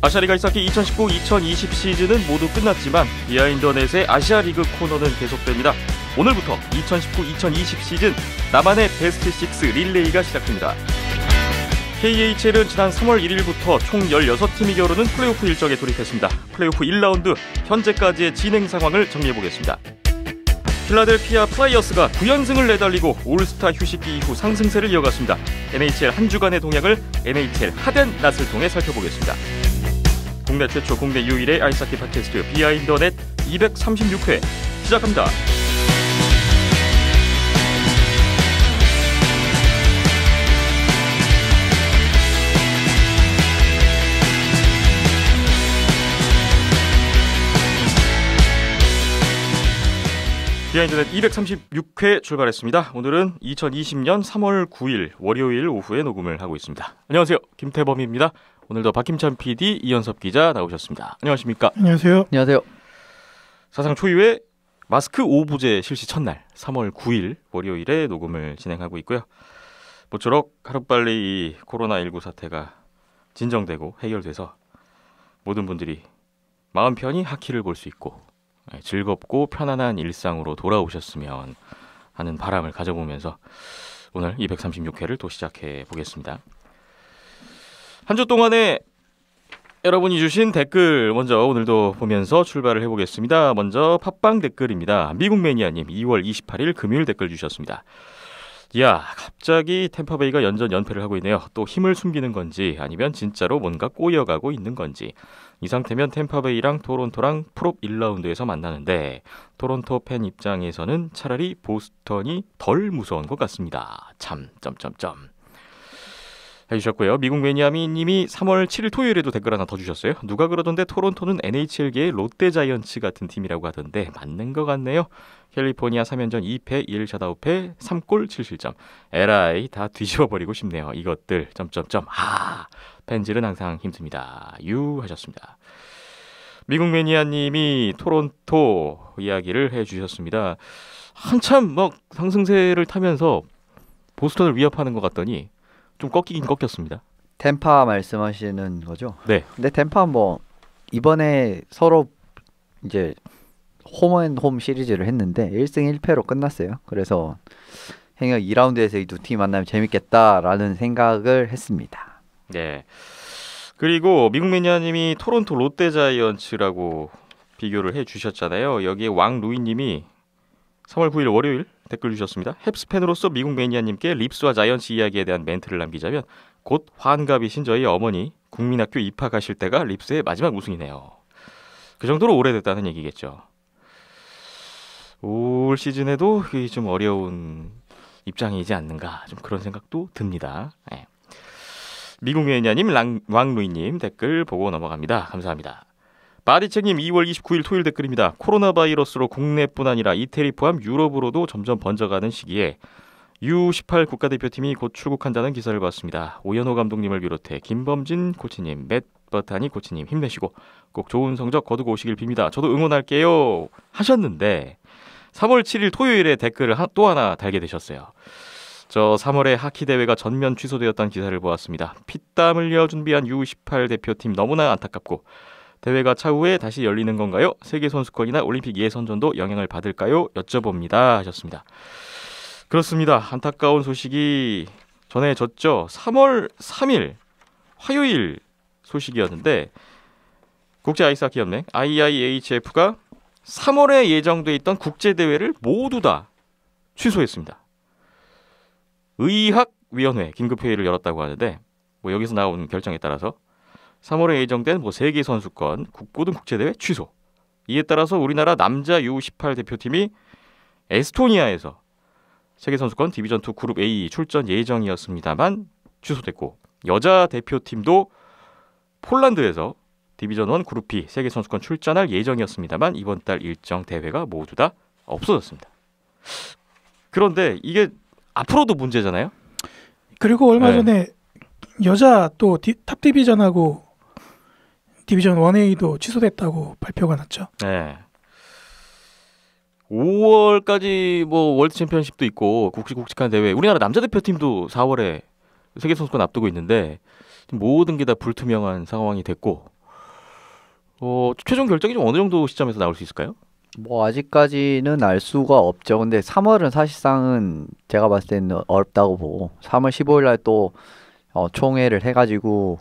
아시아리그 아이스하키 2019-2020 시즌은 모두 끝났지만 비하인더넷의 아시아리그 코너는 계속됩니다. 오늘부터 2019-2020 시즌 나만의 베스트 6 릴레이가 시작됩니다. KHL은 지난 3월 1일부터 총 16팀이 겨루는 플레이오프 일정에 돌입했습니다. 플레이오프 1라운드 현재까지의 진행 상황을 정리해보겠습니다. 필라델피아 플라이어스가 9연승을 내달리고 올스타 휴식기 이후 상승세를 이어갔습니다. NHL 한 주간의 동향을 NHL 핫앤 낫을 통해 살펴보겠습니다. 국내 최초 국내 유일의 아이스하키 팟캐스트 비하인더넷 236회 시작합니다. 비하인드넷 236회 출발했습니다. 오늘은 2020년 3월 9일 월요일 오후에 녹음을 하고 있습니다. 안녕하세요. 김태범입니다. 오늘도 박김찬 PD, 이현섭 기자 나오셨습니다. 안녕하십니까? 안녕하세요. 안녕하세요. 사상 초유의 마스크 오부제 실시 첫날 3월 9일 월요일에 녹음을 진행하고 있고요. 모쪼록 하루빨리 이 코로나19 사태가 진정되고 해결돼서 모든 분들이 마음 편히 하키를 볼 수 있고 즐겁고 편안한 일상으로 돌아오셨으면 하는 바람을 가져보면서 오늘 236회를 또 시작해 보겠습니다. 한 주 동안에 여러분이 주신 댓글 먼저 오늘도 보면서 출발을 해보겠습니다. 먼저 팟빵 댓글입니다. 미국 매니아님 2월 28일 금요일 댓글 주셨습니다. 이야, 갑자기 템파베이가 연전 연패를 하고 있네요. 또 힘을 숨기는 건지 아니면 진짜로 뭔가 꼬여가고 있는 건지. 이 상태면 템파베이랑 토론토랑 프롭 1라운드에서 만나는데 토론토 팬 입장에서는 차라리 보스턴이 덜 무서운 것 같습니다. 참 해주셨고요. 미국 매니아미님이 3월 7일 토요일에도 댓글 하나 더 주셨어요. 누가 그러던데 토론토는 NHL계의 롯데자이언츠 같은 팀이라고 하던데 맞는 것 같네요. 캘리포니아 3연전 2패 1샷아웃패 3골 7실점. LA 다 뒤집어버리고 싶네요. 이것들 팬질은 항상 힘듭니다. 하셨습니다. 미국 매니아님이 토론토 이야기를 해주셨습니다. 한참 막 상승세를 타면서 보스턴을 위협하는 것 같더니 좀 꺾이긴 꺾였습니다. 템파 말씀하시는 거죠? 네. 근데 템파 뭐 이번에 서로 이제 홈앤홈 시리즈를 했는데 1승 1패로 끝났어요. 그래서 행여 2라운드에서 이 두 팀 만나면 재밌겠다라는 생각을 했습니다. 네. 그리고 미국 매니아님이 토론토 롯데자이언츠라고 비교를 해주셨잖아요. 여기에 왕루이님이 3월 9일 월요일 댓글 주셨습니다. 헵스 팬으로서 미국 매니아님께 립스와 자이언츠 이야기에 대한 멘트를 남기자면 곧 환갑이신 저희 어머니 국민학교 입학하실 때가 립스의 마지막 우승이네요. 그 정도로 오래됐다는 얘기겠죠. 올 시즌에도 좀 어려운 입장이지 않는가 좀 그런 생각도 듭니다. 네. 미국 매니아님, 왕루이님 댓글 보고 넘어갑니다. 감사합니다. 바디책님 2월 29일 토요일 댓글입니다. 코로나 바이러스로 국내뿐 아니라 이태리 포함 유럽으로도 점점 번져가는 시기에 U18 국가대표팀이 곧 출국한다는 기사를 봤습니다. 오연호 감독님을 비롯해 김범진 코치님, 맷 버타니 코치님 힘내시고 꼭 좋은 성적 거두고 오시길 빕니다. 저도 응원할게요 하셨는데 3월 7일 토요일에 댓글을 또 하나 달게 되셨어요. 저 3월에 하키 대회가 전면 취소되었다는 기사를 보았습니다. 피땀 흘려 준비한 U18 대표팀 너무나 안타깝고 대회가 차후에 다시 열리는 건가요? 세계선수권이나 올림픽 예선전도 영향을 받을까요? 여쭤봅니다 하셨습니다. 그렇습니다. 안타까운 소식이 전해졌죠. 3월 3일 화요일 소식이었는데 국제아이스하키연맹 IIHF가 3월에 예정돼 있던 국제대회를 모두 다 취소했습니다. 의학위원회 긴급회의를 열었다고 하는데 여기서 나온 결정에 따라서 3월에 예정된 세계선수권, 국고등 국제대회 취소. 이에 따라서 우리나라 남자 U18 대표팀이 에스토니아에서 세계선수권 디비전2 그룹 A 출전 예정이었습니다만 취소됐고 여자 대표팀도 폴란드에서 디비전1 그룹 B 세계선수권 출전할 예정이었습니다만 이번 달 일정 대회가 모두 다 없어졌습니다. 그런데 이게 앞으로도 문제잖아요. 그리고 얼마 전에 여자 또 탑 디비전하고 디비전 1A도 취소됐다고 발표가 났죠. 네. 5월까지 월드 챔피언십도 있고 굵직굵직한 대회. 우리나라 남자 대표팀도 4월에 세계 선수권 앞두고 있는데 모든 게 다 불투명한 상황이 됐고 최종 결정이 좀 어느 정도 시점에서 나올 수 있을까요? 뭐 아직까지는 알 수가 없죠. 근데 3월은 사실상은 제가 봤을 때는 어렵다고 보고 3월 15일 날 또 총회를 해가지고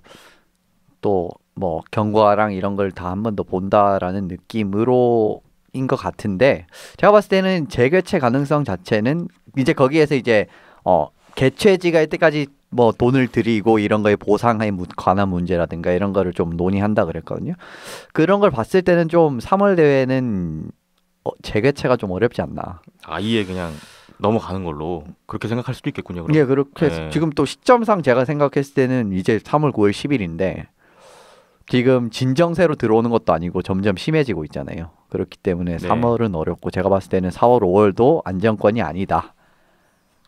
또 뭐 경과랑 이런 걸 다 한 번 더 본다라는 느낌으로인 것 같은데 제가 봤을 때는 재개최 가능성 자체는 이제 거기에서 이제 개최지가 할 때까지 뭐 돈을 들이고 이런 거에 보상에 관한 문제라든가 이런 거를 좀 논의한다 그랬거든요. 그런 걸 봤을 때는 좀 3월 대회는 재개최가 좀 어렵지 않나. 아예 그냥 넘어가는 걸로 그렇게 생각할 수도 있겠군요. 그럼. 예, 그렇게 네. 지금 또 시점상 제가 생각했을 때는 이제 3월 9일 10일인데 지금 진정세로 들어오는 것도 아니고 점점 심해지고 있잖아요. 그렇기 때문에 네. 3월은 어렵고 제가 봤을 때는 4월, 5월도 안정권이 아니다.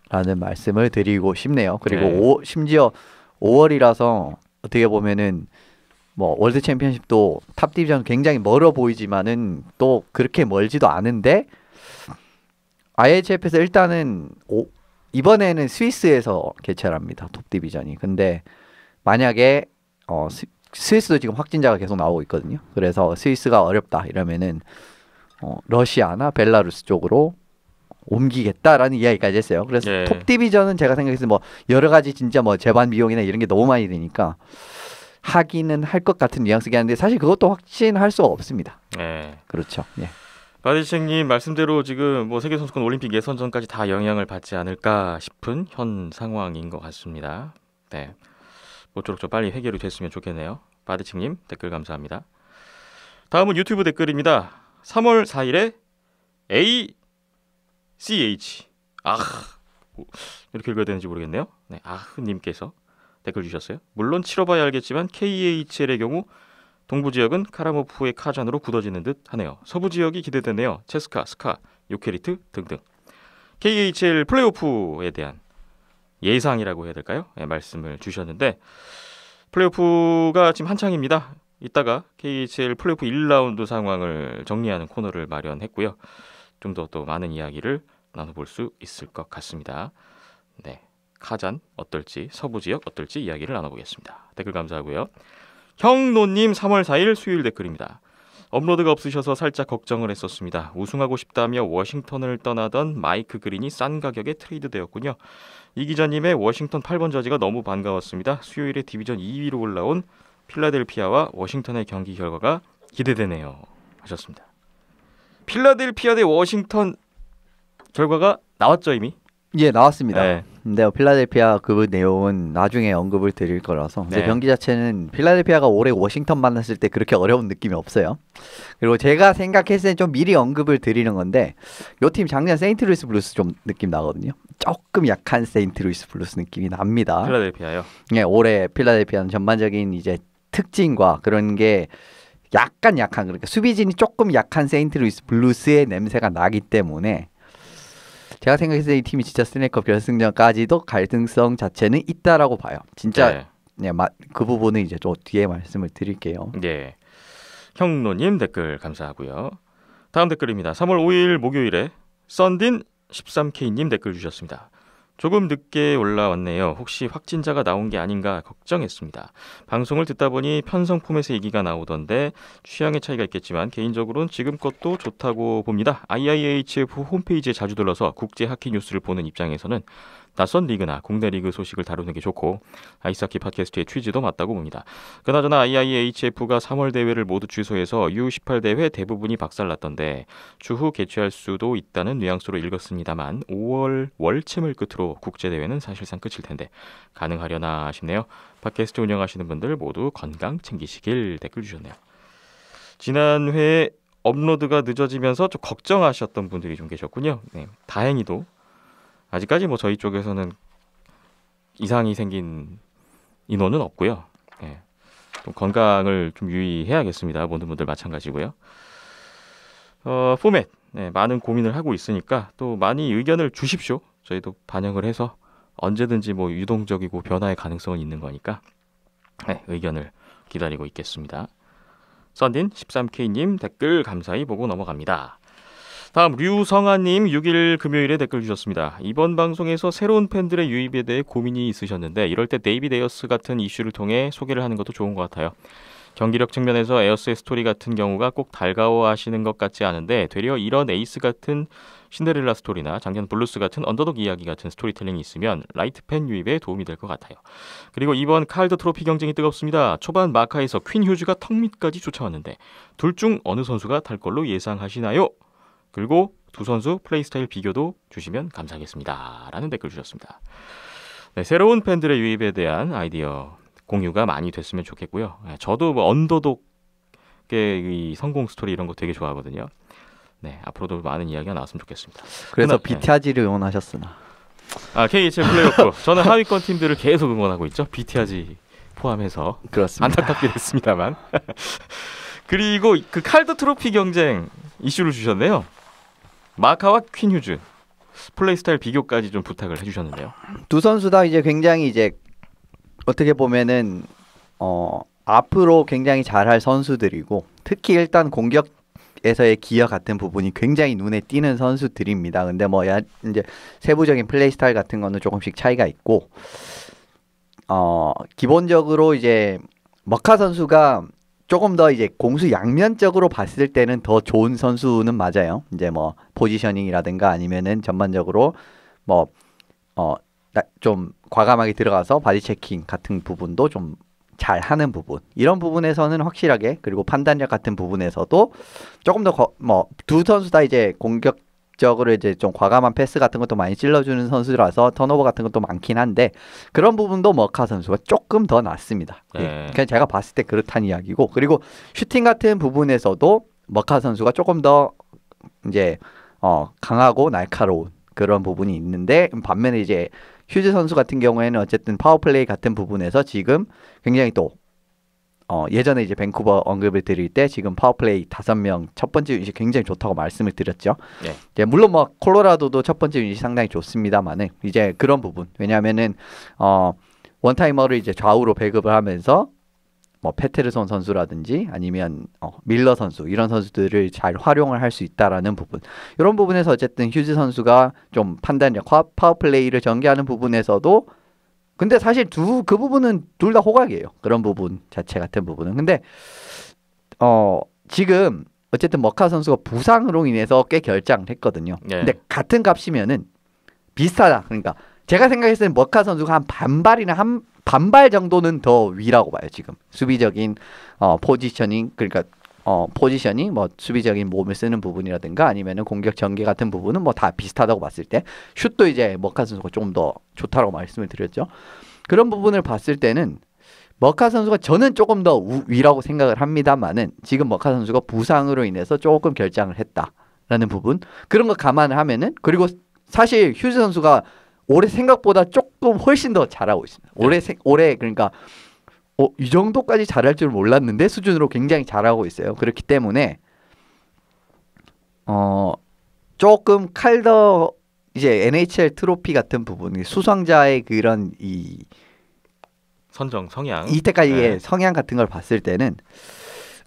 라는 말씀을 드리고 싶네요. 그리고 네. 심지어 5월이라서 어떻게 보면은 뭐 월드 챔피언십도 탑 디비전 굉장히 멀어 보이지만은 또 그렇게 멀지도 않은데 IHF에서 일단은 이번에는 스위스에서 개최를 합니다. 톱 디비전이. 근데 만약에 스위스도 지금 확진자가 계속 나오고 있거든요. 그래서 스위스가 어렵다 이러면은 러시아나 벨라루스 쪽으로 옮기겠다라는 이야기까지 했어요. 그래서 예. 톱 디비전은 제가 생각했을 때 뭐 여러 가지 진짜 뭐 재반 비용이나 이런 게 너무 많이 되니까 하기는 할 것 같은 뉘앙스긴 한데 사실 그것도 확신할 수가 없습니다. 네. 그렇죠. 예. 바디책님 말씀대로 지금 뭐 세계 선수권 올림픽 예선전까지 다 영향을 받지 않을까 싶은 현 상황인 것 같습니다. 네. 모쪼록 좀 빨리 해결이 됐으면 좋겠네요. 바디책님 댓글 감사합니다. 다음은 유튜브 댓글입니다. 3월 4일에 ACH 이렇게 읽어야 되는지 모르겠네요. 네, 아흐님께서 댓글 주셨어요. 물론 치러봐야 알겠지만 KHL의 경우 동부 지역은 카라모프의 카잔으로 굳어지는 듯 하네요. 서부 지역이 기대되네요. 체스카, 스카, 요케리트 등등. KHL 플레이오프에 대한 예상이라고 해야 될까요? 네, 말씀을 주셨는데 플레이오프가 지금 한창입니다. 이따가 KHL 플레이오프 1라운드 상황을 정리하는 코너를 마련했고요. 좀 더 또 많은 이야기를 나눠볼 수 있을 것 같습니다. 네, 카잔 어떨지, 서부 지역 어떨지 이야기를 나눠보겠습니다. 댓글 감사하고요. 형노님 3월 4일 수요일 댓글입니다. 업로드가 없으셔서 살짝 걱정을 했었습니다. 우승하고 싶다며 워싱턴을 떠나던 마이크 그린이 싼 가격에 트레이드되었군요. 이 기자님의 워싱턴 8번 저지가 너무 반가웠습니다. 수요일에 디비전 2위로 올라온 필라델피아와 워싱턴의 경기 결과가 기대되네요. 하셨습니다. 필라델피아 대 워싱턴 결과가 나왔죠 이미? 예, 나왔습니다. 네. 근데 필라델피아 그 내용은 나중에 언급을 드릴 거라서 네. 이제 경기 자체는 필라델피아가 올해 워싱턴 만났을 때 그렇게 어려운 느낌이 없어요. 그리고 제가 생각했을 때 좀 미리 언급을 드리는 건데 요 팀 작년 세인트루이스 블루스 좀 느낌 나거든요. 조금 약한 세인트루이스 블루스 느낌이 납니다. 필라델피아요. 예, 올해 필라델피아는 전반적인 이제 특징과 그런 게 약간 약한 그러니까 수비진이 조금 약한 세인트루이스 블루스의 냄새가 나기 때문에 제가 생각했을 때 이 팀이 진짜 스탠레이컵 결승전까지도 가능성 자체는 있다라고 봐요. 진짜 네. 그 부분은 이제 좀 뒤에 말씀을 드릴게요. 네. 형노님 댓글 감사하고요. 다음 댓글입니다. 3월 5일 목요일에 썬딘 13K님 댓글 주셨습니다. 조금 늦게 올라왔네요. 혹시 확진자가 나온 게 아닌가 걱정했습니다. 방송을 듣다 보니 편성 포맷의 얘기가 나오던데 취향의 차이가 있겠지만 개인적으로는 지금 것도 좋다고 봅니다. IIHF 홈페이지에 자주 들러서 국제 하키 뉴스를 보는 입장에서는 낯선 리그나 국내 리그 소식을 다루는 게 좋고 아이스하키 팟캐스트의 취지도 맞다고 봅니다. 그나저나 IIHF가 3월 대회를 모두 취소해서 U18 대회 대부분이 박살났던데 추후 개최할 수도 있다는 뉘앙스로 읽었습니다만 5월 월챔을 끝으로 국제대회는 사실상 끝일 텐데 가능하려나 싶네요. 팟캐스트 운영하시는 분들 모두 건강 챙기시길 댓글 주셨네요. 지난 회에 업로드가 늦어지면서 좀 걱정하셨던 분들이 좀 계셨군요. 네, 다행히도 아직까지 뭐 저희 쪽에서는 이상이 생긴 인원은 없고요. 네, 좀 건강을 좀 유의해야겠습니다. 모든 분들 마찬가지고요. 포맷 많은 고민을 하고 있으니까 또 많이 의견을 주십시오. 저희도 반영을 해서 언제든지 뭐 유동적이고 변화의 가능성은 있는 거니까 의견을 기다리고 있겠습니다. 썬딘 13K님 댓글 감사히 보고 넘어갑니다. 다음 류성아님 6일 금요일에 댓글 주셨습니다. 이번 방송에서 새로운 팬들의 유입에 대해 고민이 있으셨는데 이럴 때 데이비드 에어스 같은 이슈를 통해 소개를 하는 것도 좋은 것 같아요. 경기력 측면에서 에어스의 스토리 같은 경우가 꼭 달가워하시는 것 같지 않은데 되려 이런 에이스 같은 신데렐라 스토리나 작년 블루스 같은 언더독 이야기 같은 스토리텔링이 있으면 라이트 팬 유입에 도움이 될 것 같아요. 그리고 이번 칼드 트로피 경쟁이 뜨겁습니다. 초반 마카에서 퀸 휴즈가 턱 밑까지 쫓아왔는데 둘 중 어느 선수가 탈 걸로 예상하시나요? 그리고 두 선수 플레이 스타일 비교도 주시면 감사하겠습니다. 라는 댓글 주셨습니다. 네, 새로운 팬들의 유입에 대한 아이디어 공유가 많이 됐으면 좋겠고요. 저도 뭐 언더독의 이 성공 스토리 이런 거 되게 좋아하거든요. 네, 앞으로도 많은 이야기가 나왔으면 좋겠습니다. 그래서 그러나, 비티아지를 응원하셨으나. KHL 플레이오프 저는 하위권 팀들을 계속 응원하고 있죠. BTRG 포함해서 그렇습니다. 안타깝게 됐습니다만. 그리고 그 칼드 트로피 경쟁 이슈를 주셨네요. 마카와 퀸 휴즈 플레이 스타일 비교까지 좀 부탁을 해주셨는데요. 두 선수 다 이제 굉장히 이제 어떻게 보면은 앞으로 굉장히 잘할 선수들이고 특히 일단 공격에서의 기여 같은 부분이 굉장히 눈에 띄는 선수들입니다. 근데 뭐 이제 세부적인 플레이 스타일 같은 거는 조금씩 차이가 있고 기본적으로 이제 머카 선수가 조금 더 이제 공수 양면적으로 봤을 때는 더 좋은 선수는 맞아요. 이제 뭐 포지셔닝이라든가 아니면은 전반적으로 뭐 좀 과감하게 들어가서 바디 체킹 같은 부분도 좀 잘하는 부분 이런 부분에서는 확실하게 그리고 판단력 같은 부분에서도 조금 더 뭐 두 선수 다 이제 공격적으로 이제 좀 과감한 패스 같은 것도 많이 찔러주는 선수라서 턴오버 같은 것도 많긴 한데 그런 부분도 머카 선수가 조금 더 낫습니다. 네. 그냥 제가 봤을 때 그렇다는 이야기고 그리고 슈팅 같은 부분에서도 머카 선수가 조금 더 이제 강하고 날카로운 그런 부분이 있는데 반면에 이제 휴즈 선수 같은 경우에는 어쨌든 파워플레이 같은 부분에서 지금 굉장히 또 예전에 이제 밴쿠버 언급을 드릴 때 지금 파워플레이 5명 첫 번째 유닛이 굉장히 좋다고 말씀을 드렸죠. 네. 이제 물론 뭐 콜로라도도 첫 번째 유닛이 상당히 좋습니다만은 이제 그런 부분 왜냐하면은 원타이머를 이제 좌우로 배급을 하면서 뭐 페테르손 선수라든지 아니면 밀러 선수 이런 선수들을 잘 활용을 할 수 있다라는 부분 이런 부분에서 어쨌든 휴즈 선수가 좀 판단력 파워플레이를 전개하는 부분에서도 근데 사실 그 부분은 둘 다 호각이에요. 그런 부분 자체 같은 부분은 근데 지금 어쨌든 머카 선수가 부상으로 인해서 꽤 결장을 했거든요. 네. 근데 같은 값이면은 비슷하다. 그러니까 제가 생각했을 때 머카 선수가 한 반발이나 한 반발 정도는 더 위라고 봐요. 지금 수비적인 포지셔닝 그러니까 포지션이 뭐 수비적인 몸을 쓰는 부분이라든가 아니면은 공격 전개 같은 부분은 뭐 다 비슷하다고 봤을 때 슛도 이제 머카 선수가 조금 더 좋다라고 말씀을 드렸죠. 그런 부분을 봤을 때는 머카 선수가 저는 조금 더 위라고 생각을 합니다만은 지금 머카 선수가 부상으로 인해서 조금 결장을 했다라는 부분 그런 거 감안을 하면은 그리고 사실 휴즈 선수가 올해 생각보다 조금 훨씬 더 잘하고 있습니다. 올해 그러니까 이 정도까지 잘할 줄 몰랐는데 수준으로 굉장히 잘하고 있어요. 그렇기 때문에 조금 칼더 이제 NHL 트로피 같은 부분 수상자의 그런 이 선정 성향 이때까지의 네. 성향 같은 걸 봤을 때는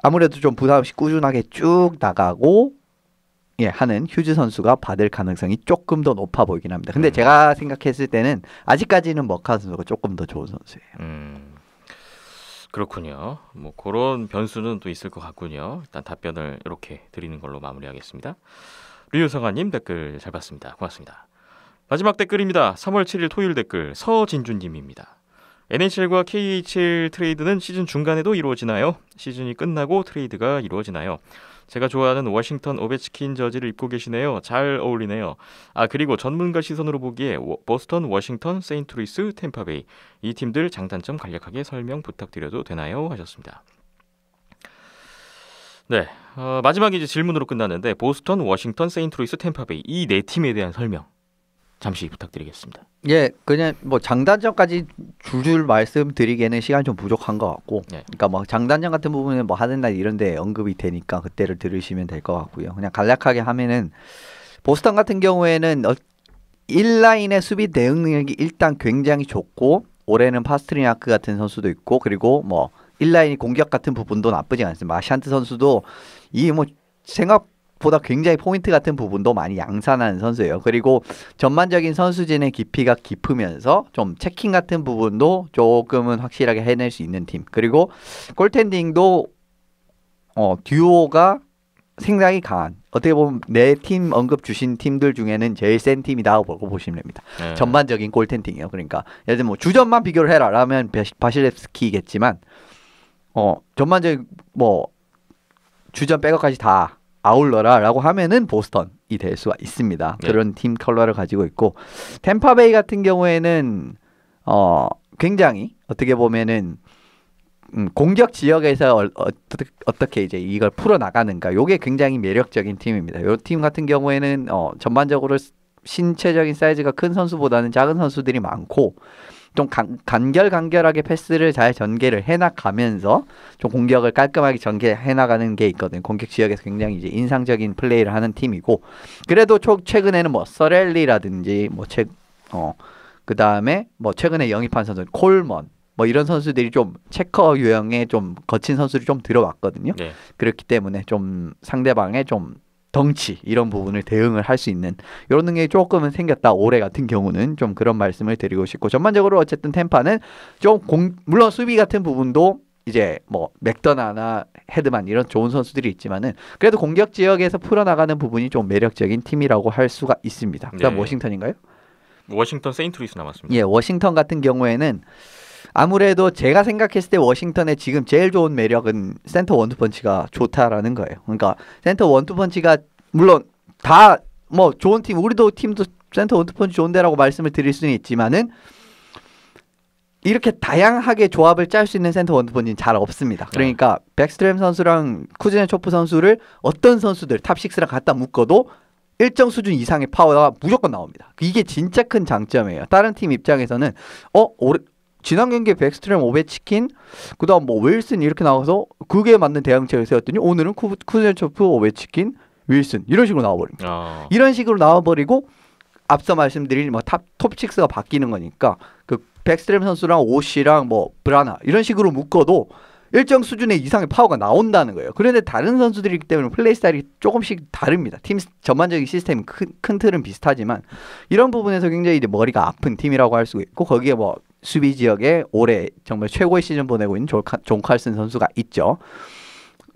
아무래도 좀 부담 없이 꾸준하게 쭉 나가고 하는 휴즈 선수가 받을 가능성이 조금 더 높아 보이긴 합니다. 근데 제가 생각했을 때는 아직까지는 머카 선수가 조금 더 좋은 선수예요. 그렇군요. 뭐 그런 변수는 또 있을 것 같군요. 일단 답변을 이렇게 드리는 걸로 마무리하겠습니다. 류성아님 댓글 잘 봤습니다. 고맙습니다. 마지막 댓글입니다. 3월 7일 토요일 댓글 서진주님입니다. NHL과 KHL 트레이드는 시즌 중간에도 이루어지나요? 시즌이 끝나고 트레이드가 이루어지나요? 제가 좋아하는 워싱턴 오베치킨 저지를 입고 계시네요. 잘 어울리네요. 그리고 전문가 시선으로 보기에 보스턴, 워싱턴, 세인트루이스, 템파베이 이 팀들 장단점 간략하게 설명 부탁드려도 되나요? 하셨습니다. 네, 마지막에 이제 질문으로 끝났는데 보스턴, 워싱턴, 세인트루이스, 템파베이 이 네 팀에 대한 설명 잠시 부탁드리겠습니다. 그냥 뭐 장단점까지 줄줄 말씀드리기에는 시간이 좀 부족한 것 같고, 그러니까 뭐 장단점 같은 부분은 뭐 하는 날 이런데 언급이 되니까 그때를 들으시면 될 것 같고요. 그냥 간략하게 하면은 보스턴 같은 경우에는 1라인의 수비 대응 능력이 일단 굉장히 좋고 올해는 파스트리나크 같은 선수도 있고 그리고 뭐 1라인이 공격 같은 부분도 나쁘지 않습니다. 마샨트 선수도 이 뭐 생각보다 굉장히 포인트 같은 부분도 많이 양산하는 선수예요. 그리고 전반적인 선수진의 깊이가 깊으면서 좀 체킹 같은 부분도 조금은 확실하게 해낼 수 있는 팀. 그리고 골텐딩도 듀오가 상당히 강한, 어떻게 보면 내 팀 언급 주신 팀들 중에는 제일 센 팀이라고 보시면 됩니다. 네. 전반적인 골텐딩이요. 그러니까 예를 들면 뭐 주전만 비교를 해라 라면 바실레스키겠지만 전반적인 뭐 주전 백업까지 다 아울러라 라고 하면은 보스턴이 될 수가 있습니다. 네. 그런 팀 컬러를 가지고 있고, 템파베이 같은 경우에는 굉장히 어떻게 보면은 공격 지역에서 어떻게 이제 이걸 풀어 나가는가, 요게 굉장히 매력적인 팀입니다. 요 팀 같은 경우에는 전반적으로 신체적인 사이즈가 큰 선수보다는 작은 선수들이 많고, 좀 간결하게 패스를 잘 전개를 해나가면서 좀 공격을 깔끔하게 전개해 나가는 게 있거든요. 공격 지역에서 굉장히 이제 인상적인 플레이를 하는 팀이고, 그래도 최근에는 뭐 서렐리라든지 그 다음에 뭐 최근에 영입한 선수 콜먼 뭐 이런 선수들이 좀 체커 유형의 좀 거친 선수를 좀 들어왔거든요. 네. 그렇기 때문에 좀 상대방의 좀 덩치 이런 부분을 대응을 할 수 있는 이런 능력이 조금은 생겼다. 올해 같은 경우는 좀 그런 말씀을 드리고 싶고, 전반적으로 어쨌든 템파는 좀 물론 수비 같은 부분도 이제 뭐 맥더나나 헤드만 이런 좋은 선수들이 있지만은 그래도 공격 지역에서 풀어나가는 부분이 좀 매력적인 팀이라고 할 수가 있습니다. 그다음 네. 워싱턴인가요? 워싱턴 세인트루이스 남았습니다. 예, 워싱턴 같은 경우에는 아무래도 제가 생각했을 때 워싱턴의 지금 제일 좋은 매력은 센터 원투펀치가 좋다라는 거예요. 그러니까 센터 원투펀치가 물론 다 뭐 좋은 팀, 우리도 팀도 센터 원투펀치 좋은데라고 말씀을 드릴 수는 있지만은 이렇게 다양하게 조합을 짤 수 있는 센터 원투펀치는 잘 없습니다. 그러니까 백스트램 선수랑 쿠즈네초프 선수를 어떤 선수들 탑6랑 갖다 묶어도 일정 수준 이상의 파워가 무조건 나옵니다. 이게 진짜 큰 장점이에요. 다른 팀 입장에서는 지난 경기에 백스트램 오베치킨 그다음 뭐 윌슨 이렇게 나와서 그게 맞는 대응책을 세웠더니 오늘은 쿠즈네초프 오베치킨 윌슨 이런 식으로 나와버립니다. 이런 식으로 나와버리고 앞서 말씀드린 뭐 톱6가 바뀌는 거니까 그 백스트램 선수랑 오시랑 뭐 브라나 이런 식으로 묶어도 일정 수준의 이상의 파워가 나온다는 거예요. 그런데 다른 선수들이기 때문에 플레이 스타일이 조금씩 다릅니다. 팀 전반적인 시스템 큰 틀은 비슷하지만 이런 부분에서 굉장히 이제 머리가 아픈 팀이라고 할 수 있고, 거기에 뭐 수비 지역에 올해 정말 최고의 시즌 보내고 있는 존 칼슨 선수가 있죠.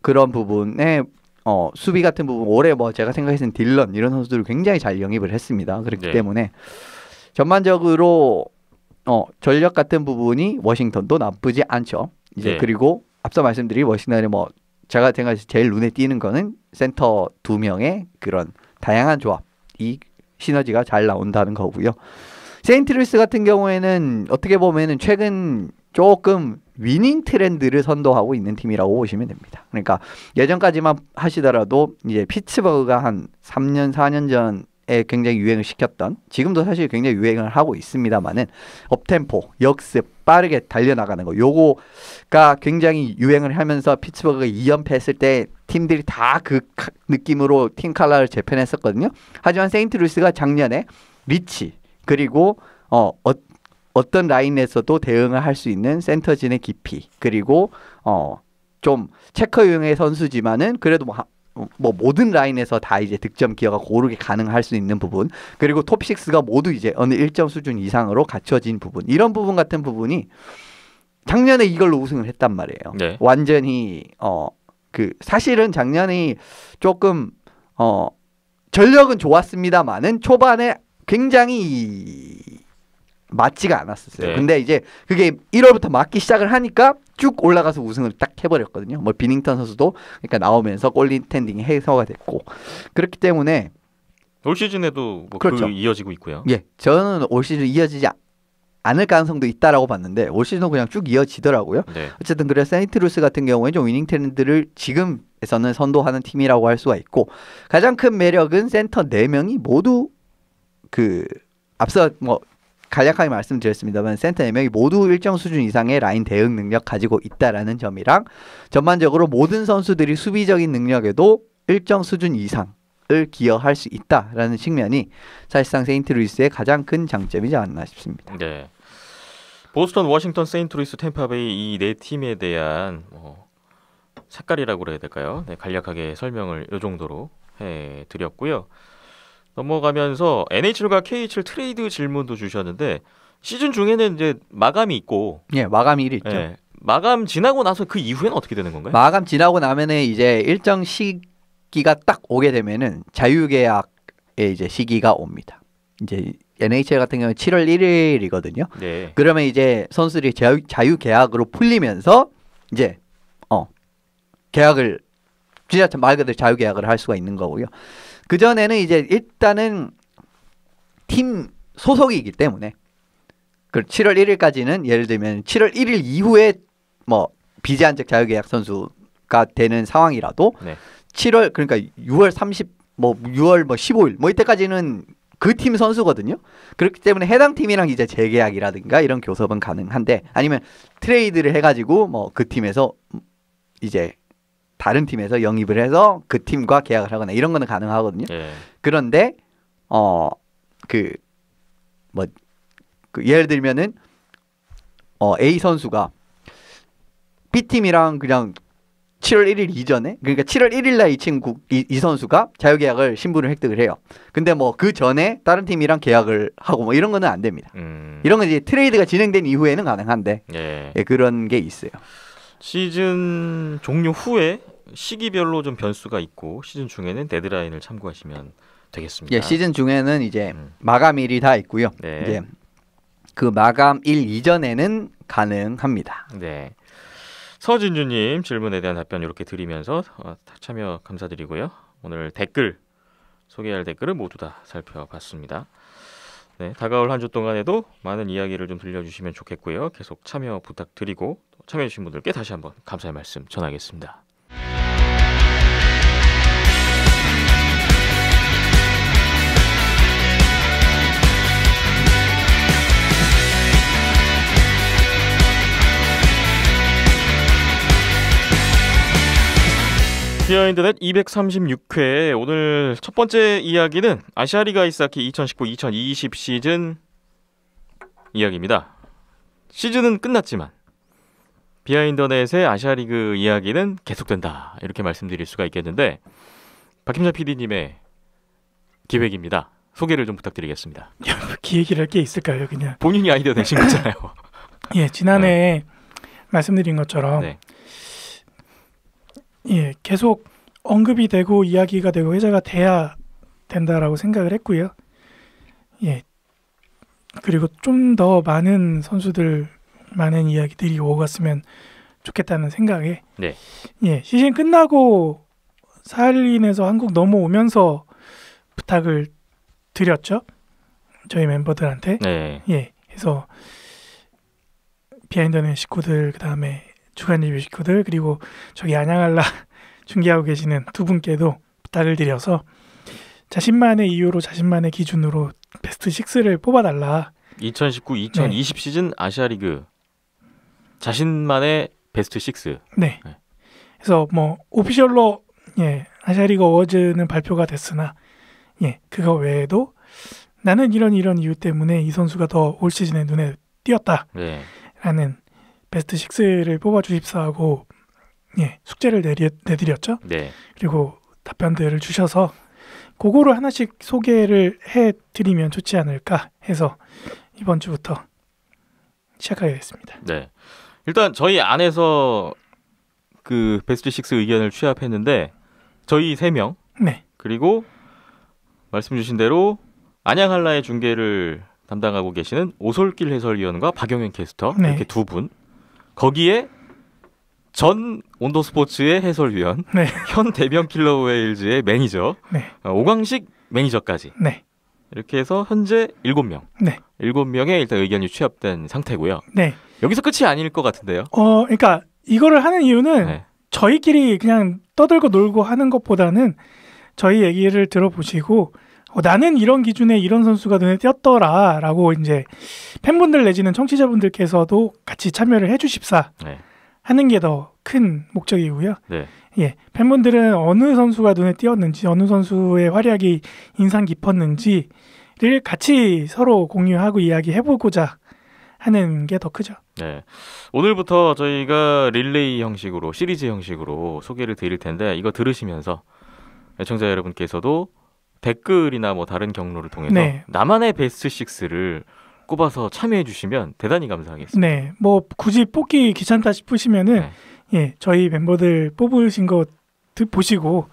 그런 부분에 수비 같은 부분 올해 뭐 제가 생각했을 때 딜런 이런 선수들을 굉장히 잘 영입을 했습니다. 그렇기 때문에 전반적으로 전력 같은 부분이 워싱턴도 나쁘지 않죠. 이제 그리고 앞서 말씀드린 워싱턴의 뭐 제가 생각해서 제일 눈에 띄는 거는 센터 2명의 그런 다양한 조합, 이 시너지가 잘 나온다는 거고요. 세인트루이스 같은 경우에는 어떻게 보면은 최근 조금 위닝 트렌드를 선도하고 있는 팀이라고 보시면 됩니다. 그러니까 예전까지만 하시더라도 이제 피츠버그가 한 3년 4년 전에 굉장히 유행을 시켰던, 지금도 사실 굉장히 유행을 하고 있습니다만은 업템포, 역습, 빠르게 달려나가는 거, 요거가 굉장히 유행을 하면서 피츠버그가 2연패 했을 때 팀들이 다 그 느낌으로 팀 컬러를 재편했었거든요. 하지만 세인트루이스가 작년에 리치 그리고 어떤 라인에서도 대응을 할 수 있는 센터진의 깊이, 그리고 좀 체커 유형의 선수지만은 그래도 뭐 모든 라인에서 다 이제 득점 기여가 고르게 가능할 수 있는 부분, 그리고 톱6가 모두 이제 어느 일정 수준 이상으로 갖춰진 부분, 이런 부분 같은 부분이 작년에 이걸로 우승을 했단 말이에요. 네. 완전히 사실은 작년에 조금 전력은 좋았습니다만은 초반에 굉장히 맞지가 않았었어요. 네. 근데 이제 그게 1월부터 맞기 시작을 하니까 쭉 올라가서 우승을 딱 해버렸거든요. 뭐 비닝턴 선수도 그러니까 나오면서 골리텐딩이 해소가 됐고, 그렇기 때문에 올 시즌에도 뭐 그렇죠. 이어지고 있고요. 예, 저는 올 시즌 이어지지 않을 가능성도 있다라고 봤는데 올 시즌은 그냥 쭉 이어지더라고요. 네. 어쨌든 그래서 세인트루이스 같은 경우에 좀 위닝 트렌드를 지금에서는 선도하는 팀이라고 할 수가 있고, 가장 큰 매력은 센터 4명이 모두 앞서 뭐 간략하게 말씀드렸습니다만 센터 4명이 모두 일정 수준 이상의 라인 대응 능력 가지고 있다라는 점이랑, 전반적으로 모든 선수들이 수비적인 능력에도 일정 수준 이상을 기여할 수 있다라는 측면이 사실상 세인트루이스의 가장 큰 장점이지 않나 싶습니다. 네. 보스턴, 워싱턴, 세인트루이스, 템파베이 이 네 팀에 대한 색깔이라고 그래야 될까요? 네, 간략하게 설명을 이 정도로 해드렸고요. 넘어가면서 NHL과 KHL 트레이드 질문도 주셨는데 시즌 중에는 이제 마감이 있고 예, 마감일이 있죠. 예, 마감 지나고 나서 그 이후에는 어떻게 되는 건가요? 마감 지나고 나면은 이제 일정 시기가 딱 오게 되면은 자유계약의 이제 시기가 옵니다. 이제 NHL 같은 경우는 7월 1일이거든요. 네. 그러면 이제 선수들이 자유계약으로 풀리면서 이제 계약을 진짜 말 그대로 자유계약을 할 수가 있는 거고요. 그 전에는 이제 일단은 팀 소속이기 때문에 그 7월 1일까지는 예를 들면 7월 1일 이후에 뭐 비제한적 자유계약 선수가 되는 상황이라도 네. 7월 그러니까 6월 30 뭐 6월 뭐 15일 뭐 이때까지는 그 팀 선수거든요. 그렇기 때문에 해당 팀이랑 이제 재계약이라든가 이런 교섭은 가능한데 아니면 트레이드를 해가지고 뭐 그 팀에서 이제 다른 팀에서 영입을 해서 그 팀과 계약을 하거나 이런 거는 가능하거든요. 예. 그런데 예를 들면은 A 선수가 B 팀이랑 그냥 7월 1일 이전에 그러니까 7월 1일 날 이 선수가 자유계약을 신분을 획득을 해요. 근데 뭐 그 전에 다른 팀이랑 계약을 하고 뭐 이런 거는 안 됩니다. 이런 건 이제 트레이드가 진행된 이후에는 가능한데 예. 예, 그런 게 있어요. 시즌 종료 후에 시기별로 좀 변수가 있고 시즌 중에는 데드라인을 참고하시면 되겠습니다. 예, 시즌 중에는 이제 마감일이 다 있고요. 네. 이제 그 마감일 이전에는 가능합니다. 네. 서진주님 질문에 대한 답변 이렇게 드리면서 참여 감사드리고요. 오늘 댓글 소개할 댓글을 모두 다 살펴봤습니다. 네, 다가올 한 주 동안에도 많은 이야기를 좀 들려주시면 좋겠고요. 계속 참여 부탁드리고 참여해주신 분들께 다시 한번 감사의 말씀 전하겠습니다. 비하인드넷 236회 오늘 첫 번째 이야기는 아시아리그 아이스하키 2019-2020 시즌 이야기입니다. 시즌은 끝났지만 비하인드넷의 아시아리그 이야기는 계속된다 이렇게 말씀드릴 수가 있겠는데 박힘자 PD님의 기획입니다. 소개를 좀 부탁드리겠습니다. 기획이랄 게 있을까요? 그냥 본인이 아이디어 내신 거잖아요. 예, 지난해 말씀드린 것처럼 네. 예, 계속 언급이 되고 이야기가 되고 회자가 돼야 된다라고 생각을 했고요. 예, 그리고 좀 더 많은 선수들 많은 이야기들이 오갔으면 좋겠다는 생각에 네. 예, 시즌 끝나고 사할린에서 한국 넘어오면서 부탁을 드렸죠. 저희 멤버들한테. 네. 예, 그래서 비하인드넷 식구들 그다음에 주간 리뷰 식구들 그리고 저기 안양알라 중계하고 계시는 두 분께도 부탁을 드려서 자신만의 이유로 자신만의 기준으로 베스트 6를 뽑아달라. 2019-2020 시즌 아시아리그 자신만의 베스트 6. 네. 네. 그래서 뭐 오피셜로 예, 아시아리그 어워즈는 발표가 됐으나 예, 그거 외에도 나는 이런 이유 때문에 이 선수가 더 올 시즌에 눈에 띄었다라는 네. 베스트 6를 뽑아주십사 하고 예, 숙제를 내드렸죠. 네. 그리고 답변들을 주셔서 그거를 하나씩 소개를 해드리면 좋지 않을까 해서 이번 주부터 시작하게 됐습니다. 네. 일단 저희 안에서 그 베스트 6 의견을 취합했는데 저희 3명 네, 그리고 말씀 주신 대로 안양한라의 중계를 담당하고 계시는 오솔길 해설위원과 박영현 캐스터 네. 이렇게 두 분 거기에 전 온도스포츠의 해설위원 네, 현 대변 킬러 웨일즈의 매니저 네, 오광식 매니저까지 네, 이렇게 해서 현재 7명 네, 7명의 일단 의견이 취합된 상태고요. 네. 여기서 끝이 아닐 것 같은데요. 그러니까 이거를 하는 이유는 네. 저희끼리 그냥 떠들고 놀고 하는 것보다는 저희 얘기를 들어보시고 나는 이런 기준에 이런 선수가 눈에 띄었더라라고 이제 팬분들 내지는 청취자분들께서도 같이 참여를 해주십사 네. 하는 게 더 큰 목적이고요. 네. 예, 팬분들은 어느 선수가 눈에 띄었는지 어느 선수의 활약이 인상 깊었는지를 같이 서로 공유하고 이야기해보고자 하는 게 더 크죠. 네. 오늘부터 저희가 릴레이 형식으로 시리즈 형식으로 소개를 드릴 텐데 이거 들으시면서 애청자 여러분께서도 댓글이나 뭐 다른 경로를 통해서 네. 나만의 베스트 6를 꼽아서 참여해 주시면 대단히 감사하겠습니다. 네, 뭐 굳이 뽑기 귀찮다 싶으시면은 네. 예, 저희 멤버들 뽑으신 거 보시고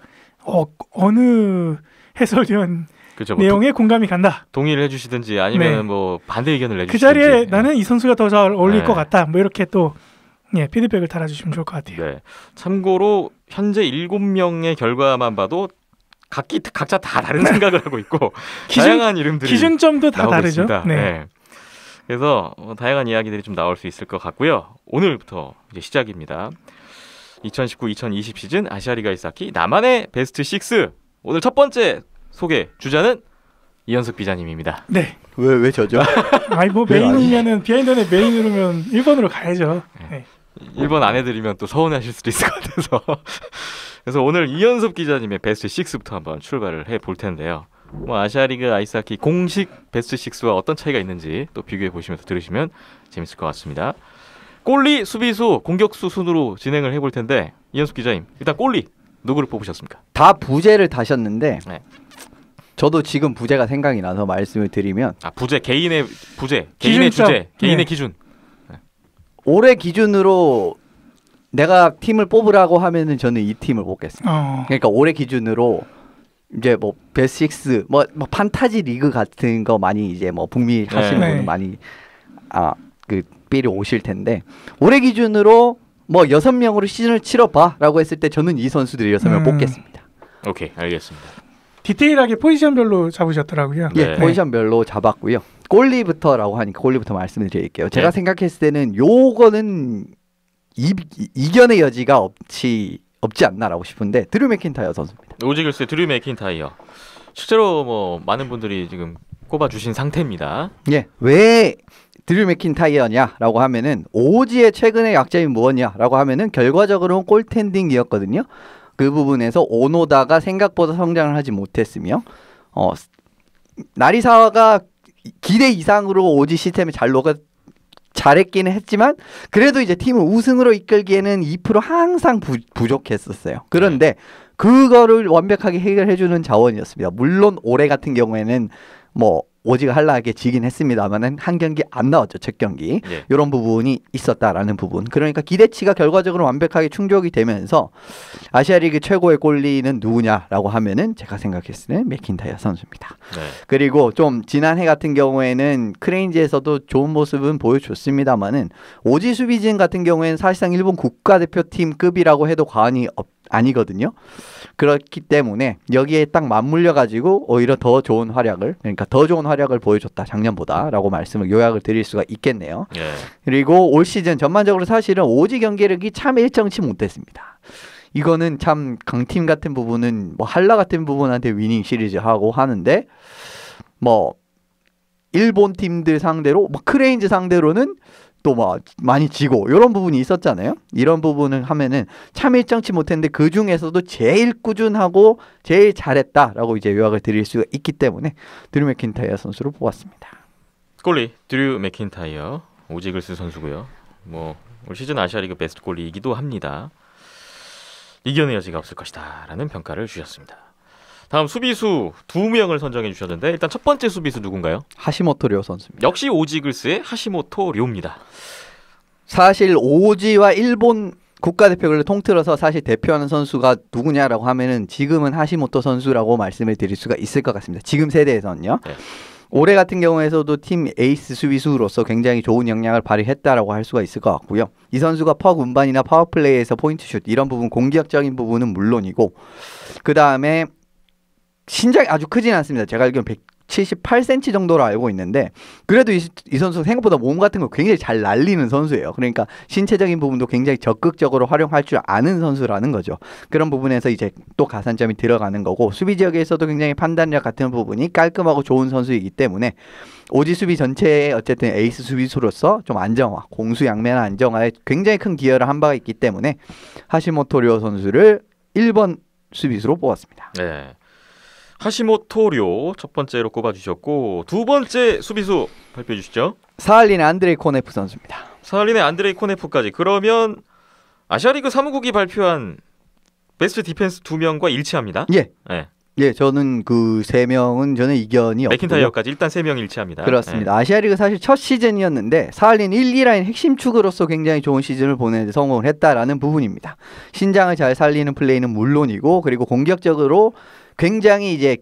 어느 해설위원 그렇죠. 뭐 내용에 공감이 간다. 동의를 해주시든지 아니면 네. 뭐 반대 의견을 그 내주시든지. 자리에 나는 이 선수가 더 잘 어울릴 네. 것 같다. 뭐 이렇게 또 예, 피드백을 달아주시면 좋을 것 같아요. 네. 참고로 현재 7명의 결과만 봐도 각자 다 다른 생각을 하고 있고 다양한 이름들이 기준점도 다 나오고 다르죠. 있습니다. 네. 네. 그래서 다양한 이야기들이 좀 나올 수 있을 것 같고요. 오늘부터 이제 시작입니다. 2019-2020 시즌 아시아리가 이사키 나만의 베스트 6. 오늘 첫 번째 소개 주자는 이현석 기자님입니다. 네. 왜 저죠? 아이 뭐 메인 누르면은 비하인드에 메인 누르면 1번으로 가야죠. 네. 1번 안 해드리면 또 서운해하실 수도 있을 것 같아서 그래서 오늘 이현섭 기자님의 베스트 6부터 한번 출발을 해볼 텐데요. 뭐 아시아리그 아이스하키 공식 베스트 6와 어떤 차이가 있는지 또 비교해 보시면서 들으시면 재밌을 것 같습니다. 골리, 수비수, 공격수 순으로 진행을 해볼 텐데 이현섭 기자님 일단 골리 누구를 뽑으셨습니까? 다 부제를 다셨는데 네. 저도 지금 부제가 생각이 나서 말씀을 드리면 부제 개인의 부제 개인의 기준점. 주제 개인의 네. 기준. 올해 기준으로 내가 팀을 뽑으라고 하면은 저는 이 팀을 뽑겠습니다. 그러니까 올해 기준으로 이제 뭐 베스트 6 뭐 판타지 리그 같은 거 많이 이제 뭐 북미 하시는 네. 분은 많이 그 삘이 오실 텐데 올해 기준으로 뭐 6명으로 시즌을 치러봐라고 했을 때 저는 이 선수들 6명 뽑겠습니다. 오케이 알겠습니다. 디테일하게 포지션별로 잡으셨더라고요. 네. 예, 포지션별로 잡았고요. 골리부터라고 하니까 골리부터 말씀을 드릴게요. 제가 네. 생각했을 때는 요거는 이견의 여지가 없지 않나라고 싶은데 드류 맥킨타이어 선수입니다. 오지글스의 드류 맥킨타이어 실제로 뭐 많은 분들이 지금 꼽아주신 상태입니다. 예, 왜 드류 맥킨타이어냐라고 하면은 오지의 최근의 약점이 무엇냐라고 하면은 결과적으로는 골텐딩이었거든요. 그 부분에서 오노다가 생각보다 성장을 하지 못했으며 나리사와가 기대 이상으로 오지 시스템에 잘했기는 했지만 그래도 이제 팀을 우승으로 이끌기에는 2% 항상 부족했었어요. 그런데 그거를 완벽하게 해결해주는 자원이었습니다. 물론 올해 같은 경우에는 뭐 오지가 한라하게 지긴 했습니다만은 한 경기 안 나왔죠. 첫 경기. 예. 이런 부분이 있었다라는 부분. 그러니까 기대치가 결과적으로 완벽하게 충족이 되면서 아시아리그 최고의 골리는 누구냐라고 하면은 제가 생각했을 때는 맥킨타이어 선수입니다. 네. 그리고 좀 지난해 같은 경우에는 크레인즈에서도 좋은 모습은 보여줬습니다만은 오지 수비진 같은 경우에는 사실상 일본 국가대표팀급이라고 해도 과언이 아니거든요. 그렇기 때문에 여기에 딱 맞물려 가지고 오히려 더 좋은 활약을 보여줬다 작년보다라고 말씀을 요약을 드릴 수가 있겠네요. 예. 그리고 올 시즌 전반적으로 사실은 오지 경기력이 참 일정치 못했습니다. 이거는 참 강팀 같은 부분은 뭐 한라 같은 부분한테 위닝 시리즈 하고 하는데 뭐 일본 팀들 상대로 뭐 크레인즈 상대로는 또 막 많이 지고 이런 부분이 있었잖아요. 이런 부분을 하면은 참 일정치 못했는데 그 중에서도 제일 꾸준하고 제일 잘했다라고 이제 요약을 드릴 수가 있기 때문에 드류 맥킨타이어 선수를 뽑았습니다. 골리 드류 맥킨타이어 오지글스 선수고요. 뭐 올 시즌 아시아리그 베스트 골리이기도 합니다. 이견의 여지가 없을 것이다라는 평가를 주셨습니다. 다음 수비수 2명을 선정해 주셨는데 일단 첫 번째 수비수 누군가요? 하시모토 료 선수입니다. 역시 오지글스의 하시모토 료입니다. 사실 오지와 일본 국가대표를 통틀어서 사실 대표하는 선수가 누구냐라고 하면은 지금은 하시모토 선수라고 말씀을 드릴 수가 있을 것 같습니다. 지금 세대에서는요. 네. 올해 같은 경우에서도 팀 에이스 수비수로서 굉장히 좋은 역량을 발휘했다라고 할 수가 있을 것 같고요. 이 선수가 퍽 운반이나 파워플레이에서 포인트슛 이런 부분 공격적인 부분은 물론이고 그 다음에 신장이 아주 크진 않습니다. 제가 알기로는 178cm 정도로 알고 있는데 그래도 이 선수 생각보다 몸 같은 거 굉장히 잘 날리는 선수예요. 그러니까 신체적인 부분도 굉장히 적극적으로 활용할 줄 아는 선수라는 거죠. 그런 부분에서 이제 또 가산점이 들어가는 거고 수비 지역에서도 굉장히 판단력 같은 부분이 깔끔하고 좋은 선수이기 때문에 오지 수비 전체의 어쨌든 에이스 수비수로서 좀 안정화, 공수 양면 안정화에 굉장히 큰 기여를 한 바가 있기 때문에 하시모토 료 선수를 1번 수비수로 뽑았습니다. 네. 하시모토 료 첫 번째로 꼽아주셨고 두 번째 수비수 발표해 주시죠. 사할린의 안드레이 코네프 선수입니다. 사할린의 안드레이 코네프까지. 그러면 아시아리그 사무국이 발표한 베스트 디펜스 2명과 일치합니다. 예. 네. 예, 저는 그 세 명은 저는 이견이 없고 맥킨타이어까지 일단 3명 일치합니다. 그렇습니다. 아시아리그 사실 첫 시즌이었는데 사할린 1, 2라인 핵심 축으로서 굉장히 좋은 시즌을 보내는 데 성공을 했다라는 부분입니다. 신장을 잘 살리는 플레이는 물론이고 그리고 공격적으로 굉장히 이제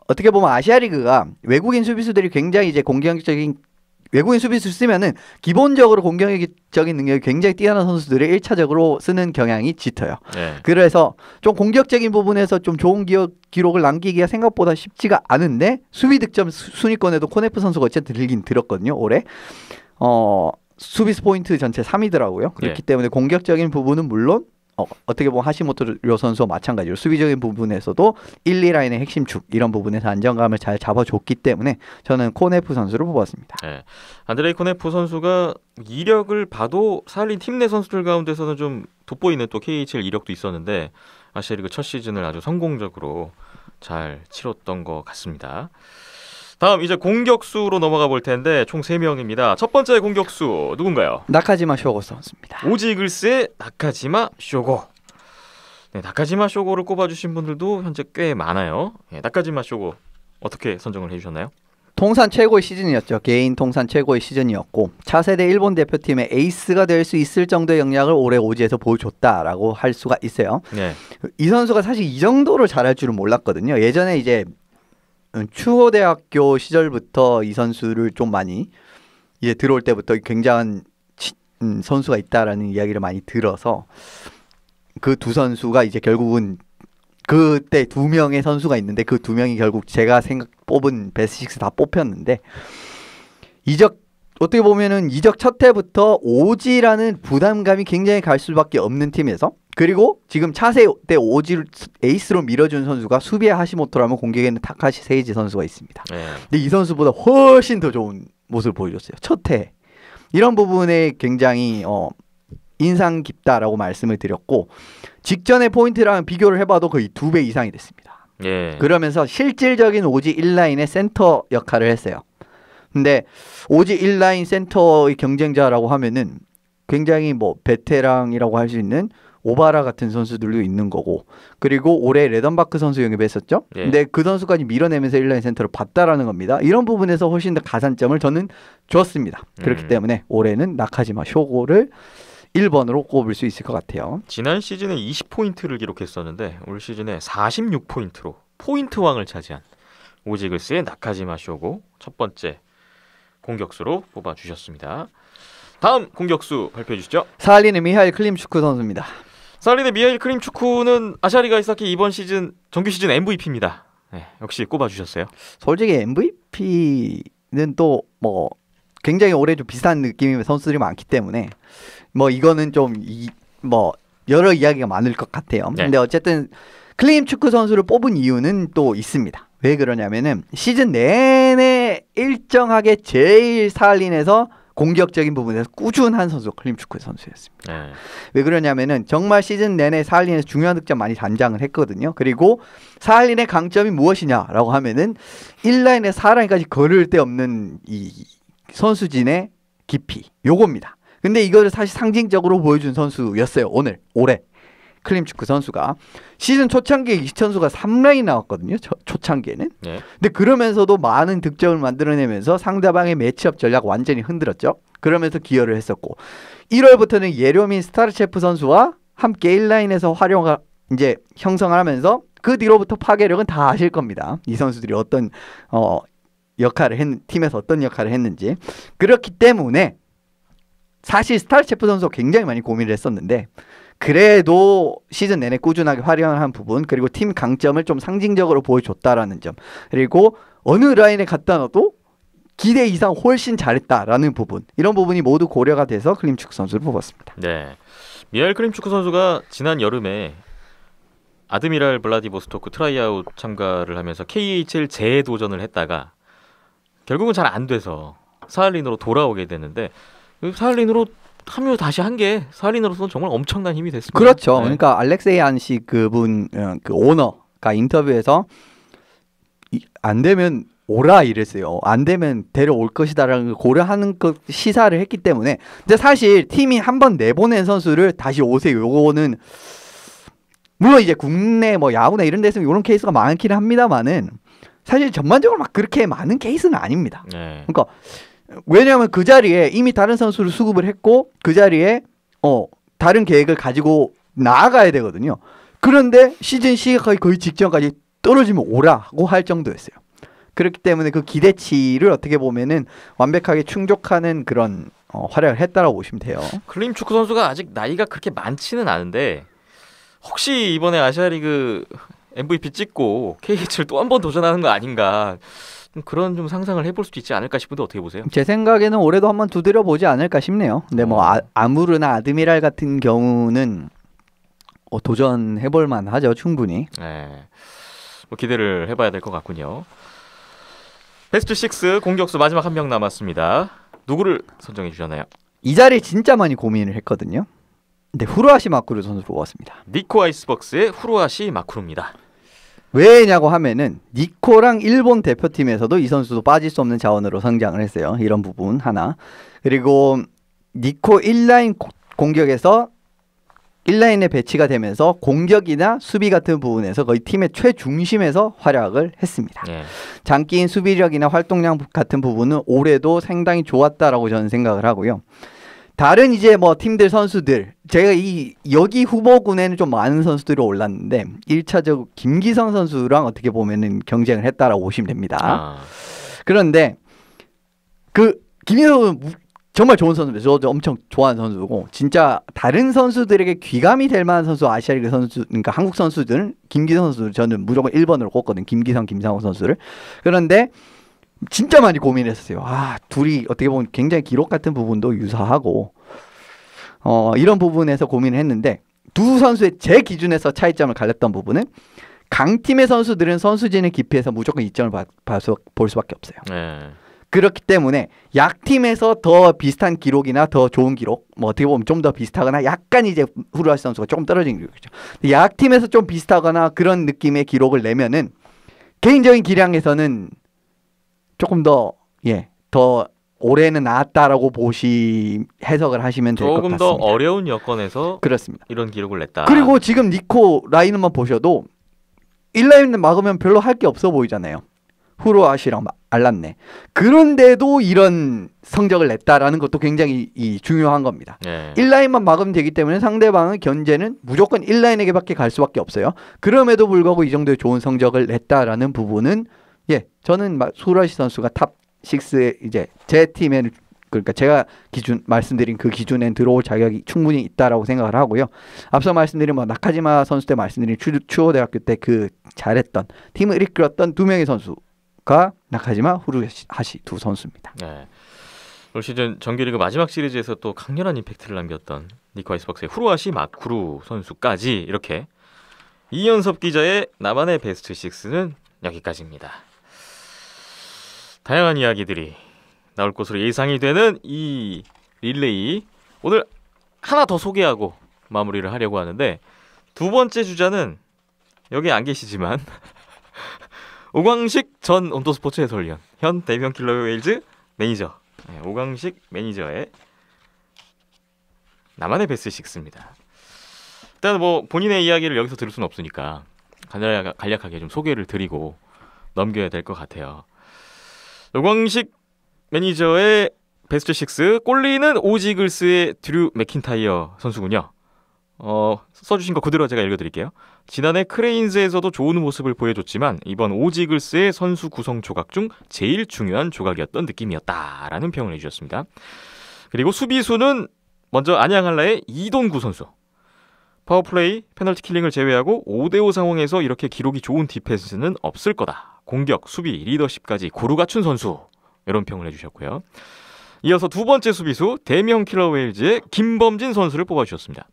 어떻게 보면 아시아리그가 외국인 수비수들이 굉장히 이제 공격적인 외국인 수비수 쓰면은 기본적으로 공격적인 능력이 굉장히 뛰어난 선수들을 1차적으로 쓰는 경향이 짙어요. 네. 그래서 좀 공격적인 부분에서 좀 좋은 기록을 남기기가 생각보다 쉽지가 않은데 수비 득점 순위권에도 코네프 선수가 어쨌든 들긴 들었거든요. 올해 수비스 포인트 전체 3위더라고요. 그렇기 때문에 공격적인 부분은 물론 어떻게 보면 하시모토 료 선수와 마찬가지로 수비적인 부분에서도 1, 2라인의 핵심 축 이런 부분에서 안정감을 잘 잡아줬기 때문에 저는 코네프 선수를 뽑았습니다. 네. 안드레이 코네프 선수가 이력을 봐도 사할린 팀 내 선수들 가운데서는 좀 돋보이는 또 KHL 이력도 있었는데 아시아리그 첫 시즌을 아주 성공적으로 잘 치렀던 것 같습니다. 다음 이제 공격수로 넘어가 볼 텐데 총 3명입니다. 첫 번째 공격수 누군가요? 나카지마 쇼고 선수입니다. 오지글스의 나카지마 쇼고. 네, 나카지마 쇼고를 꼽아주신 분들도 현재 꽤 많아요. 네, 나카지마 쇼고 어떻게 선정을 해주셨나요? 통산 최고의 시즌이었죠. 개인 통산 최고의 시즌이었고 차세대 일본 대표팀의 에이스가 될 수 있을 정도의 역량을 올해 오지에서 보여줬다라고 할 수가 있어요. 네. 이 선수가 사실 이 정도로 잘할 줄은 몰랐거든요. 예전에 이제 추호대학교 시절부터 이 선수를 좀 많이 이제 들어올 때부터 굉장한 선수가 있다라는 이야기를 많이 들어서 그 두 선수가 이제 결국은 그때 2명의 선수가 있는데 그 2명이 결국 제가 뽑은 베스트 6 다 뽑혔는데 어떻게 보면은 이적 첫 해부터 오지라는 부담감이 굉장히 갈 수밖에 없는 팀에서 그리고 지금 차세 때 오지를 에이스로 밀어준 선수가 수비에 하시모토라면 공격에는 타카시 세이지 선수가 있습니다. 네. 근데 이 선수보다 훨씬 더 좋은 모습을 보여줬어요. 첫 해. 이런 부분에 굉장히 인상 깊다라고 말씀을 드렸고 직전의 포인트랑 비교를 해봐도 거의 2배 이상이 됐습니다. 예. 그러면서 실질적인 오지 1라인의 센터 역할을 했어요. 근데 오지 1라인 센터의 경쟁자라고 하면은 굉장히 뭐 베테랑이라고 할 수 있는 오바라 같은 선수들도 있는 거고 그리고 올해 레던바크 선수 영입했었죠. 예. 근데 그 선수까지 밀어내면서 1라인 센터를 봤다라는 겁니다. 이런 부분에서 훨씬 더 가산점을 저는 줬습니다. 그렇기 때문에 올해는 나카지마 쇼고를 1번으로 꼽을 수 있을 것 같아요. 지난 시즌에 20포인트를 기록했었는데 올 시즌에 46포인트로 포인트 왕을 차지한 오지글스의 나카지마 쇼고 첫 번째 공격수로 뽑아주셨습니다. 다음 공격수 발표해 주시죠. 사할린의 미하일 클림추크 선수입니다. 사할린의 미하일 클림추크는 아시아리가 이사키 이번 시즌 정규 시즌 MVP입니다. 네, 역시 꼽아주셨어요. 솔직히 MVP는 또 뭐 굉장히 올해 좀 비슷한 느낌의 선수들이 많기 때문에 뭐 이거는 좀 뭐 여러 이야기가 많을 것 같아요. 네. 근데 어쨌든 클림추크 선수를 뽑은 이유는 또 있습니다. 왜 그러냐면은 시즌 내내 일정하게 제일 사할린에서 공격적인 부분에서 꾸준한 선수 클림추크 선수였습니다. 네. 왜 그러냐면은 정말 시즌 내내 사할린에서 중요한 득점 많이 단장을 했거든요. 그리고 사할린의 강점이 무엇이냐라고 하면은 1라인에서 4라인까지 걸을 데 없는 이 선수진의 깊이 요겁니다. 근데 이거를 사실 상징적으로 보여준 선수였어요. 올해 클림추크 선수가 시즌 초창기에 이 선수가 3라인 나왔거든요. 초창기에는. 네. 근데 그러면서도 많은 득점을 만들어내면서 상대방의 매치업 전략 완전히 흔들었죠. 그러면서 기여를 했었고 1월부터는 예료민 스타르체프 선수와 함께 1라인에서 활용을 이제 형성을 하면서 그 뒤로부터 파괴력은 다 아실 겁니다. 이 선수들이 어떤 팀에서 어떤 역할을 했는지. 그렇기 때문에 사실 스타르체프 선수가 굉장히 많이 고민을 했었는데 그래도 시즌 내내 꾸준하게 활용을 한 부분 그리고 팀 강점을 좀 상징적으로 보여줬다라는 점 그리고 어느 라인에 갖다 놔도 기대 이상 훨씬 잘했다라는 부분 이런 부분이 모두 고려가 돼서 클림추크 선수를 뽑았습니다. 네. 미하일 클림추크 선수가 지난 여름에 아드미랄 블라디보스토크 트라이아웃 참가를 하면서 KHL 재도전을 했다가 결국은 잘 안 돼서 사할린으로 돌아오게 됐는데 사할린으로 합류 다시 한 게 사할린으로서는 정말 엄청난 힘이 됐습니다. 그렇죠. 네. 그러니까 알렉세이 안식 그분 그 오너가 인터뷰에서 안 되면 오라 이랬어요. 안 되면 데려올 것이다라는 걸 고려하는 것 시사를 했기 때문에 근데 사실 팀이 한 번 내보낸 선수를 다시 오세요. 요거는 물론 이제 국내 뭐 야구나 이런 데서 이런 케이스가 많긴 합니다만은 사실 전반적으로 막 그렇게 많은 케이스는 아닙니다. 네. 그러니까 왜냐하면 그 자리에 이미 다른 선수를 수급을 했고 그 자리에 다른 계획을 가지고 나아가야 되거든요. 그런데 시즌 시작하기 거의 직전까지 떨어지면 오라고 할 정도였어요. 그렇기 때문에 그 기대치를 어떻게 보면은 완벽하게 충족하는 그런 활약을 했다라고 보시면 돼요. 클림 축구 선수가 아직 나이가 그렇게 많지는 않은데 혹시 이번에 아시아리그 MVP 찍고 KH를 또 한 번 도전하는 거 아닌가 그런 좀 상상을 해볼 수도 있지 않을까 싶은데 어떻게 보세요? 제 생각에는 올해도 한번 두드려 보지 않을까 싶네요. 근데 뭐 아무르나 아드미랄 같은 경우는 도전해볼 만하죠, 충분히. 네, 뭐 기대를 해봐야 될 것 같군요. 베스트 6 공격수 마지막 한 명 남았습니다. 누구를 선정해 주셨나요? 이 자리에 진짜 많이 고민을 했거든요. 근데 후루아시 마쿠루 선수를 뽑았습니다. 니코 아이스박스의 후루아시 마쿠루입니다. 왜냐고 하면은 니코랑 일본 대표팀에서도 이 선수도 빠질 수 없는 자원으로 성장을 했어요. 이런 부분 하나. 그리고 니코 1라인 공격에서 1라인에 배치가 되면서 공격이나 수비 같은 부분에서 거의 팀의 최중심에서 활약을 했습니다. 네. 장기인 수비력이나 활동량 같은 부분은 올해도 상당히 좋았다라고 저는 생각을 하고요. 다른 이제 뭐 팀들 선수들 제가 여기 후보군에는 좀 많은 선수들이 올랐는데 1차적으로 김기성 선수랑 어떻게 보면은 경쟁을 했다라고 보시면 됩니다. 그런데 그 김기성은 정말 좋은 선수입니다. 저도 엄청 좋아하는 선수고 진짜 다른 선수들에게 귀감이 될 만한 선수 아시아리그 선수 그러니까 한국 선수들 김기성 선수 저는 무조건 1번으로 꼽거든요. 김기성, 김상호 선수를. 그런데 진짜 많이 고민했었어요. 둘이 어떻게 보면 굉장히 기록 같은 부분도 유사하고 이런 부분에서 고민을 했는데 두 선수의 제 기준에서 차이점을 갈렸던 부분은 강팀의 선수들은 선수진의 깊이에서 무조건 이점을 볼 수밖에 없어요. 네. 그렇기 때문에 약팀에서 더 비슷한 기록이나 더 좋은 기록 뭐 어떻게 보면 좀 더 비슷하거나 약간 이제 후루아시 선수가 조금 떨어진 기록이죠. 약팀에서 좀 비슷하거나 그런 느낌의 기록을 내면은 개인적인 기량에서는 조금 더 올해는 나았다라고 해석을 하시면 될 것 같습니다. 조금 더 어려운 여건에서 그렇습니다. 이런 기록을 냈다. 그리고 지금 니코 라인만 보셔도 1라인 막으면 별로 할 게 없어 보이잖아요. 후루아시랑 알랐네. 그런데도 이런 성적을 냈다라는 것도 굉장히 중요한 겁니다. 네. 1라인만 막으면 되기 때문에 상대방의 견제는 무조건 1라인에게밖에 갈 수밖에 없어요. 그럼에도 불구하고 이 정도의 좋은 성적을 냈다라는 부분은 저는 후루아시 선수가 탑 6에 이제 제 팀에는 그러니까 제가 말씀드린 그 기준엔 들어올 자격이 충분히 있다라고 생각을 하고요. 앞서 말씀드린 나카지마 선수 때 말씀드린 추호대학교 때 그 잘했던 팀을 이끌었던 두 명의 선수가 나카지마, 후루아시 두 선수입니다. 네. 올 시즌 정규리그 마지막 시리즈에서 또 강렬한 임팩트를 남겼던 니코 아이스박스의 후루아시 마쿠루 선수까지 이렇게 이연섭 기자의 나만의 베스트 6는 여기까지입니다. 다양한 이야기들이 나올 것으로 예상이 되는 이 릴레이 오늘 하나 더 소개하고 마무리를 하려고 하는데 두 번째 주자는 여기 안 계시지만 오광식 전 온도스포츠 해설위원 현 대병 킬러 웨일즈 매니저 오광식 매니저의 나만의 베스트 6입니다. 일단 뭐 본인의 이야기를 여기서 들을 수는 없으니까 간략하게 좀 소개를 드리고 넘겨야 될 것 같아요. 오광식 매니저의 베스트 6 골리는 오지글스의 드류 맥킨타이어 선수군요. 써주신 거 그대로 제가 읽어드릴게요. 지난해 크레인즈에서도 좋은 모습을 보여줬지만 이번 오지글스의 선수 구성 조각 중 제일 중요한 조각이었던 느낌이었다라는 평을 해주셨습니다. 그리고 수비수는 먼저 안양한라의 이동구 선수. 파워플레이, 페널티 킬링을 제외하고 5대5 상황에서 이렇게 기록이 좋은 디펜스는 없을 거다. 공격, 수비, 리더십까지 고루 갖춘 선수. 이런 평을 해주셨고요. 이어서 두 번째 수비수 대명 킬러 웨일즈의 김범진 선수를 뽑아주셨습니다.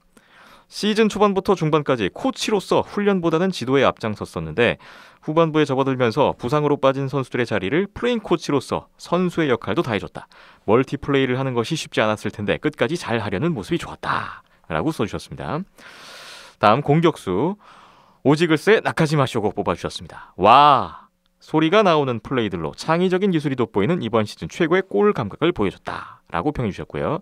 시즌 초반부터 중반까지 코치로서 훈련보다는 지도에 앞장섰었는데 후반부에 접어들면서 부상으로 빠진 선수들의 자리를 플레잉 코치로서 선수의 역할도 다해줬다. 멀티플레이를 하는 것이 쉽지 않았을 텐데 끝까지 잘 하려는 모습이 좋았다. 라고 써주셨습니다. 다음 공격수 오지글스의 나카지마 쇼고 뽑아주셨습니다. 와, 소리가 나오는 플레이들로 창의적인 기술이 돋보이는 이번 시즌 최고의 골 감각을 보여줬다. 라고 평해주셨고요.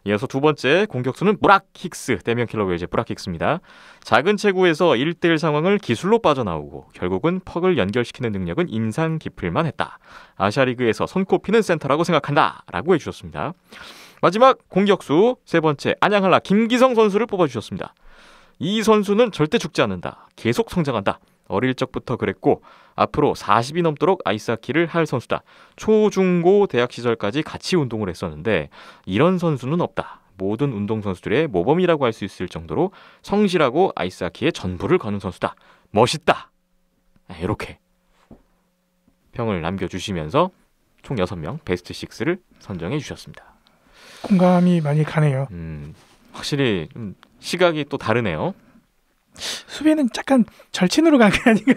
이어서 두 번째 공격수는 브락 힉스, 데미안 킬러 웰즈의 브락 힉스입니다. 작은 체구에서 1대1 상황을 기술로 빠져나오고 결국은 퍽을 연결시키는 능력은 인상 깊을만 했다. 아시아리그에서 손꼽히는 센터라고 생각한다. 라고 해주셨습니다. 마지막 공격수 세 번째 안양한라 김기성 선수를 뽑아주셨습니다. 이 선수는 절대 죽지 않는다. 계속 성장한다. 어릴 적부터 그랬고 앞으로 40이 넘도록 아이스하키를 할 선수다. 초중고 대학 시절까지 같이 운동을 했었는데 이런 선수는 없다. 모든 운동선수들의 모범이라고 할 수 있을 정도로 성실하고 아이스하키에 전부를 거는 선수다. 멋있다. 이렇게 평을 남겨주시면서 총 6명 베스트 6를 선정해 주셨습니다. 공감이 많이 가네요. 확실히 시각이 또 다르네요. 수비는 약간 절친으로 간 게 아닌가.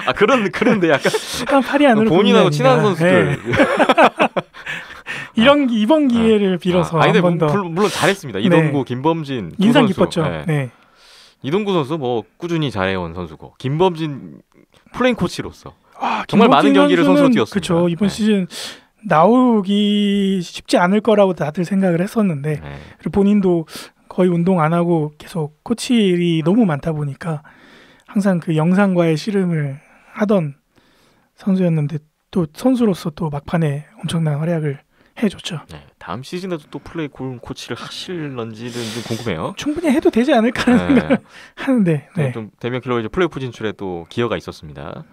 아 그런데 약간 팔이 안으로 본인하고 친한 선수들. 네. 이번 기회를 빌어서 아니, 한 번 더. 물론 잘했습니다. 이동구, 김범진 두 인상 선수. 깊었죠. 네. 네. 이동구 선수 뭐 꾸준히 잘해온 선수고 김범진 플레잉 코치로서 아, 정말 많은 경기를 선수로 뛰었습니다. 그렇죠. 이번 네. 시즌 나오기 쉽지 않을 거라고 다들 생각을 했었는데 네. 그리고 본인도 거의 운동 안 하고 계속 코치 일이 너무 많다 보니까 항상 그 영상과의 씨름을 하던 선수였는데 또 선수로서 또 막판에 엄청난 활약을 해줬죠. 네. 다음 시즌에도 또 플레이 코치를 하실런지는 좀 궁금해요. 충분히 해도 되지 않을까 하는 생각을 하는데 네. 좀 데미안 킬러 웰즈 플레이오프 진출에 또 기여가 있었습니다.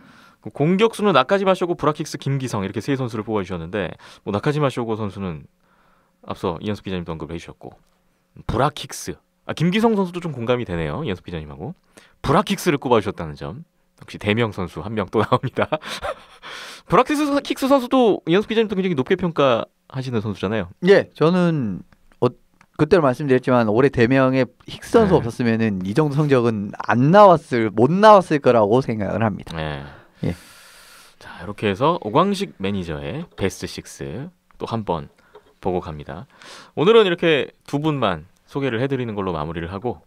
공격수는 나카지마 쇼고, 브라킥스, 김기성 이렇게 세 선수를 뽑아주셨는데 뭐 나카지마 쇼고 선수는 앞서 이현숙 기자님도 언급해 주셨고 브라킥스, 김기성 선수도 좀 공감이 되네요. 이현숙 기자님하고 브라킥스를 꼽아주셨다는 점 역시 대명 선수 한 명 또 나옵니다. 브라킥스 선수도 이현숙 기자님도 굉장히 높게 평가하시는 선수잖아요. 예, 저는 그때도 말씀드렸지만 올해 대명에 힉스 선수 네. 없었으면은 이 정도 성적은 못 나왔을 거라고 생각을 합니다. 네. 예. 자, 이렇게 해서 오광식 매니저의 베스트 6 또 한 번 보고 갑니다. 오늘은 이렇게 두 분만 소개를 해드리는 걸로 마무리를 하고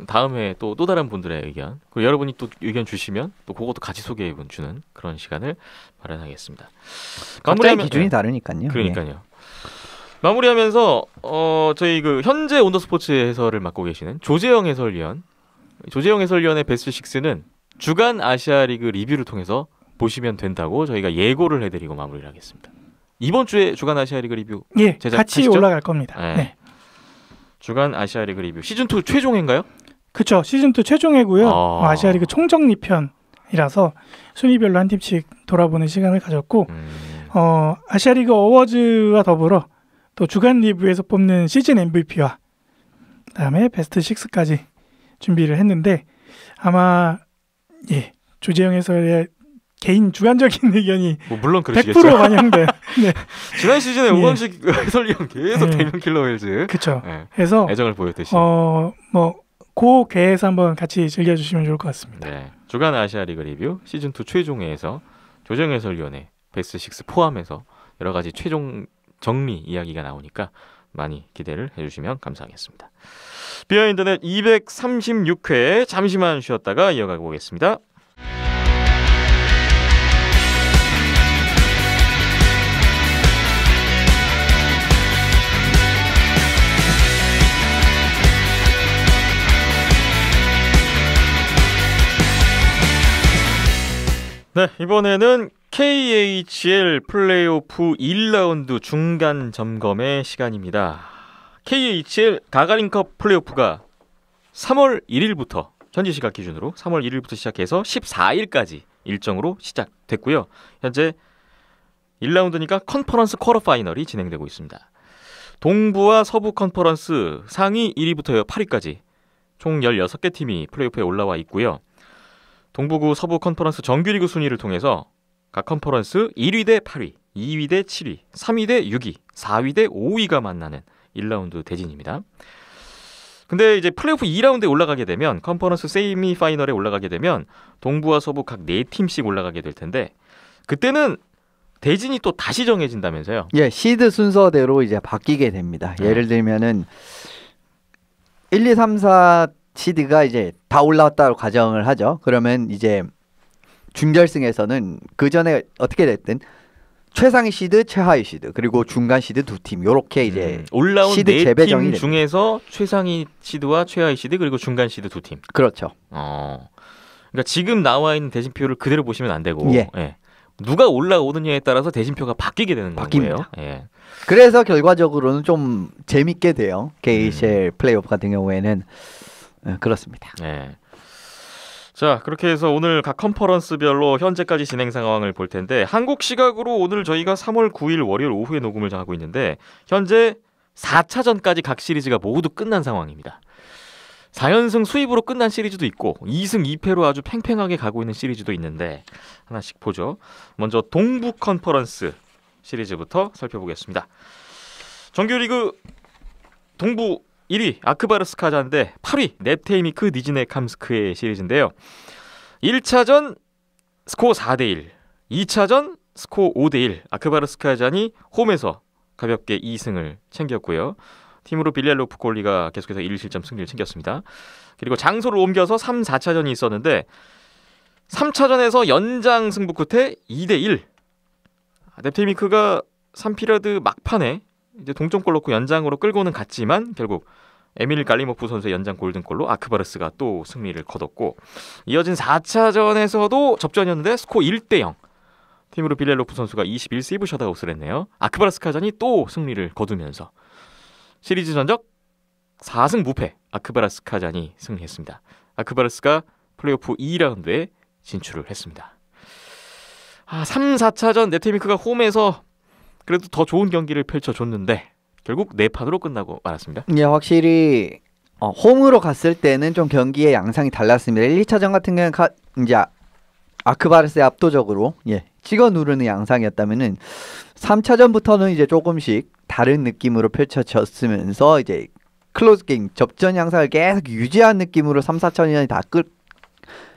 다음에 또 다른 분들의 의견 그리고 여러분이 또 의견 주시면 또 그것도 같이 소개해 주는 그런 시간을 마련하겠습니다. 각자의 기준이 다르니까요. 그러니까요. 예. 마무리하면서 저희 그 현재 온더스포츠 해설을 맡고 계시는 조재영 해설위원의 베스트 6는 주간 아시아리그 리뷰를 통해서 보시면 된다고 저희가 예고를 해드리고 마무리를 하겠습니다. 이번 주에 주간 아시아리그 리뷰 예, 같이 제작하시죠? 올라갈 겁니다. 네. 네. 주간 아시아리그 리뷰 시즌2 최종회인가요? 그렇죠. 시즌2 최종회고요. 아. 아시아리그 총정리편이라서 순위별로 한 팀씩 돌아보는 시간을 가졌고 아시아리그 어워즈와 더불어 또 주간 리뷰에서 뽑는 시즌 MVP와 그다음에 베스트 6까지 준비를 했는데 아마 조재영 해설의 개인 주관적인 의견이 뭐 물론 그러시겠죠. 100% 반영돼. 네. 지난 시즌에 예. 오광식 해설위원 계속 예. 데미안 킬러 웰즈 그렇죠. 네. 그래서 애정을 보였듯이 그 계에서 한번 같이 즐겨주시면 좋을 것 같습니다. 네. 주간 아시아리그 리뷰 시즌2 최종회에서 조정 해설위원의 베스트 6 포함해서 여러 가지 최종 정리 이야기가 나오니까 많이 기대를 해주시면 감사하겠습니다. 비하인드넷 236회 잠시만 쉬었다가 이어가 보겠습니다. 네, 이번에는 KHL 플레이오프 1라운드 중간 점검의 시간입니다. KHL 가가린컵 플레이오프가 3월 1일부터 현지 시각 기준으로 3월 1일부터 시작해서 14일까지 일정으로 시작됐고요. 현재 1라운드니까 컨퍼런스 쿼터 파이널이 진행되고 있습니다. 동부와 서부 컨퍼런스 상위 1위부터 8위까지 총 16개 팀이 플레이오프에 올라와 있고요. 동부구 서부 컨퍼런스 정규리그 순위를 통해서 각 컨퍼런스 1위 대 8위, 2위 대 7위, 3위 대 6위, 4위 대 5위가 만나는 1라운드 대진입니다. 근데 이제 플레이오프 2라운드에 올라가게 되면 컨퍼런스 세미 파이널에 올라가게 되면 동부와 서부 각 4팀씩 올라가게 될 텐데 그때는 대진이 또 다시 정해진다면서요? 예, 시드 순서대로 이제 바뀌게 됩니다. 예를 들면은 1, 2, 3, 4 시드가 이제 다 올라왔다고 가정을 하죠. 그러면 이제 준결승에서는 그 전에 어떻게 됐든 최상위 시드, 최하위 시드, 그리고 중간 시드 두 팀. 요렇게 이제 올라온 시드 네 재배정이 팀 됩니다. 중에서 최상위 시드와 최하위 시드 그리고 중간 시드 두 팀. 그렇죠. 그러니까 지금 나와 있는 대진표를 그대로 보시면 안 되고 예. 누가 올라오느냐에 따라서 대진표가 바뀌게 되는 바뀝니다. 거예요. 예. 그래서 결과적으로는 좀 재밌게 돼요. KHL 플레이오프 같은 경우에는 그렇습니다. 네. 자, 그렇게 해서 오늘 각 컨퍼런스별로 현재까지 진행 상황을 볼 텐데 한국 시각으로 오늘 저희가 3월 9일 월요일 오후에 녹음을 하고 있는데 현재 4차전까지 각 시리즈가 모두 끝난 상황입니다. 4연승 수입으로 끝난 시리즈도 있고 2승 2패로 아주 팽팽하게 가고 있는 시리즈도 있는데 하나씩 보죠. 먼저 동부 컨퍼런스 시리즈부터 살펴보겠습니다. 정규리그 동부 1위 아크바르스 카자인데 8위 넵테이미크 니즈네 캄스크의 시리즈인데요. 1차전 스코어 4대1, 2차전 스코어 5대1. 아크바르스 카잔이 홈에서 가볍게 2승을 챙겼고요. 팀으로 빌리알로프 콜리가 계속해서 1실점 승리를 챙겼습니다. 그리고 장소를 옮겨서 3, 4차전이 있었는데 3차전에서 연장 승부 끝에 2대1. 넵테이미크가 3피리어드 막판에 이제 동점골 넣고 연장으로 끌고는 갔지만 결국 에밀 갈리모프 선수의 연장 골든골로 아크바르스가 또 승리를 거뒀고 이어진 4차전에서도 접전이었는데 스코어 1대0. 팀으로 빌렐로프 선수가 21세이브 셧아웃을 했네요. 아크바르스 카잔이 또 승리를 거두면서 시리즈 전적 4승 무패 아크바르스 카잔이 승리했습니다. 아크바르스가 플레이오프 2라운드에 진출을 했습니다. 3, 4차전 넵테이미크가 홈에서 그래도 더 좋은 경기를 펼쳐줬는데 결국 4판으로 끝나고 말았습니다. 예, 확실히 홈으로 갔을 때는 좀 경기의 양상이 달랐습니다. 1, 2차전 같은 경우는 이제 아크바르스의 압도적으로 찍어 누르는 양상이었다면은 3차전부터는 이제 조금씩 다른 느낌으로 펼쳐졌으면서 이제 클로즈 게임 접전 양상을 계속 유지한 느낌으로 3, 4차전이 다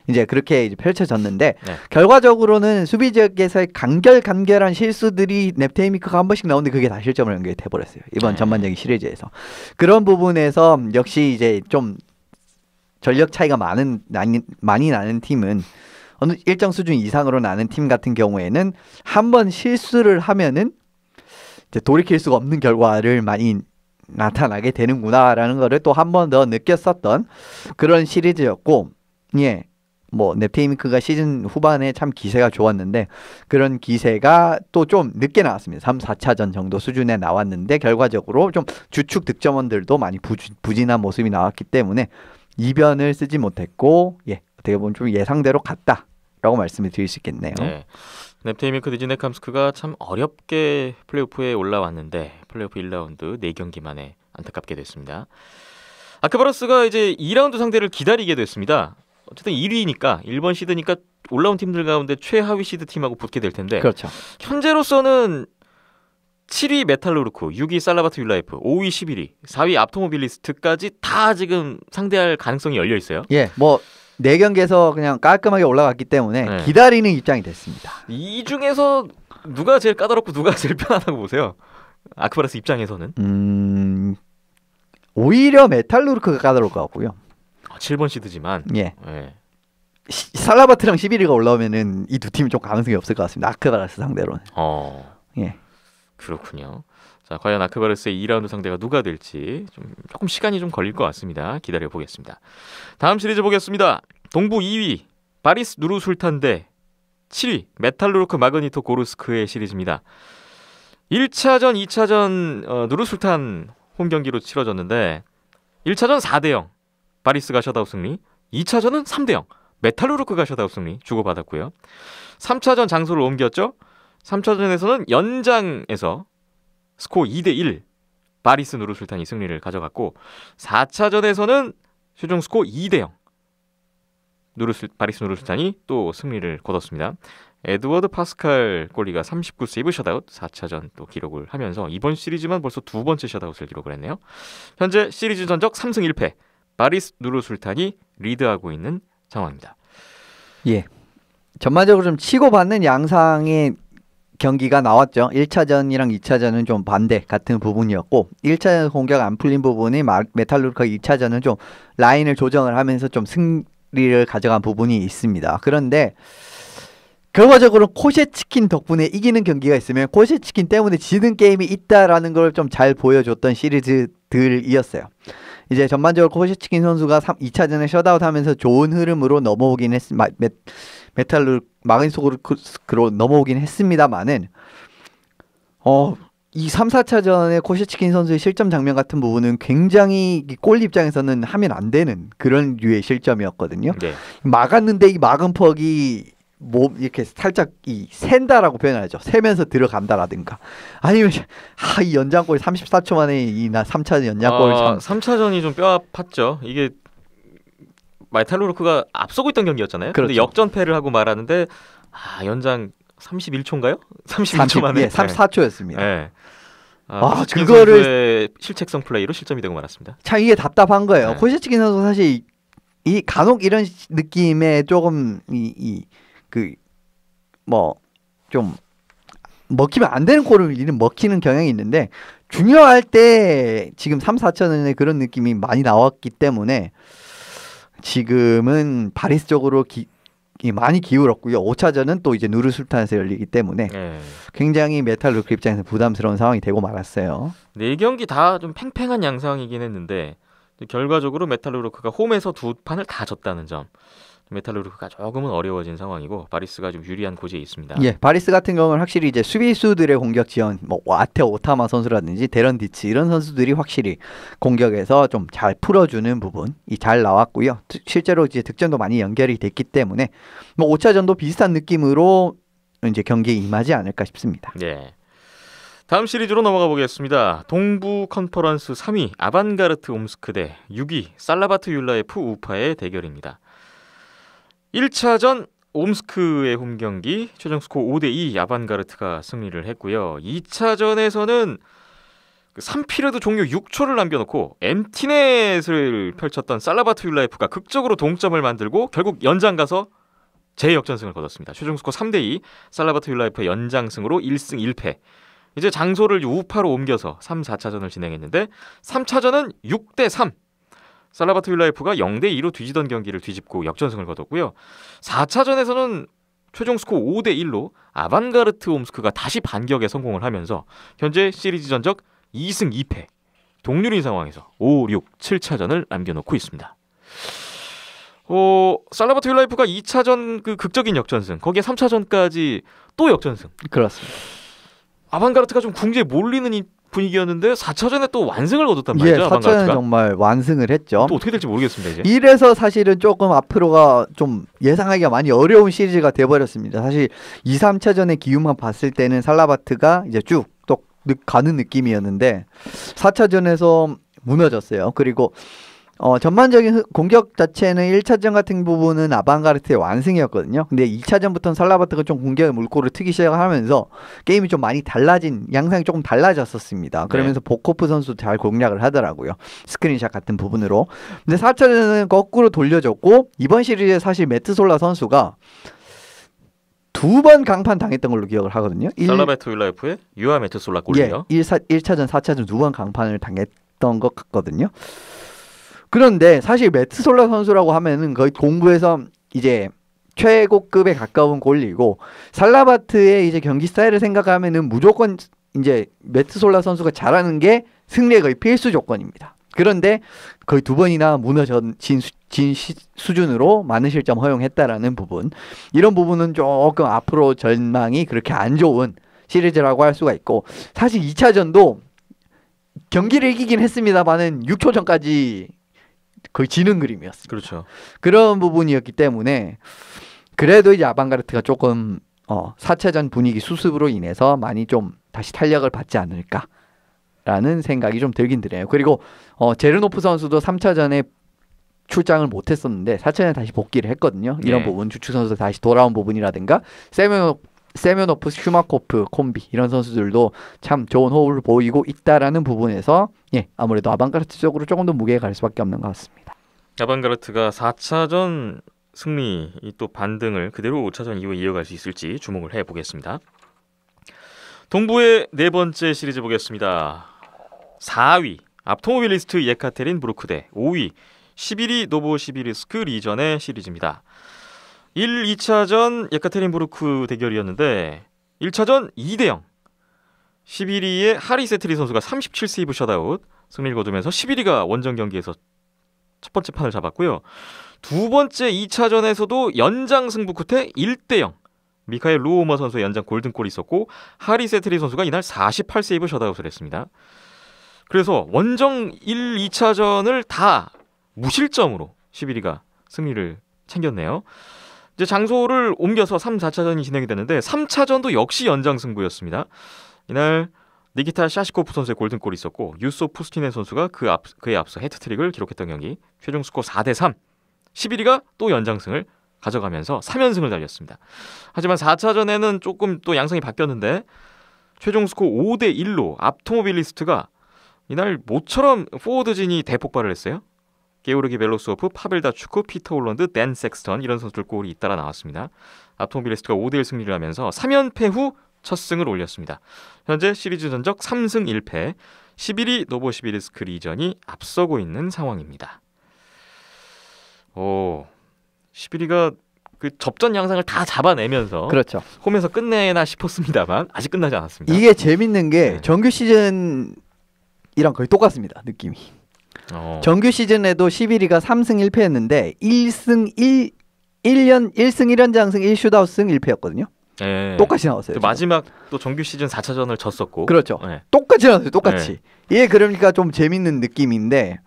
이제 그렇게 이제 펼쳐졌는데 결과적으로는 수비 지역에서의 간결한 실수들이 넵테이미크가 한 번씩 나오는데 그게 다 실점을 연결돼 버렸어요. 이번 전반적인 시리즈에서. 그런 부분에서 역시 이제 좀 전력 차이가 많이 나는 팀은 어느 일정 수준 이상으로 나는 팀 같은 경우에는 한 번 실수를 하면은 이제 돌이킬 수가 없는 결과를 많이 나타나게 되는구나라는 거를 또 한 번 더 느꼈었던 그런 시리즈였고, 뭐 넵테이미크가 시즌 후반에 참 기세가 좋았는데 그런 기세가 또 좀 늦게 나왔습니다. 3, 4차전 정도 수준에 나왔는데 결과적으로 좀 주축 득점원들도 많이 부진한 모습이 나왔기 때문에 이변을 쓰지 못했고 어떻게 보면 좀 예상대로 갔다라고 말씀을 드릴 수 있겠네요. 넵테이미크 니즈네 캄스크가 참 어렵게 플레이오프에 올라왔는데 플레이오프 1라운드 4경기 만에 안타깝게 됐습니다. 아크바르스가 이제 2라운드 상대를 기다리게 됐습니다. 어쨌든 1위니까 1번 시드니까 올라온 팀들 가운데 최하위 시드 팀하고 붙게 될 텐데 그렇죠. 현재로서는 7위 메탈루르크, 6위 살라바트 윌라이프, 5위 11위, 4위 압토모빌리스트까지 다 지금 상대할 가능성이 열려 있어요. 뭐 4경기에서 그냥 깔끔하게 올라갔기 때문에 기다리는 입장이 됐습니다. 이 중에서 누가 제일 까다롭고 누가 제일 편하다고 보세요? 아크바르스 입장에서는 오히려 메탈루르크가 까다로울 것 같고요. 7번 시드지만 살라바트랑 11위가 올라오면은 이 두 팀이 좀 가능성이 없을 것 같습니다. 아크바르스 상대로는. 그렇군요. 자, 과연 아크바르스의 2라운드 상대가 누가 될지 조금 시간이 좀 걸릴 것 같습니다. 기다려 보겠습니다. 다음 시리즈 보겠습니다. 동부 2위 바리스 누르술탄 대 7위 메탈루르크 마그니토 고르스크의 시리즈입니다. 1차전, 2차전 누르술탄 홈 경기로 치러졌는데 1차전 4대0 바리스가 셧아웃 승리, 2차전은 3대0 메탈루르크가 셧아웃 승리 주고받았고요. 3차전 장소를 옮겼죠. 3차전에서는 연장에서 스코어 2대1 바리스 누르술탄이 승리를 가져갔고 4차전에서는 최종 스코어 2대0 바리스 누르술탄이 또 승리를 거뒀습니다. 에드워드 파스칼 골리가 39세이브 셧아웃 4차전 또 기록을 하면서 이번 시리즈만 벌써 두 번째 셧아웃을 기록을 했네요. 현재 시리즈 전적 3승 1패 바리스 누르술탄이 리드하고 있는 상황입니다. 전반적으로 좀 치고받는 양상의 경기가 나왔죠. 1차전이랑 2차전은 좀 반대 같은 부분이었고 1차전 공격 안 풀린 부분이 메탈루르크가 2차전은 좀 라인을 조정을 하면서 좀 승리를 가져간 부분이 있습니다. 그런데 결과적으로 코셰치킨 덕분에 이기는 경기가 있으면 코셰치킨 때문에 지는 게임이 있다라는 걸 좀 잘 보여줬던 시리즈들이었어요. 이제 전반적으로 코셰치킨 선수가 2차전에 셧아웃하면서 좋은 흐름으로 넘어오긴 메탈로 마그니소크로 넘어오긴 했습니다만은 이 3, 4차전의 코셰치킨 선수의 실점 장면 같은 부분은 굉장히 골 입장에서는 하면 안 되는 그런 류의 실점이었거든요. 네. 막았는데 이 막은 퍽이 이렇게 살짝 샌다라고 표현하죠. 새면서 들어간다라든가 아니면 이 연장골 34초 만에 이 3차 연장골 3차전이 좀 뼈 아팠죠. 이게 메탈루르크가 앞서고 있던 경기였잖아요. 그렇죠. 근데 역전패를 하고 말하는데 연장 31초인가요? 31초 만에. 예, 34초였습니다. 네. 그거를 선수의 실책성 플레이로 실점이 되고 말았습니다. 참 이게 답답한 거예요. 네. 코셰치킨 선수 사실 이 간혹 이런 느낌의 조금 좀 먹히면 안 되는 골을 이는 먹히는 경향이 있는데 중요할 때 지금 3, 4차전에 그런 느낌이 많이 나왔기 때문에 지금은 바리스 쪽으로 많이 기울었고요. 5차전은 또 이제 누르술탄에서 열리기 때문에 네. 굉장히 메탈루크 입장에서 부담스러운 상황이 되고 말았어요. 4경기 다 좀 팽팽한 양상이긴 했는데 결과적으로 메탈루르크가 홈에서 2판을 다 졌다는 점. 메탈루르크가 조금은 어려워진 상황이고 바리스가 좀 유리한 고지에 있습니다. 예, 바리스 같은 경우는 확실히 이제 수비수들의 공격 지원, 아테 오타마 선수라든지 데런 디츠 이런 선수들이 확실히 공격에서 좀 잘 풀어주는 부분이 잘 나왔고요. 실제로 이제 득점도 많이 연결이 됐기 때문에 5차전도 비슷한 느낌으로 이제 경기에 임하지 않을까 싶습니다. 네. 다음 시리즈로 넘어가 보겠습니다. 동부 컨퍼런스 3위 아반가르트 옴스크 대 6위 살라바트 율라예프 우파의 대결입니다. 1차전 옴스크의 홈경기 최종 스코어 5대2 아반가르트가 승리를 했고요. 2차전에서는 3피리어드 종료 6초를 남겨놓고 엠티넷을 펼쳤던 살라바트 율라예프가 극적으로 동점을 만들고 결국 연장 가서 재역전승을 거뒀습니다. 최종 스코어 3대2 살라바트 율라예프의 연장승으로 1승 1패. 이제 장소를 우파로 옮겨서 3, 4차전을 진행했는데 3차전은 6대3 살라바트 율라예프가 0대2로 뒤지던 경기를 뒤집고 역전승을 거뒀고요. 4차전에서는 최종 스코어 5대1로 아반가르트 옴스크가 다시 반격에 성공을 하면서 현재 시리즈 전적 2승 2패 동률인 상황에서 5, 6, 7차전을 남겨놓고 있습니다. 살라바트 율라예프가 2차전 그 극적인 역전승 거기에 3차전까지 또 역전승. 그렇습니다. 아반가르트가 좀 궁지에 몰리는 이 분위기였는데 4차전에 또 완승을 거뒀단 말이죠. 예, 4차전은 아반가르트가. 정말 완승을 했죠. 또 어떻게 될지 모르겠습니다. 이제. 이래서 사실은 조금 앞으로가 좀 예상하기가 많이 어려운 시리즈가 돼버렸습니다. 사실 2, 3차전의 기운만 봤을 때는 살라바트가 이제 쭉 또 가는 느낌이었는데 4차전에서 무너졌어요. 그리고 전반적인 공격 자체는 1차전 같은 부분은 아방가르트의 완승이었거든요. 근데 2차전부터는 살라바트가 좀 공격의 물꼬를 트기 시작하면서 게임이 좀 많이 달라진 양상이 조금 달라졌었습니다. 그러면서 보코프 선수도 잘 공략을 하더라고요. 스크린샷 같은 부분으로. 근데 4차전은 거꾸로 돌려줬고 이번 시리즈에 사실 메트솔라 선수가 2번 강판 당했던 걸로 기억을 하거든요. 살라바트 율라예프의 유아 메트솔라 골이요. 1차전, 4차전 2번 강판을 당했던 것 같거든요. 그런데 사실 메트솔라 선수라고 하면은 거의 공부에서 이제 최고급에 가까운 골리고 살라바트의 이제 경기 스타일을 생각하면은 무조건 이제 메트솔라 선수가 잘하는 게 승리의 거의 필수 조건입니다. 그런데 거의 2번이나 무너진 수준으로 많은 실점 허용했다라는 부분, 이런 부분은 조금 앞으로 전망이 그렇게 안 좋은 시리즈라고 할 수가 있고, 사실 2차전도 경기를 이기긴 했습니다만은 6초 전까지 거의 지는 그림이었어요. 그렇죠. 그런 그런 부분이었기 때문에 그래도 이제 아방가르트가 조금 4차전 분위기 수습으로 인해서 많이 좀 다시 탄력을 받지 않을까라는 생각이 좀 들긴 드네요. 그리고 제르노프 선수도 3차전에 출장을 못했었는데 4차전에 다시 복귀를 했거든요. 이런 부분 주축 선수 다시 돌아온 부분이라든가 세면오프, 슈마코프 콤비 이런 선수들도 참 좋은 호흡을 보이고 있다라는 부분에서 아무래도 아방가르트 쪽으로 조금 더 무게가 갈 수밖에 없는 것 같습니다. 아방가르트가 4차전 승리 또 반등을 그대로 5차전 이후에 이어갈 수 있을지 주목을 해보겠습니다. 동부의 네 번째 시리즈 보겠습니다. 4위 압토모빌리스트 예카테린 브루크 대 5위 11위 노보시비르스크 리전의 시리즈입니다. 1, 2차전 예카테린부르크 대결이었는데 1차전 2대0 11위의 하리세트리 선수가 37세이브 셧아웃 승리를 거두면서 11위가 원정 경기에서 첫 번째 판을 잡았고요. 두 번째 2차전에서도 연장 승부 끝에 1대0 미카엘 루오머 선수의 연장 골든골이 있었고 하리세트리 선수가 이날 48세이브 셧아웃을 했습니다. 그래서 원정 1, 2차전을 다 무실점으로 11위가 승리를 챙겼네요. 이제 장소를 옮겨서 3, 4차전이 진행이 되는데 3차전도 역시 연장 승부였습니다. 이날 니키타 샤시코프 선수의 골든골이 있었고 유소 푸스티네 선수가 그에 앞서 해트트릭을 기록했던 경기 최종 스코어 4대3 11위가 또 연장승을 가져가면서 3연승을 달렸습니다. 하지만 4차전에는 조금 또 양상이 바뀌었는데 최종 스코어 5대1로 앞토모빌리스트가 이날 모처럼 포워드진이 대폭발을 했어요. 게오르기 벨로스오프, 파벨 다추크, 피터 홀런드, 댄 섹스턴 이런 선수들 골이 잇따라 나왔습니다. 앞토모빌리스트가 5대1 승리를 하면서 3연패 후 첫 승을 올렸습니다. 현재 시리즈 전적 3승 1패 11위 노보시비리스크 리전이 앞서고 있는 상황입니다. 11위가 그 접전 양상을 다 잡아내면서 그렇죠. 홈에서 끝내나 싶었습니다만 아직 끝나지 않았습니다. 이게 재밌는 게 네. 정규 시즌이랑 거의 똑같습니다. 느낌이. 정규 시즌에도 11위가 3승 1패였는데 1승 1년 1승 1연장승 1슛아웃승 1패였거든요. 네. 똑같이 나왔어요. 또 마지막 또 정규 시즌 4차전을 졌었고. 그렇죠. 네. 똑같이 나왔어요. 똑같이. 이게 그러니까 좀 재밌는 느낌인데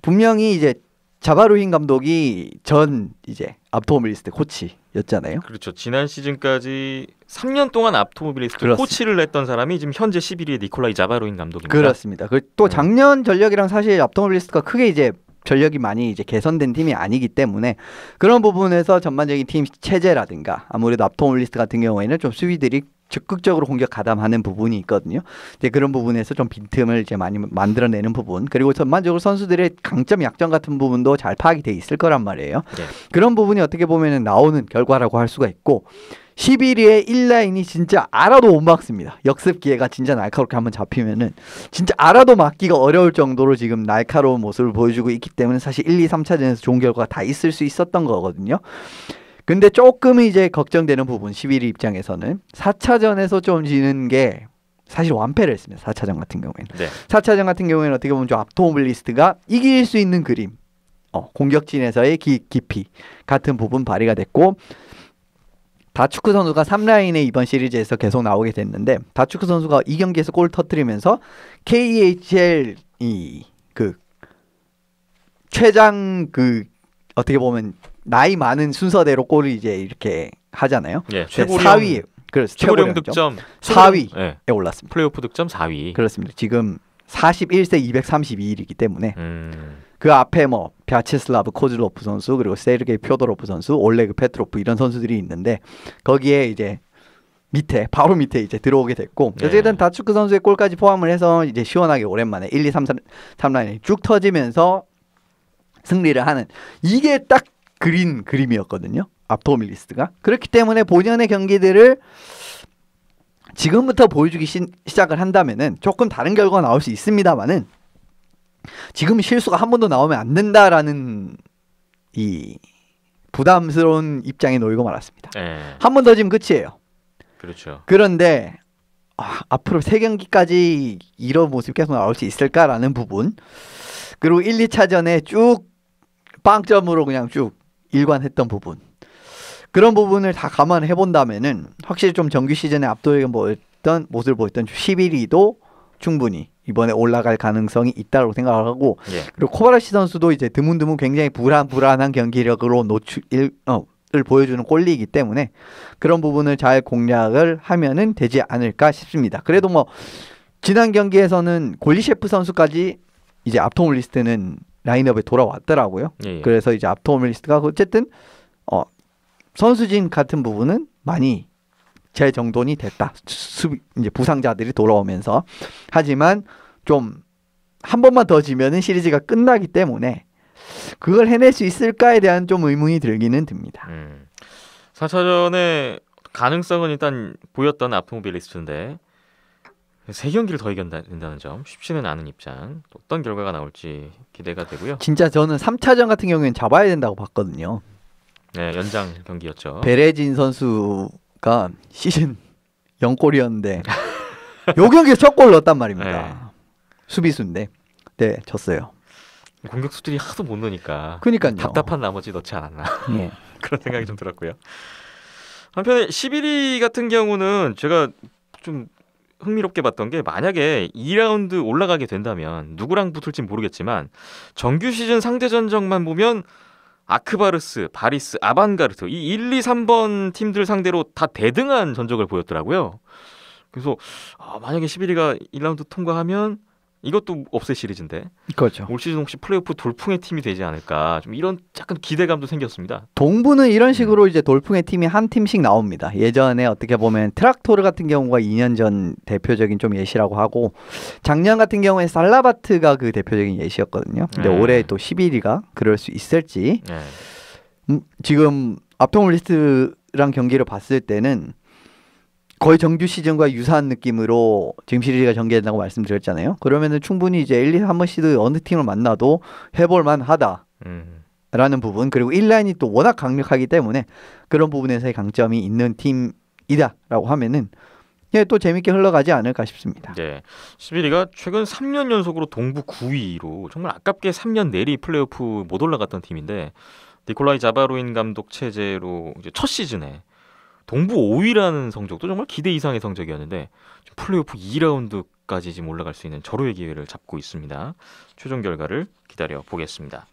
분명히 이제 자바루힌 감독이 전 이제 앞토모빌리스트 코치였잖아요. 그렇죠. 지난 시즌까지 3년 동안 앞토모빌리스트 그렇습니다. 코치를 했던 사람이 지금 현재 11위의 니콜라이 자바루힌 감독입니다. 그렇습니다. 또 작년 전력이랑 사실 앞토모빌리스트가 크게 이제 전력이 많이 이제 개선된 팀이 아니기 때문에 그런 부분에서 전반적인 팀 체제라든가 아무래도 앞토모빌리스트 같은 경우에는 좀 수비들이 적극적으로 공격 가담하는 부분이 있거든요. 이제 그런 부분에서 좀 빈틈을 이제 많이 만들어내는 부분, 그리고 전반적으로 선수들의 강점, 약점 같은 부분도 잘 파악이 돼 있을 거란 말이에요. 네. 그런 부분이 어떻게 보면 나오는 결과라고 할 수가 있고 11위의 1라인이 진짜 알아도 못 막습니다. 역습 기회가 진짜 날카롭게 한번 잡히면은 진짜 알아도 막기가 어려울 정도로 지금 날카로운 모습을 보여주고 있기 때문에 사실 1, 2, 3차전에서 좋은 결과가 다 있을 수 있었던 거거든요. 근데 조금 이제 걱정되는 부분 11위 입장에서는 4차전에서 좀 지는 게 사실 완패를 했습니다. 4차전 같은 경우에는. 네. 4차전 같은 경우에는 어떻게 보면 좀 앞토모빌리스트가 이길 수 있는 그림, 공격진에서의 깊이 같은 부분 발휘가 됐고 다추크 선수가 3라인에 이번 시리즈에서 계속 나오게 됐는데 다추크 선수가 이 경기에서 골을 터뜨리면서 KHL 그 최장 어떻게 보면 나이 많은 순서대로 골을 이제 이렇게 하잖아요. 예, 최고령 4위, 그래서 최고령 득점 4위에 예, 올랐습니다. 플레이오프 득점 4위. 그렇습니다. 지금 41세 232일이기 때문에 음. 그 앞에 뭐 벼체슬라브 코즐로프 선수 그리고 세르게이 표도로프 선수, 올레그 페트로프 이런 선수들이 있는데 거기에 이제 바로 밑에 이제 들어오게 됐고 네. 어쨌든 다추크 선수의 골까지 포함을 해서 이제 시원하게 오랜만에 1, 2, 3라인이 쭉 터지면서 승리를 하는 이게 딱 그린 그림이었거든요. 앞토모빌리스트가. 그렇기 때문에 본연의 경기들을 지금부터 보여주기 시작을 한다면은 조금 다른 결과가 나올 수 있습니다만은 지금 실수가 한 번도 나오면 안 된다라는 이 부담스러운 입장에 놓이고 말았습니다. 예. 한 번 더 지면 끝이에요. 그렇죠. 그런데 앞으로 3경기까지 이런 모습이 계속 나올 수 있을까라는 부분, 그리고 1, 2차전에 쭉 빵점으로 그냥 쭉 일관했던 부분, 그런 부분을 다 감안해 본다면은 확실히 좀 정규 시즌에 압도적인 모습을 보였던 11위도 충분히 이번에 올라갈 가능성이 있다고 생각을 하고, 예. 그리고 코바라시 선수도 이제 드문드문 굉장히 불안한 경기력으로 을 보여주는 꼴리이기 때문에 그런 부분을 잘 공략을 하면은 되지 않을까 싶습니다. 그래도 뭐 지난 경기에서는 골리셰프 선수까지 이제 앞토모빌리스트는 라인업에 돌아왔더라고요. 예. 그래서 이제 앞토모빌리스트가 어쨌든 선수진 같은 부분은 많이 재정돈이 됐다. 이제 부상자들이 돌아오면서. 하지만 좀 한 번만 더 지면은 시리즈가 끝나기 때문에 그걸 해낼 수 있을까에 대한 좀 의문이 들기는 듭니다. 4차전의 가능성은 일단 보였던 앞토모빌리스트인데 3경기를 더 이겨낸다는 점 쉽지는 않은 입장. 어떤 결과가 나올지 기대가 되고요. 진짜 저는 3차전 같은 경우에는 잡아야 된다고 봤거든요. 네, 연장 경기였죠. 베레진 선수가 시즌 0골이었는데 요 경기에 첫 골 넣었단 말입니다. 네. 수비수인데 네 졌어요. 공격수들이 하도 못 넣으니까 그러니까요. 답답한 나머지 넣지 않았나 예. 그런 생각이 좀 들었고요. 한편에 11위 같은 경우는 제가 좀 흥미롭게 봤던 게 만약에 2라운드 올라가게 된다면 누구랑 붙을지 모르겠지만 정규 시즌 상대 전적만 보면 아크바르스, 바리스, 아반가르트 이 1, 2, 3번 팀들 상대로 다 대등한 전적을 보였더라고요. 그래서 만약에 11위가 1라운드 통과하면 이것도 없애 시리즈인데 그렇죠. 올 시즌 혹시 플레이오프 돌풍의 팀이 되지 않을까 좀 이런 약간 기대감도 생겼습니다. 동부는 이런 식으로 이제 돌풍의 팀이 한 팀씩 나옵니다. 예전에 어떻게 보면 트락토르 같은 경우가 2년 전 대표적인 좀 예시라고 하고 작년 같은 경우에 살라바트가 그 대표적인 예시였거든요. 근데 올해 또 11위가 그럴 수 있을지 지금 압토몰리스트랑 경기를 봤을 때는 거의 정규 시즌과 유사한 느낌으로 지금 시리즈가 전개된다고 말씀드렸잖아요. 그러면은 충분히 이제 1, 2, 3번 시드 어느 팀을 만나도 해볼만 하다라는 부분, 그리고 1라인이 또 워낙 강력하기 때문에 그런 부분에서의 강점이 있는 팀이다라고 하면은 또 재밌게 흘러가지 않을까 싶습니다. 네, 11위가 최근 3년 연속으로 동부 9위로 정말 아깝게 3년 내리 플레이오프 못 올라갔던 팀인데 니콜라이 자바로인 감독 체제로 이제 첫 시즌에 동부 5위라는 성적도 정말 기대 이상의 성적이었는데 플레이오프 2라운드까지 지금 올라갈 수 있는 절호의 기회를 잡고 있습니다. 최종 결과를 기다려 보겠습니다.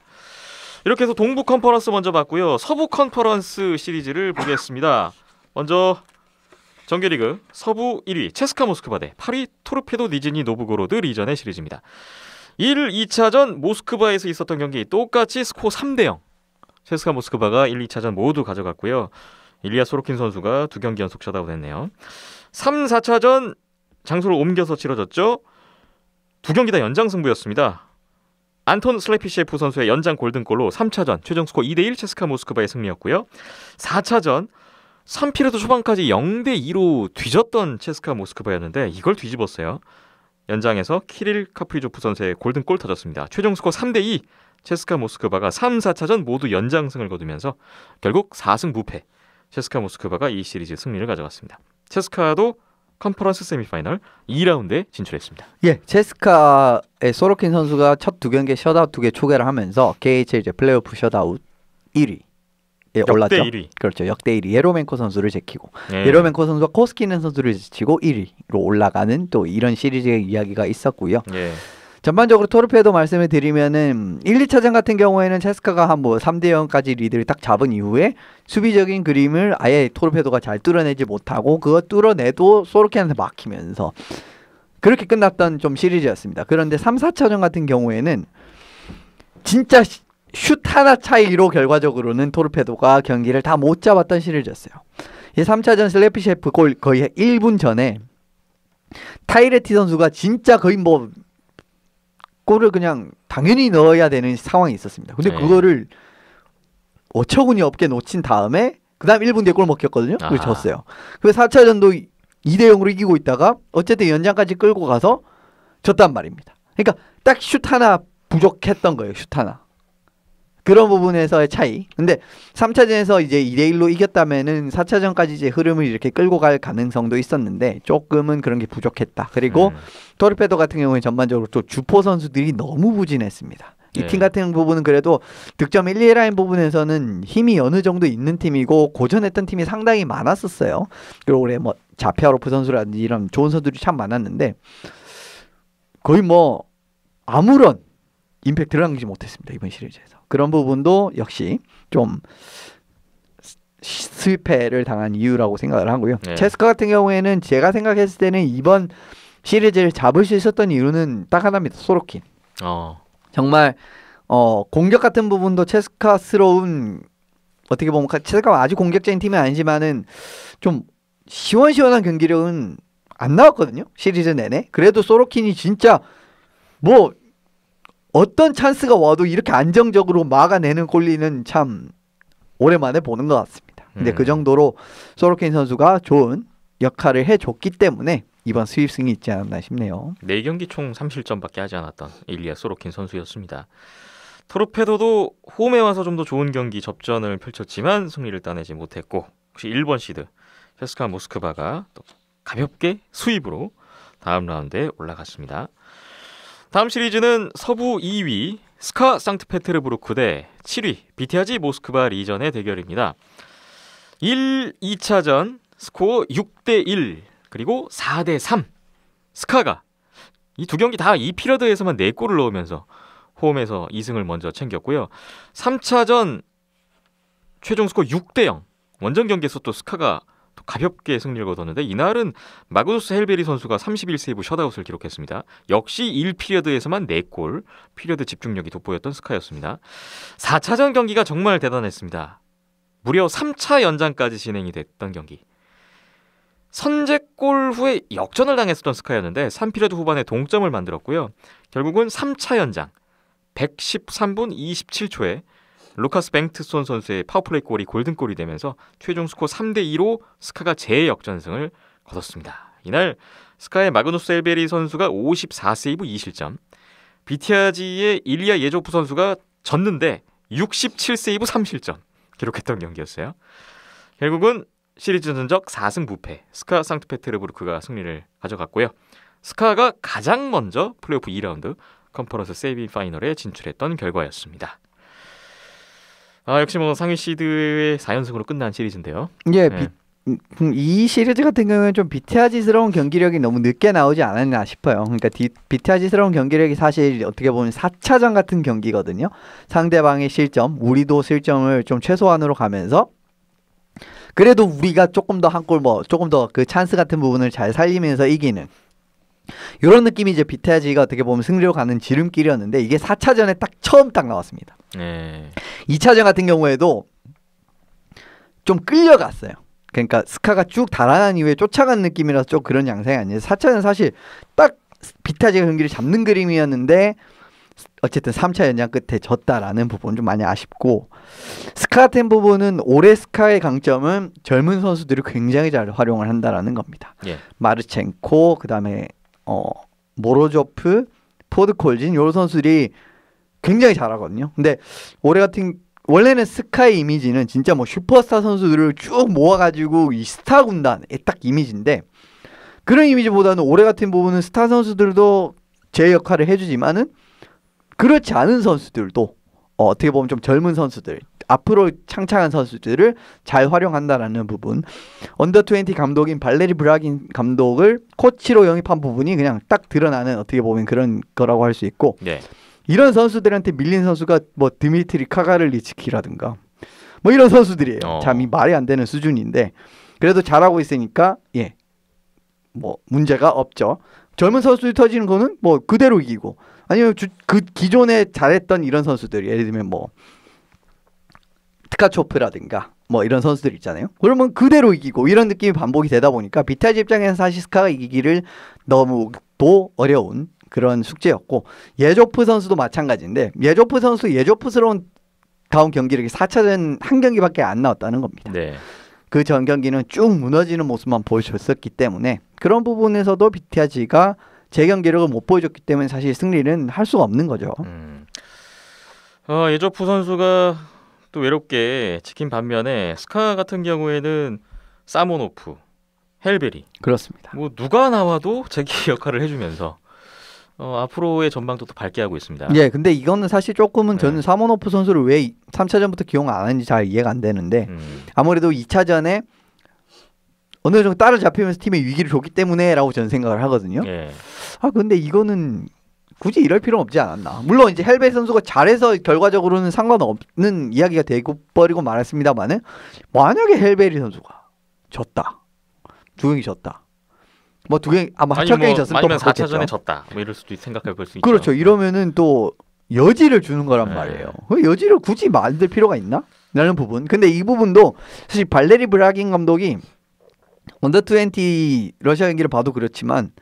이렇게 해서 동부 컨퍼런스 먼저 봤고요. 서부 컨퍼런스 시리즈를 보겠습니다. 먼저 정규리그 서부 1위 체스카 모스크바 대 8위 토르페도 니즈니 노브고로드 리전의 시리즈입니다. 1, 2차전 모스크바에서 있었던 경기 똑같이 스코어 3대0 체스카 모스크바가 1, 2차전 모두 가져갔고요. 일리아 소로킨 선수가 2경기 연속 셧아웃 했네요. 3, 4차전 장소를 옮겨서 치러졌죠. 2경기 다 연장 승부였습니다. 안톤 슬레피셰프 선수의 연장 골든골로 3차전 최종 스코어 2대1 체스카 모스크바의 승리였고요. 4차전 3피레드 초반까지 0대2로 뒤졌던 체스카 모스크바였는데 이걸 뒤집었어요. 연장에서 키릴 카프리조프 선수의 골든골 터졌습니다. 최종 스코어 3대2 체스카 모스크바가 3, 4차전 모두 연장승을 거두면서 결국 4승 무패 체스카 모스크바가 이 시리즈 승리를 가져갔습니다. 체스카도 컨퍼런스 세미파이널 2라운드에 진출했습니다. 예, 체스카의 소로킨 선수가 첫 2경기 셧아웃 2개 초계를 하면서 KHL 이제 플레이오프 셧아웃 1위에 올랐죠. 역대 1위. 그렇죠. 역대 1위 예로멘코 선수를 제치고 예. 예로멘코 선수가 코스키는 선수를 제치고 1위로 올라가는 또 이런 시리즈의 이야기가 있었고요. 예. 전반적으로 토르페도 말씀을 드리면은 1, 2차전 같은 경우에는 체스카가 한 뭐 3대0까지 리드를 딱 잡은 이후에 수비적인 그림을 아예 토르페도가 잘 뚫어내지 못하고 그거 뚫어내도 소로키한테 막히면서 그렇게 끝났던 좀 시리즈였습니다. 그런데 3, 4차전 같은 경우에는 진짜 슛 하나 차이로 결과적으로는 토르페도가 경기를 다 못 잡았던 시리즈였어요. 이 3차전 슬래피셰프 골 거의 1분 전에 타이레티 선수가 진짜 거의 뭐 골을 그냥 당연히 넣어야 되는 상황이 있었습니다. 근데 그거를 어처구니 없게 놓친 다음에 그 다음 1분 뒤에 골 먹혔거든요. 그래서 졌어요. 그래서 4차전도 2대0으로 이기고 있다가 어쨌든 연장까지 끌고 가서 졌단 말입니다. 그러니까 딱 슛 하나 부족했던 거예요. 슛 하나. 그런 부분에서의 차이. 근데 3차전에서 이제 2대1로 이겼다면은 4차전까지 이제 흐름을 이렇게 끌고 갈 가능성도 있었는데 조금은 그런 게 부족했다. 그리고 토르페도 같은 경우에 전반적으로 또 주포 선수들이 너무 부진했습니다. 이 팀 같은 부분은 그래도 득점 1, 2라인 부분에서는 힘이 어느 정도 있는 팀이고 고전했던 팀이 상당히 많았었어요. 그리고 올해 뭐 자피아로프 선수라든지 이런 좋은 선수들이 참 많았는데 거의 뭐 아무런 임팩트를 남기지 못했습니다. 이번 시리즈에서. 그런 부분도 역시 좀 실패를 당한 이유라고 생각을 하고요. 네. 체스카 같은 경우에는 제가 생각했을 때는 이번 시리즈를 잡을 수 있었던 이유는 딱 하나입니다. 소로킨. 정말 공격 같은 부분도 체스카스러운 어떻게 보면 체스카가 아주 공격적인 팀은 아니지만은 좀 시원시원한 경기력은 안 나왔거든요. 시리즈 내내. 그래도 소로킨이 진짜 뭐 어떤 찬스가 와도 이렇게 안정적으로 막아내는 골리는 참 오랜만에 보는 것 같습니다. 근데 그 정도로 소로킨 선수가 좋은 역할을 해줬기 때문에 이번 수입승이 있지 않았나 싶네요. 4경기 총 3실점밖에 하지 않았던 일리아 소로킨 선수였습니다. 토르페도도 홈에 와서 좀 더 좋은 경기 접전을 펼쳤지만 승리를 따내지 못했고 혹시 1번 시드 셰스카 모스크바가 또 가볍게 수입으로 다음 라운드에 올라갔습니다. 다음 시리즈는 서부 2위 스카 상트페테르부르크 대 7위 비티아지 모스크바 리전의 대결입니다. 1, 2차전 스코어 6대1 그리고 4대3 스카가 이 두 경기 다 2피러드에서만 4골을 넣으면서 홈에서 2승을 먼저 챙겼고요. 3차전 최종 스코어 6대0 원정 경기에서 또 스카가 또 가볍게 승리를 거뒀는데 이날은 마그누스 헬베리 선수가 31세이브 셧아웃을 기록했습니다. 역시 1피리어드에서만 4골, 피리어드 집중력이 돋보였던 스카였습니다. 4차전 경기가 정말 대단했습니다. 무려 3차 연장까지 진행이 됐던 경기. 선제골 후에 역전을 당했었던 스카였는데 3피리어드 후반에 동점을 만들었고요. 결국은 3차 연장 113분 27초에 루카스 뱅트손 선수의 파워플레이 골이 골든골이 되면서 최종 스코어 3대2로 스카가 재역전승을 거뒀습니다. 이날 스카의 마그누스 헬베리 선수가 54세이브 2실점, 비티아지의 일리아 예조프 선수가 졌는데 67세이브 3실점 기록했던 경기였어요. 결국은 시리즈 전적 4승 무패 스카 상트페테르부르크가 승리를 가져갔고요. 스카가 가장 먼저 플레이오프 2라운드 컨퍼런스 세미파이널에 진출했던 결과였습니다. 역시 뭐 상위 시드의 4연승으로 끝난 시리즈인데요. 예, 네. 이 시리즈 같은 경우에는 좀 비티아지스러운 경기력이 너무 늦게 나오지 않았나 싶어요. 그러니까 비티아지스러운 경기력이 사실 어떻게 보면 4차전 같은 경기거든요. 상대방의 실점, 우리도 실점을 좀 최소한으로 가면서 그래도 우리가 조금 더 한 골 조금 더 그 찬스 같은 부분을 잘 살리면서 이기는 이런 느낌이 이제 비티아지가 어떻게 보면 승리로 가는 지름길이었는데 이게 4차전에 처음 나왔습니다. 네. 2차전 같은 경우에도 좀 끌려갔어요. 그러니까 스카가 쭉 달아난 이후에 쫓아간 느낌이라서 좀 그런 양상이 아니에요. 4차전 사실 딱 비타지가 경기를 잡는 그림이었는데 어쨌든 3차 연장 끝에 졌다라는 부분 좀 많이 아쉽고 스카 같은 부분은 올해 스카의 강점은 젊은 선수들이 굉장히 잘 활용을 한다라는 겁니다. 예. 마르첸코 그다음에 모로조프, 포드콜진 이런 선수들이 굉장히 잘하거든요. 근데 올해 같은 원래는 스카의 이미지는 진짜 뭐 슈퍼스타 선수들을 쭉 모아가지고 이 스타 군단의 딱 이미지인데 그런 이미지보다는 올해 같은 부분은 스타 선수들도 제 역할을 해주지만은 그렇지 않은 선수들도 어떻게 보면 좀 젊은 선수들 앞으로 창창한 선수들을 잘 활용한다라는 부분 언더20 감독인 발레리 브라긴 감독을 코치로 영입한 부분이 그냥 딱 드러나는 어떻게 보면 그런 거라고 할 수 있고 네. 이런 선수들한테 밀린 선수가 뭐 드미트리 카가를리츠키라든가 뭐 이런 선수들이에요. 참 이 말이 안 되는 수준인데 그래도 잘하고 있으니까 예 뭐 문제가 없죠. 젊은 선수들이 터지는 거는 뭐 그대로 이기고 아니면 그 기존에 잘했던 이런 선수들 예를 들면 뭐 트카초프라든가 뭐 이런 선수들 있잖아요. 그러면 그대로 이기고 이런 느낌이 반복이 되다 보니까 비타지 입장에서 사실 스카가 이기기를 너무도 어려운 그런 숙제였고 예조프 선수도 마찬가지인데 예조프 선수 예조프스러운 다운 경기력이 4차전 한 경기밖에 안 나왔다는 겁니다. 네. 그 전 경기는 쭉 무너지는 모습만 보여줬었기 때문에 그런 부분에서도 비티아지가 제 경기력을 못 보여줬기 때문에 사실 승리는 할 수가 없는 거죠. 예조프 선수가 또 외롭게 지킨 반면에 스카 같은 경우에는 사모노프, 헬베리 그렇습니다. 뭐 누가 나와도 자기 역할을 해주면서 앞으로의 전망도 또 밝게 하고 있습니다. 예, 근데 이거는 사실 조금은 저는 사모노프 선수를 왜 3차전부터 기용 안 하는지 잘 이해가 안 되는데 아무래도 2차전에 어느 정도 따라잡히면서 팀의 위기를 줬기 때문에라고 저는 생각을 하거든요. 예. 근데 이거는 굳이 이럴 필요는 없지 않았나. 물론 이제 헬베리 선수가 잘해서 결과적으로는 상관없는 이야기가 되고 버리고 말았습니다만은 만약에 헬베리 선수가 졌다. 두 경기 졌다. 뭐 두 경기 아마 첫 경기 졌으면 또 아니면 바꿨겠죠. 4차전에 졌다. 뭐 이럴 수도 생각해 볼 수 있죠. 그렇죠. 이러면은 또 여지를 주는 거란 말이에요. 그 여지를 굳이 만들 필요가 있나? 라는 부분. 근데 이 부분도 사실 발레리 브라긴 감독이 언더20 러시아 경기를 봐도 그렇지만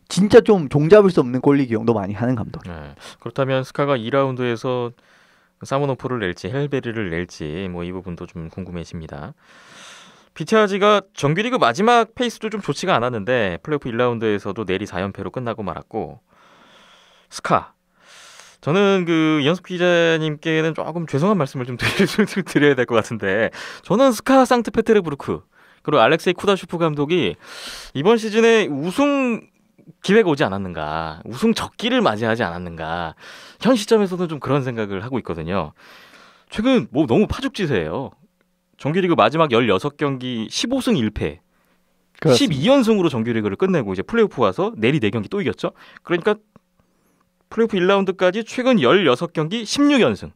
진짜 좀 종잡을 수 없는 골리 기용도 많이 하는 감독이에요. 네. 그렇다면 스카가 2라운드에서 사모노프를 낼지 헬베리를 낼지 뭐 이 부분도 좀 궁금해집니다. 비티아지가 정규리그 마지막 페이스도 좀 좋지가 않았는데 플레이오프 1라운드에서도 내리 4연패로 끝나고 말았고 스카 저는 그 이현숙 기자님께는 조금 죄송한 말씀을 좀 드려야 될 것 같은데 저는 스카 상트페테르부르크 그리고 알렉세이 쿠다슈프 감독이 이번 시즌에 우승 기회가 오지 않았는가, 우승 적기를 맞이하지 않았는가, 현 시점에서는 좀 그런 생각을 하고 있거든요. 최근 뭐 너무 파죽지세예요. 정규리그 마지막 16경기 15승 1패, 그렇습니다. 12연승으로 정규리그를 끝내고 이제 플레이오프 와서 내리 4경기 또 이겼죠. 그러니까 플레이오프 1라운드까지 최근 16경기 16연승,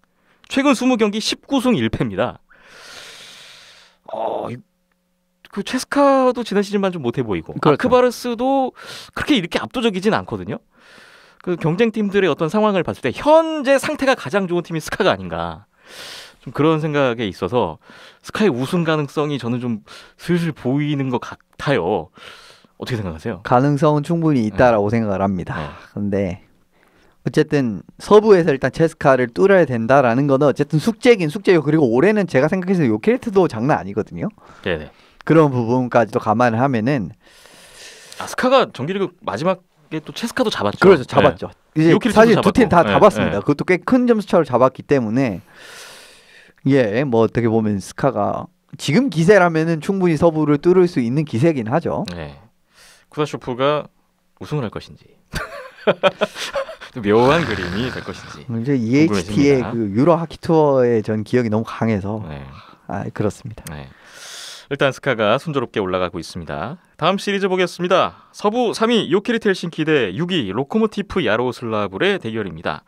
최근 20경기 19승 1패입니다. 그 체스카도 지난 시즌만 좀 못해 보이고 그렇죠. 아크바르스도 그렇게 이렇게 압도적이진 않거든요. 그 경쟁팀들의 어떤 상황을 봤을 때 현재 상태가 가장 좋은 팀이 스카가 아닌가, 좀 그런 생각에 있어서 스카의 우승 가능성이 저는 좀 슬슬 보이는 것 같아요. 어떻게 생각하세요? 가능성은 충분히 있다라고 생각을 합니다. 네. 근데 어쨌든 서부에서 일단 체스카를 뚫어야 된다라는 거는 어쨌든 숙제긴 숙제요. 그리고 올해는 제가 생각해서 요케리트도 장난 아니거든요. 네네. 그런 부분까지도 감안을 하면은 스카가 정규리그 마지막에 또 체스카도 잡았죠. 그렇죠, 잡았죠. 이제 요케리트도 사실 두 잡았고. 팀 다 네, 잡았습니다. 네. 그것도 꽤 큰 점수차를 잡았기 때문에 뭐 어떻게 보면 스카가 지금 기세라면은 충분히 서부를 뚫을 수 있는 기세긴 하죠. 네. 쿠다쇼프가 우승을 할 것인지 또 묘한 그림이 될 것인지. 이제 EHT의 궁금해집니다. 그 유로 하키 투어의 전 기억이 너무 강해서 네. 그렇습니다. 네. 일단 스카가 순조롭게 올라가고 있습니다. 다음 시리즈 보겠습니다. 서부 3위 요케리트 헬싱키 대 6위 로코모티프 야로슬라불의 대결입니다.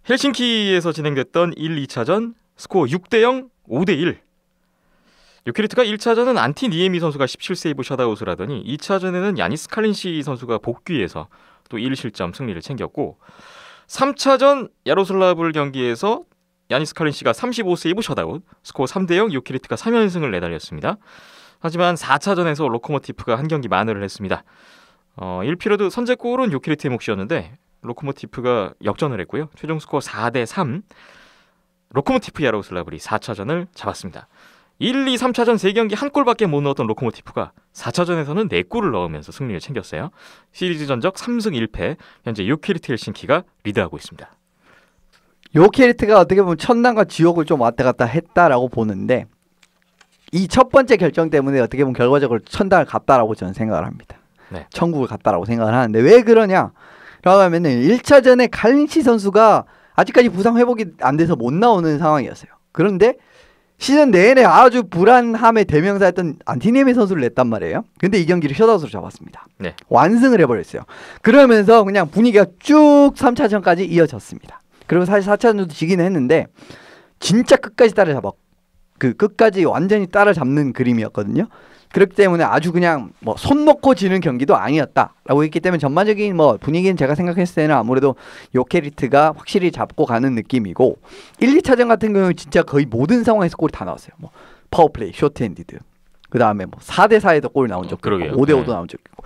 헬싱키에서 진행됐던 1, 2차전 스코어 6대0, 5대1. 요케리트가 1차전은 안티 니에미 선수가 17세이브 셧아웃을 하더니 2차전에는 야니스 칼린시 선수가 복귀해서 또 1실점 승리를 챙겼고 3차전 야로슬라불 경기에서 야니스 칼린시가 35세이브 셧아웃, 스코어 3대0, 요케리트가 3연승을 내달렸습니다. 하지만 4차전에서 로코모티프가 한 경기 만회를 했습니다. 1피러드 선제골은 요케리트의 몫이었는데 로코모티프가 역전을 했고요. 최종 스코어 4대3, 로코모티프 야로슬라불이 4차전을 잡았습니다. 1, 2, 3차전 3경기 한 골밖에 못 넣었던 로코모티프가 4차전에서는 4골을 넣으면서 승리를 챙겼어요. 시리즈 전적 3승 1패, 현재 요케리트 헬싱키가 리드하고 있습니다. 요케리트가 어떻게 보면 천당과 지옥을 좀 왔다 갔다 했다라고 보는데 이 첫 번째 결정 때문에 어떻게 보면 결과적으로 천당을 갔다라고 저는 생각을 합니다. 네. 천국을 갔다라고 생각을 하는데 왜 그러냐? 라고 하면은 1차전에 칼린시 선수가 아직까지 부상 회복이 안 돼서 못 나오는 상황이었어요. 그런데 시즌 내내 아주 불안함의 대명사였던 안티니에미 선수를 냈단 말이에요. 근데 이 경기를 셧아웃으로 잡았습니다. 네. 완승을 해버렸어요. 그러면서 그냥 분위기가 쭉 3차전까지 이어졌습니다. 그리고 사실 4차전도 지기는 했는데 진짜 끝까지 따라잡았고 끝까지 완전히 따라잡는 그림이었거든요. 그렇기 때문에 아주 그냥 뭐 손 놓고 지는 경기도 아니었다라고 했기 때문에 전반적인 뭐 분위기는 제가 생각했을 때는 아무래도 요케리트가 확실히 잡고 가는 느낌이고 1, 2차전 같은 경우는 진짜 거의 모든 상황에서 골이 다 나왔어요. 뭐 파워플레이, 쇼트핸디드, 그 다음에 뭐 4대4에도 골 나온 적도 그러게요. 있고 5대5도 네. 나온 적도 있고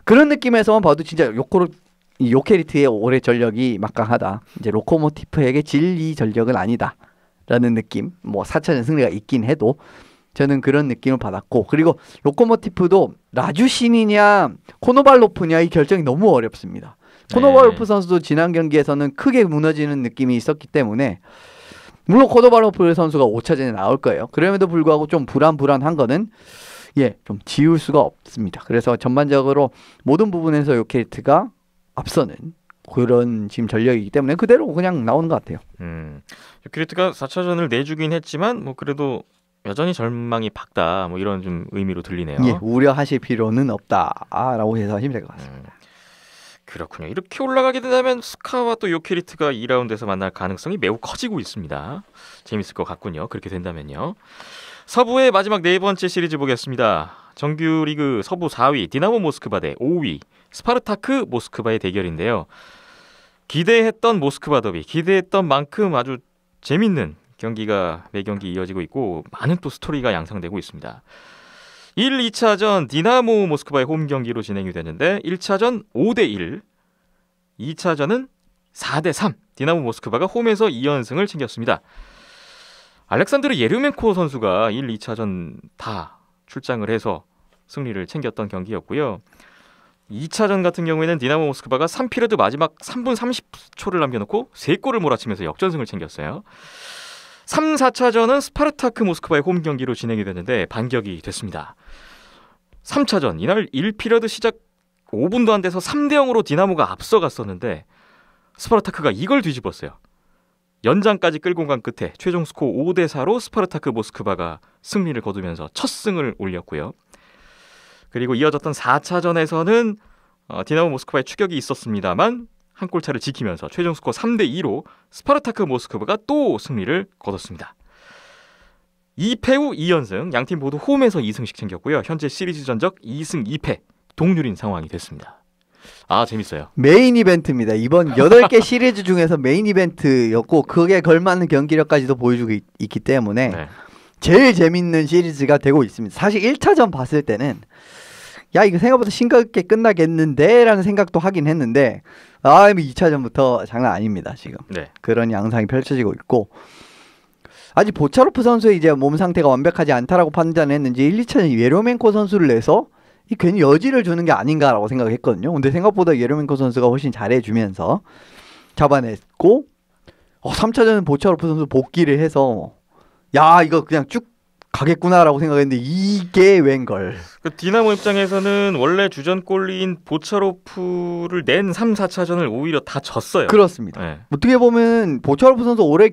그런 느낌에서만 봐도 진짜 요케리트의 올해 전력이 막강하다. 이제 로코모티프에게 질 이 전력은 아니다라는 느낌. 뭐 4차전 승리가 있긴 해도 저는 그런 느낌을 받았고 그리고 로코모티프도 라주신이냐 코노발로프냐 이 결정이 너무 어렵습니다. 코노발로프 선수도 지난 경기에서는 크게 무너지는 느낌이 있었기 때문에 물론 코노발로프 선수가 5차전에 나올 거예요. 그럼에도 불구하고 좀 불안한 거는 좀 지울 수가 없습니다. 그래서 전반적으로 모든 부분에서 요케리트가 앞서는 그런 지금 전력이기 때문에 그대로 그냥 나오는 것 같아요. 요케리트가 4차전을 내주긴 했지만 뭐 그래도 여전히 전망이 밝다, 뭐 이런 좀 의미로 들리네요. 우려하실 필요는 없다라고 해서 하시면 될 것 같습니다. 그렇군요. 이렇게 올라가게 된다면 스카와 또 요케리트가 2라운드에서 만날 가능성이 매우 커지고 있습니다. 재밌을 것 같군요. 그렇게 된다면요. 서부의 마지막 네 번째 시리즈 보겠습니다. 정규리그 서부 4위 디나모 모스크바 대 5위 스파르타크 모스크바의 대결인데요. 기대했던 모스크바 더비, 기대했던 만큼 아주 재밌는 경기가 매 경기 이어지고 있고 많은 또 스토리가 양상되고 있습니다. 1, 2차전 디나모 모스크바의 홈 경기로 진행이 되는데 1차전 5대1, 2차전은 4대3, 디나모 모스크바가 홈에서 2연승을 챙겼습니다. 알렉산드르 예르멘코 선수가 1, 2차전 다 출장을 해서 승리를 챙겼던 경기였고요. 2차전 같은 경우에는 디나모 모스크바가 3피리어드 마지막 3분 30초를 남겨놓고 3골을 몰아치면서 역전승을 챙겼어요. 3, 4차전은 스파르타크 모스크바의 홈 경기로 진행이 됐는데 반격이 됐습니다. 3차전 이날 1피리어드 시작 5분도 안 돼서 3대 0으로 디나모가 앞서갔었는데 스파르타크가 이걸 뒤집었어요. 연장까지 끌고 간 끝에 최종 스코어 5대 4로 스파르타크 모스크바가 승리를 거두면서 첫 승을 올렸고요. 그리고 이어졌던 4차전에서는 디나모 모스크바의 추격이 있었습니다만 한 골차를 지키면서 최종 스코어 3대 2로 스파르타크 모스크바가 또 승리를 거뒀습니다. 2패 후 2연승, 양팀 모두 홈에서 2승씩 챙겼고요. 현재 시리즈 전적 2승 2패 동률인 상황이 됐습니다. 아, 재밌어요. 메인 이벤트입니다. 이번 8개 시리즈 중에서 메인 이벤트였고 그게 걸맞는 경기력까지도 보여주고 있기 때문에 네. 제일 재밌는 시리즈가 되고 있습니다. 사실 1차전 봤을 때는 야 이거 생각보다 싱겁게 끝나겠는데 라는 생각도 하긴 했는데 2차전부터 장난 아닙니다. 지금 네. 그런 양상이 펼쳐지고 있고 아직 보차로프 선수의 이제 몸 상태가 완벽하지 않다라고 판단했는지 1, 2차전 예로멘코 선수를 내서 이 괜히 여지를 주는 게 아닌가라고 생각을 했거든요. 근데 생각보다 예로멘코 선수가 훨씬 잘해주면서 잡아냈고 3차전은 보차로프 선수 복귀를 해서 야 이거 그냥 쭉 가겠구나라고 생각했는데 이게 웬걸. 그 디나모 입장에서는 원래 주전골리인 보차로프를 낸 3, 4차전을 오히려 다 졌어요. 그렇습니다. 네. 어떻게 보면 보차로프 선수 올해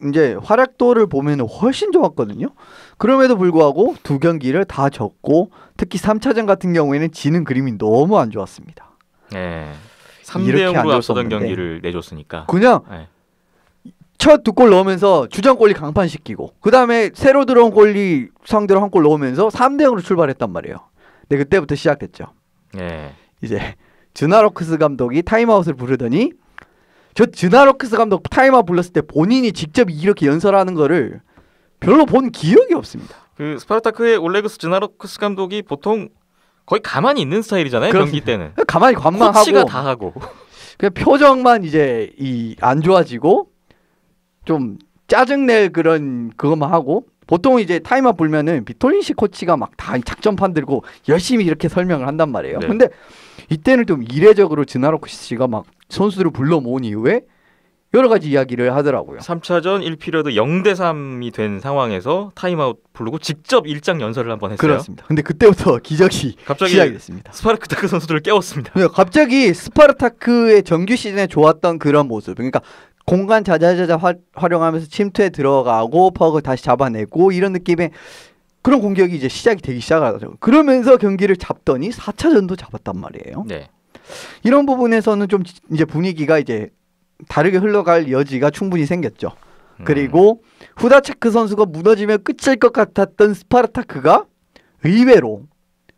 이제 활약도를 보면 훨씬 좋았거든요. 그럼에도 불구하고 두 경기를 다 졌고 특히 3차전 같은 경우에는 지는 그림이 너무 안 좋았습니다. 네. 3대 이렇게 안 0으로 좋을 앞서던 수 없는데. 경기를 내줬으니까. 그냥 네. 첫 두 골 넣으면서 주전골리 강판시키고 그 다음에 새로 들어온 골리 상대로 한 골 넣으면서 3대 0으로 출발했단 말이에요. 근데 그때부터 시작됐죠. 네. 이제 즈나로크스 감독이 타임아웃을 부르더니 저 즈나로크스 감독 타임아웃 불렀을 때 본인이 직접 이렇게 연설하는 거를 별로 본 기억이 없습니다. 그 스파르타크의 올레그스 즈나로크스 감독이 보통 거의 가만히 있는 스타일이잖아요. 그렇습니다. 경기 때는. 가만히 관망하고 코치가 다 하고. 그냥 표정만 이제 안 좋아지고 좀 짜증낼 그런 그것만 하고 보통 이제 타임아웃 불면은 비톨린시 코치가 막 다 작전판 들고 열심히 이렇게 설명을 한단 말이에요. 네. 근데 이때는 좀 이례적으로 즈나로크스 씨가 막 선수들을 불러 모은 이후에 여러 가지 이야기를 하더라고요. 3차전 1피리어드 0대 3이 된 상황에서 타임아웃 부르고 직접 일장 연설을 한번 했어요. 그렇습니다. 근데 그때부터 기적이 갑자기 시작이 됐습니다. 스파르타크 선수들을 깨웠습니다. 갑자기 스파르타크의 정규 시즌에 좋았던 그런 모습. 그러니까 공간 자자자자 활용하면서 침투에 들어가고 퍼그 다시 잡아내고 이런 느낌의 그런 공격이 이제 시작이 되기 시작하죠. 그러면서 경기를 잡더니 4차전도 잡았단 말이에요. 네. 이런 부분에서는 좀 이제 분위기가 이제 다르게 흘러갈 여지가 충분히 생겼죠. 그리고 후다체크 선수가 무너지면 끝일 것 같았던 스파르타크가 의외로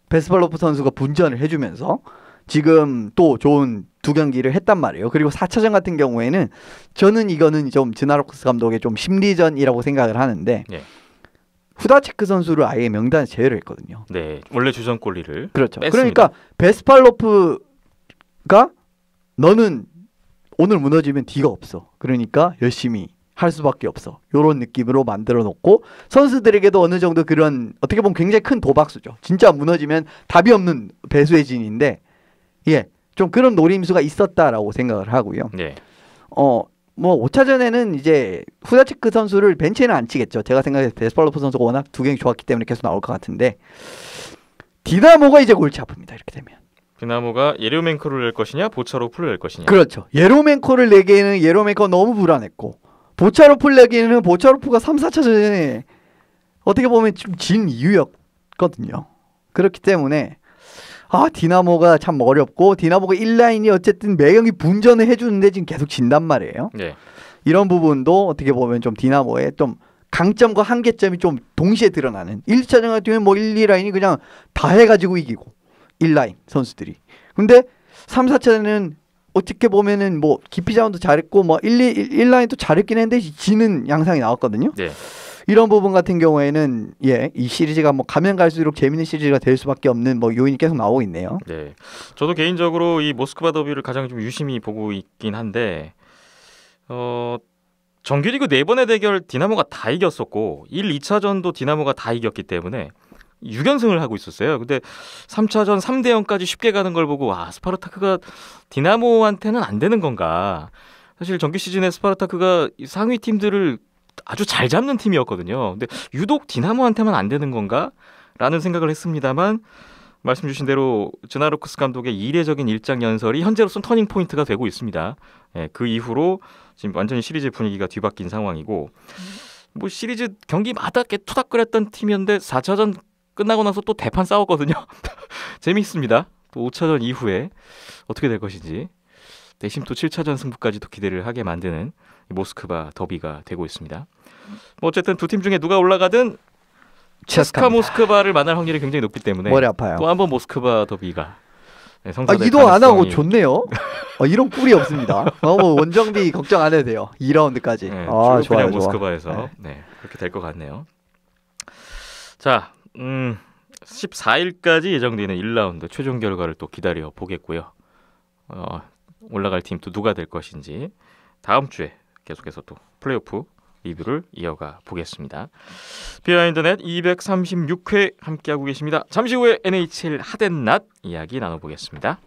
베스팔로프 선수가 분전을 해주면서 지금 또 좋은 두 경기를 했단 말이에요. 그리고 4차전 같은 경우에는 저는 이거는 좀 즈나로크스 감독의 좀 심리전이라고 생각을 하는데 네. 후다체크 선수를 아예 명단에 제외를 했거든요. 네. 원래 주전 골리를 그렇죠. 뺐습니다. 그러니까 베스팔로프가 너는 오늘 무너지면 뒤가 없어. 그러니까 열심히 할 수밖에 없어. 이런 느낌으로 만들어 놓고 선수들에게도 어느 정도 그런 어떻게 보면 굉장히 큰 도박수죠. 진짜 무너지면 답이 없는 배수의 진인데 좀 그런 노림수가 있었다라고 생각을 하고요. 네. 뭐 5차전에는 이제 후다체크 선수를 벤치에는 안 치겠죠. 제가 생각해서 베스팔로프 선수가 워낙 두 경기 좋았기 때문에 계속 나올 것 같은데 디나모가 이제 골치 아픕니다. 이렇게 되면. 디나모가 예르멘코를 낼 것이냐 보차로프를 낼 것이냐. 그렇죠. 예로멘코를 내기에는 예로멘코가 너무 불안했고 보차로프를 내기에는 보차로프가 3, 4차전에 어떻게 보면 좀 진 이유였거든요. 그렇기 때문에 디나모가 참 어렵고 디나모가 1라인이 어쨌든 매경이 분전을 해주는데 지금 계속 진단 말이에요. 네. 이런 부분도 어떻게 보면 좀 디나모의 좀 강점과 한계점이 좀 동시에 드러나는 1차전 같으면 뭐 1, 2라인이 그냥 다 해가지고 이기고 1라인 선수들이 근데 3, 4차전은 어떻게 보면은 뭐 기피 자원도 잘했고 뭐 1라인도 잘했긴 했는데 지는 양상이 나왔거든요. 네. 이런 부분 같은 경우에는 이 시리즈가 뭐 가면 갈수록 재밌는 시리즈가 될 수밖에 없는 뭐 요인이 계속 나오고 있네요. 네. 저도 개인적으로 이 모스크바 더비를 가장 좀 유심히 보고 있긴 한데 정규리그 4번의 대결 디나모가 다 이겼었고 1, 2차전도 디나모가 다 이겼기 때문에 6연승을 하고 있었어요. 근데 3차전 3대 0까지 쉽게 가는 걸 보고 스파르타크가 디나모한테는 안 되는 건가. 사실 정규 시즌에 스파르타크가 상위 팀들을 아주 잘 잡는 팀이었거든요. 근데 유독 디나모한테만 안 되는 건가? 라는 생각을 했습니다만 말씀 주신 대로 즈나루크스 감독의 이례적인 일장 연설이 현재로선 터닝 포인트가 되고 있습니다. 예, 그 이후로 지금 완전히 시리즈 분위기가 뒤바뀐 상황이고 뭐 시리즈 경기마다 투닥거렸던 팀이었는데 4차전 끝나고 나서 또 대판 싸웠거든요. 재미있습니다. 또 5차전 이후에 어떻게 될 것인지 내심 또 7차전 승부까지도 기대를 하게 만드는 모스크바 더비가 되고 있습니다. 뭐 어쨌든 두 팀 중에 누가 올라가든 체스카 모스크바를 만날 확률이 굉장히 높기 때문에 머리 아파요. 또 한 번 모스크바 더비가 성사될 이동 안 하고 가능성이... 좋네요. 이런 꿀이 없습니다. 뭐 원정비 걱정 안 해도 돼요. 2라운드까지. 네, 좋아요. 모스크바에서 네, 그렇게 될 것 같네요. 자, 14일까지 예정되는 1라운드 최종 결과를 또 기다려 보겠고요. 올라갈 팀 또 누가 될 것인지 다음 주에 계속해서 또 플레이오프 리뷰를 이어가 보겠습니다. 비하인드넷 236회 함께하고 계십니다. 잠시 후에 NHL 핫앤낫 이야기 나눠보겠습니다.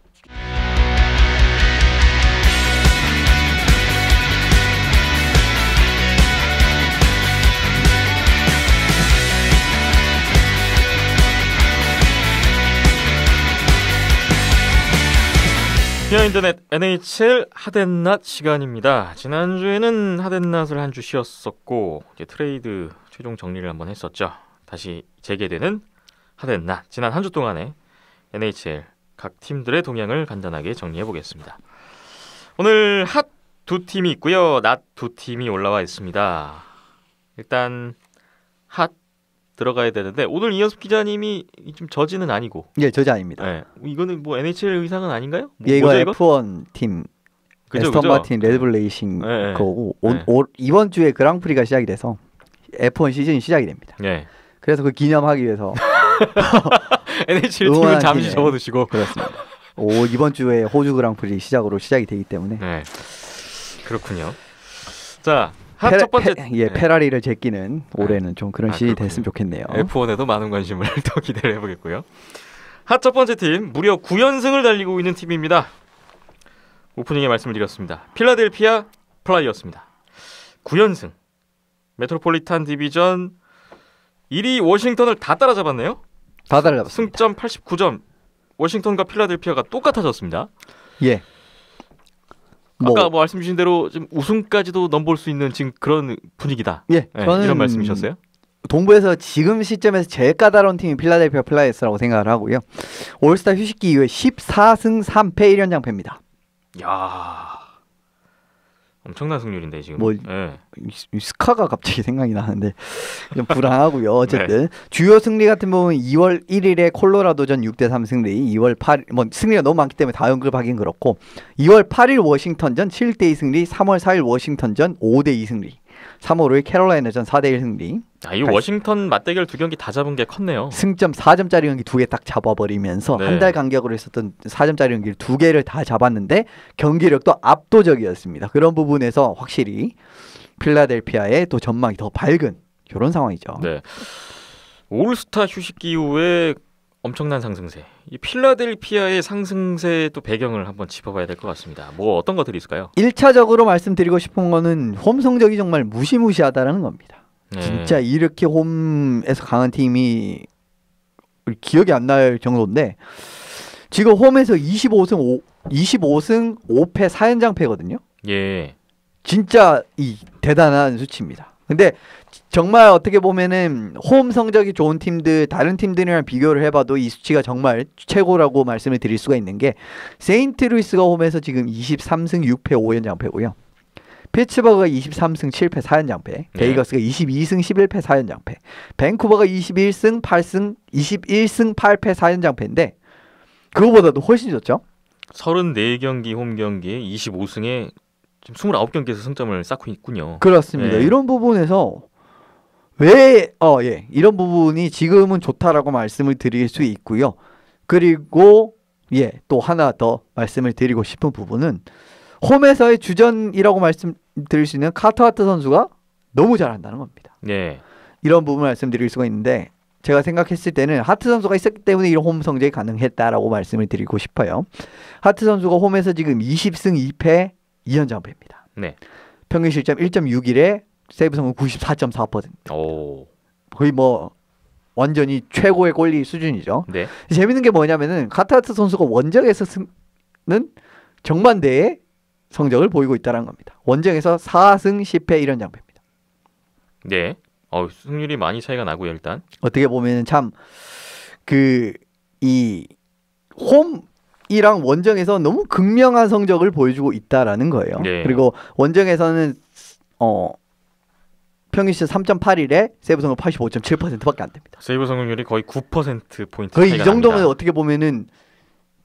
비하인드넷 NHL 핫앤낫 시간입니다. 지난주에는 핫앤낫을 한 주 쉬었었고 이제 트레이드 최종 정리를 한번 했었죠. 다시 재개되는 핫앤낫. 지난 한 주 동안의 NHL 각 팀들의 동향을 간단하게 정리해 보겠습니다. 오늘 핫 두 팀이 있고요. 낫 두 팀이 올라와 있습니다. 일단 핫 들어가야 되는데 오늘 이현숙 기자님이 좀 저지는 아니고 저지 아닙니다. 네. 이거는 뭐 NHL 의상은 아닌가요? 이거 F1 팀 에스턴 마틴 레드불 레이싱 네. 거고 이번 주에 그랑프리가 시작이 돼서 F1 시즌이 시작이 됩니다. 네. 그래서 그 기념하기 위해서 NHL 팀은 잠시 접어두시고 그렇습니다. 이번 주에 호주 그랑프리 시작이 되기 때문에 네. 그렇군요. 자, 첫 번째 페라리를 제끼는 올해는 좀 그런 시즌이 됐으면 좋겠네요. F1에도 많은 관심을 더 기대를 해보겠고요. 핫 첫 번째 팀 무려 9연승을 달리고 있는 팀입니다. 오프닝에 말씀을 드렸습니다. 필라델피아 플라이어스입니다. 9연승. 메트로폴리탄 디비전 1위 워싱턴을 다 따라잡았네요. 다 따라잡았습니다. 승점 89점. 워싱턴과 필라델피아가 똑같아졌습니다. 예. 아까 말씀 주신 대로 좀 우승까지도 넘볼 수 있는 지금 그런 분위기다. 저는 이런 말씀이셨어요? 동부에서 지금 시점에서 제일 까다로운 팀이 필라델피아 플라이어스라고 생각을 하고요. 올스타 휴식기 이후에 14승 3패 1연장패입니다. 야, 엄청난 승률인데 지금. 스카가 갑자기 생각이 나는데 좀 불안하고요. 어쨌든 주요 승리 같은 부분 2월 1일에 콜로라도전 6대3 승리, 2월 8일 승리가 너무 많기 때문에 다 언급하긴 그렇고 2월 8일 워싱턴전 7대2 승리, 3월 4일 워싱턴전 5대2 승리, 3월 5일 캐롤라이나전 4대1 승리. 이 워싱턴 맞대결 두 경기 다 잡은 게 컸네요. 승점 4점짜리 경기 2개 딱 잡아버리면서 한 달 간격으로 있었던 4점짜리 경기를 2개를 다 잡았는데 경기력도 압도적이었습니다. 그런 부분에서 확실히 필라델피아의 또 전망이 더 밝은 이런 상황이죠. 네. 올스타 휴식기 이후에 엄청난 상승세. 이 필라델피아의 상승세 또 배경을 한번 짚어봐야 될 것 같습니다. 뭐 어떤 것들이 있을까요? 1차적으로 말씀드리고 싶은 거는 홈 성적이 정말 무시무시하다라는 겁니다. 진짜 이렇게 홈에서 강한 팀이 기억이 안 날 정도인데 지금 홈에서 25승 5패 4연장패거든요. 예. 진짜 대단한 수치입니다. 근데 정말 어떻게 보면은 홈 성적이 좋은 팀들 다른 팀들이랑 비교를 해봐도 이 수치가 정말 최고라고 말씀을 드릴 수가 있는 게 세인트루이스가 홈에서 지금 23승 6패 5연장패고요. 피츠버그가 23승 7패 4연장패, 베이거스가 22승 11패 4연장패, 밴쿠버가 21승 8패 4연장패인데 그거보다도 훨씬 좋죠. 34경기 홈 경기에 25승에 지금 29경기에서 승점을 쌓고 있군요. 그렇습니다. 이런 부분에서 이런 부분이 지금은 좋다라고 말씀을 드릴 수 있고요. 그리고 또 하나 더 말씀을 드리고 싶은 부분은 홈에서의 주전이라고 말씀드릴 수 있는 카트하트 선수가 너무 잘한다는 겁니다. 네. 이런 부분 말씀드릴 수가 있는데 제가 생각했을 때는 하트 선수가 있었기 때문에 이런 홈 성적이 가능했다라고 말씀을 드리고 싶어요. 하트 선수가 홈에서 지금 20승 2패 2연장패입니다. 네. 평균 실점 1.61에 세이브 성공 94.4%. 오. 거의 뭐 완전히 최고의 골리 수준이죠. 네. 재밌는 게 뭐냐면은 카타하트 선수가 원정에서는 정반대의 성적을 보이고 있다는 겁니다. 원정에서 4승 10패 1연장패입니다. 네. 승률이 많이 차이가 나고요, 일단. 어떻게 보면은 참 이 홈이랑 원정에서 너무 극명한 성적을 보여주고 있다라는 거예요. 네. 그리고 원정에서는 평균 시점 3.81에 세이브 성공 85.7%밖에 안 됩니다. 세이브 성공률이 거의 9% 포인트 거의 이 차이가 정도면 납니다. 어떻게 보면은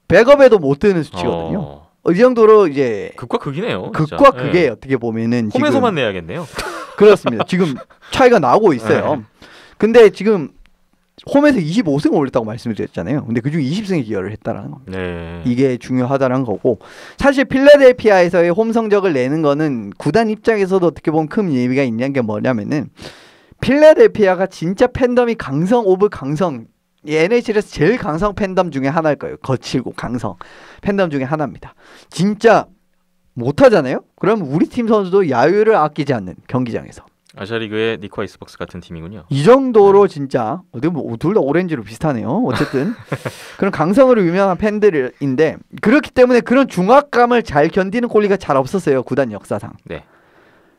백업에도 못 드는 수치거든요. 이 정도로 이제 극과 극이네요. 극과 진짜. 극에 네. 어떻게 보면은 홈에서만 내야겠네요. 그렇습니다. 지금 차이가 나고 있어요. 네. 근데 지금 홈에서 25승을 올렸다고 말씀을 드렸잖아요. 근데 그중 20승에 기여를 했다라는 겁니다. 네. 이게 중요하다는 거고 사실 필라델피아에서의 홈 성적을 내는 거는 구단 입장에서도 어떻게 보면 큰 의미가 있는 게 뭐냐면은 필라델피아가 진짜 팬덤이 강성 오브 강성 NHL에서 제일 강성 팬덤 중에 하나일 거예요. 거칠고 강성 팬덤 중에 하나입니다. 진짜 못하잖아요? 그러면 우리 팀 선수도 야유를 아끼지 않는 경기장에서 아시아리그의 니코 아이스박스 같은 팀이군요. 이 정도로 진짜 둘 다 오렌지로 비슷하네요. 어쨌든 그런 강성으로 유명한 팬들인데 그렇기 때문에 그런 중압감을 잘 견디는 골리가 잘 없었어요. 구단 역사상. 네.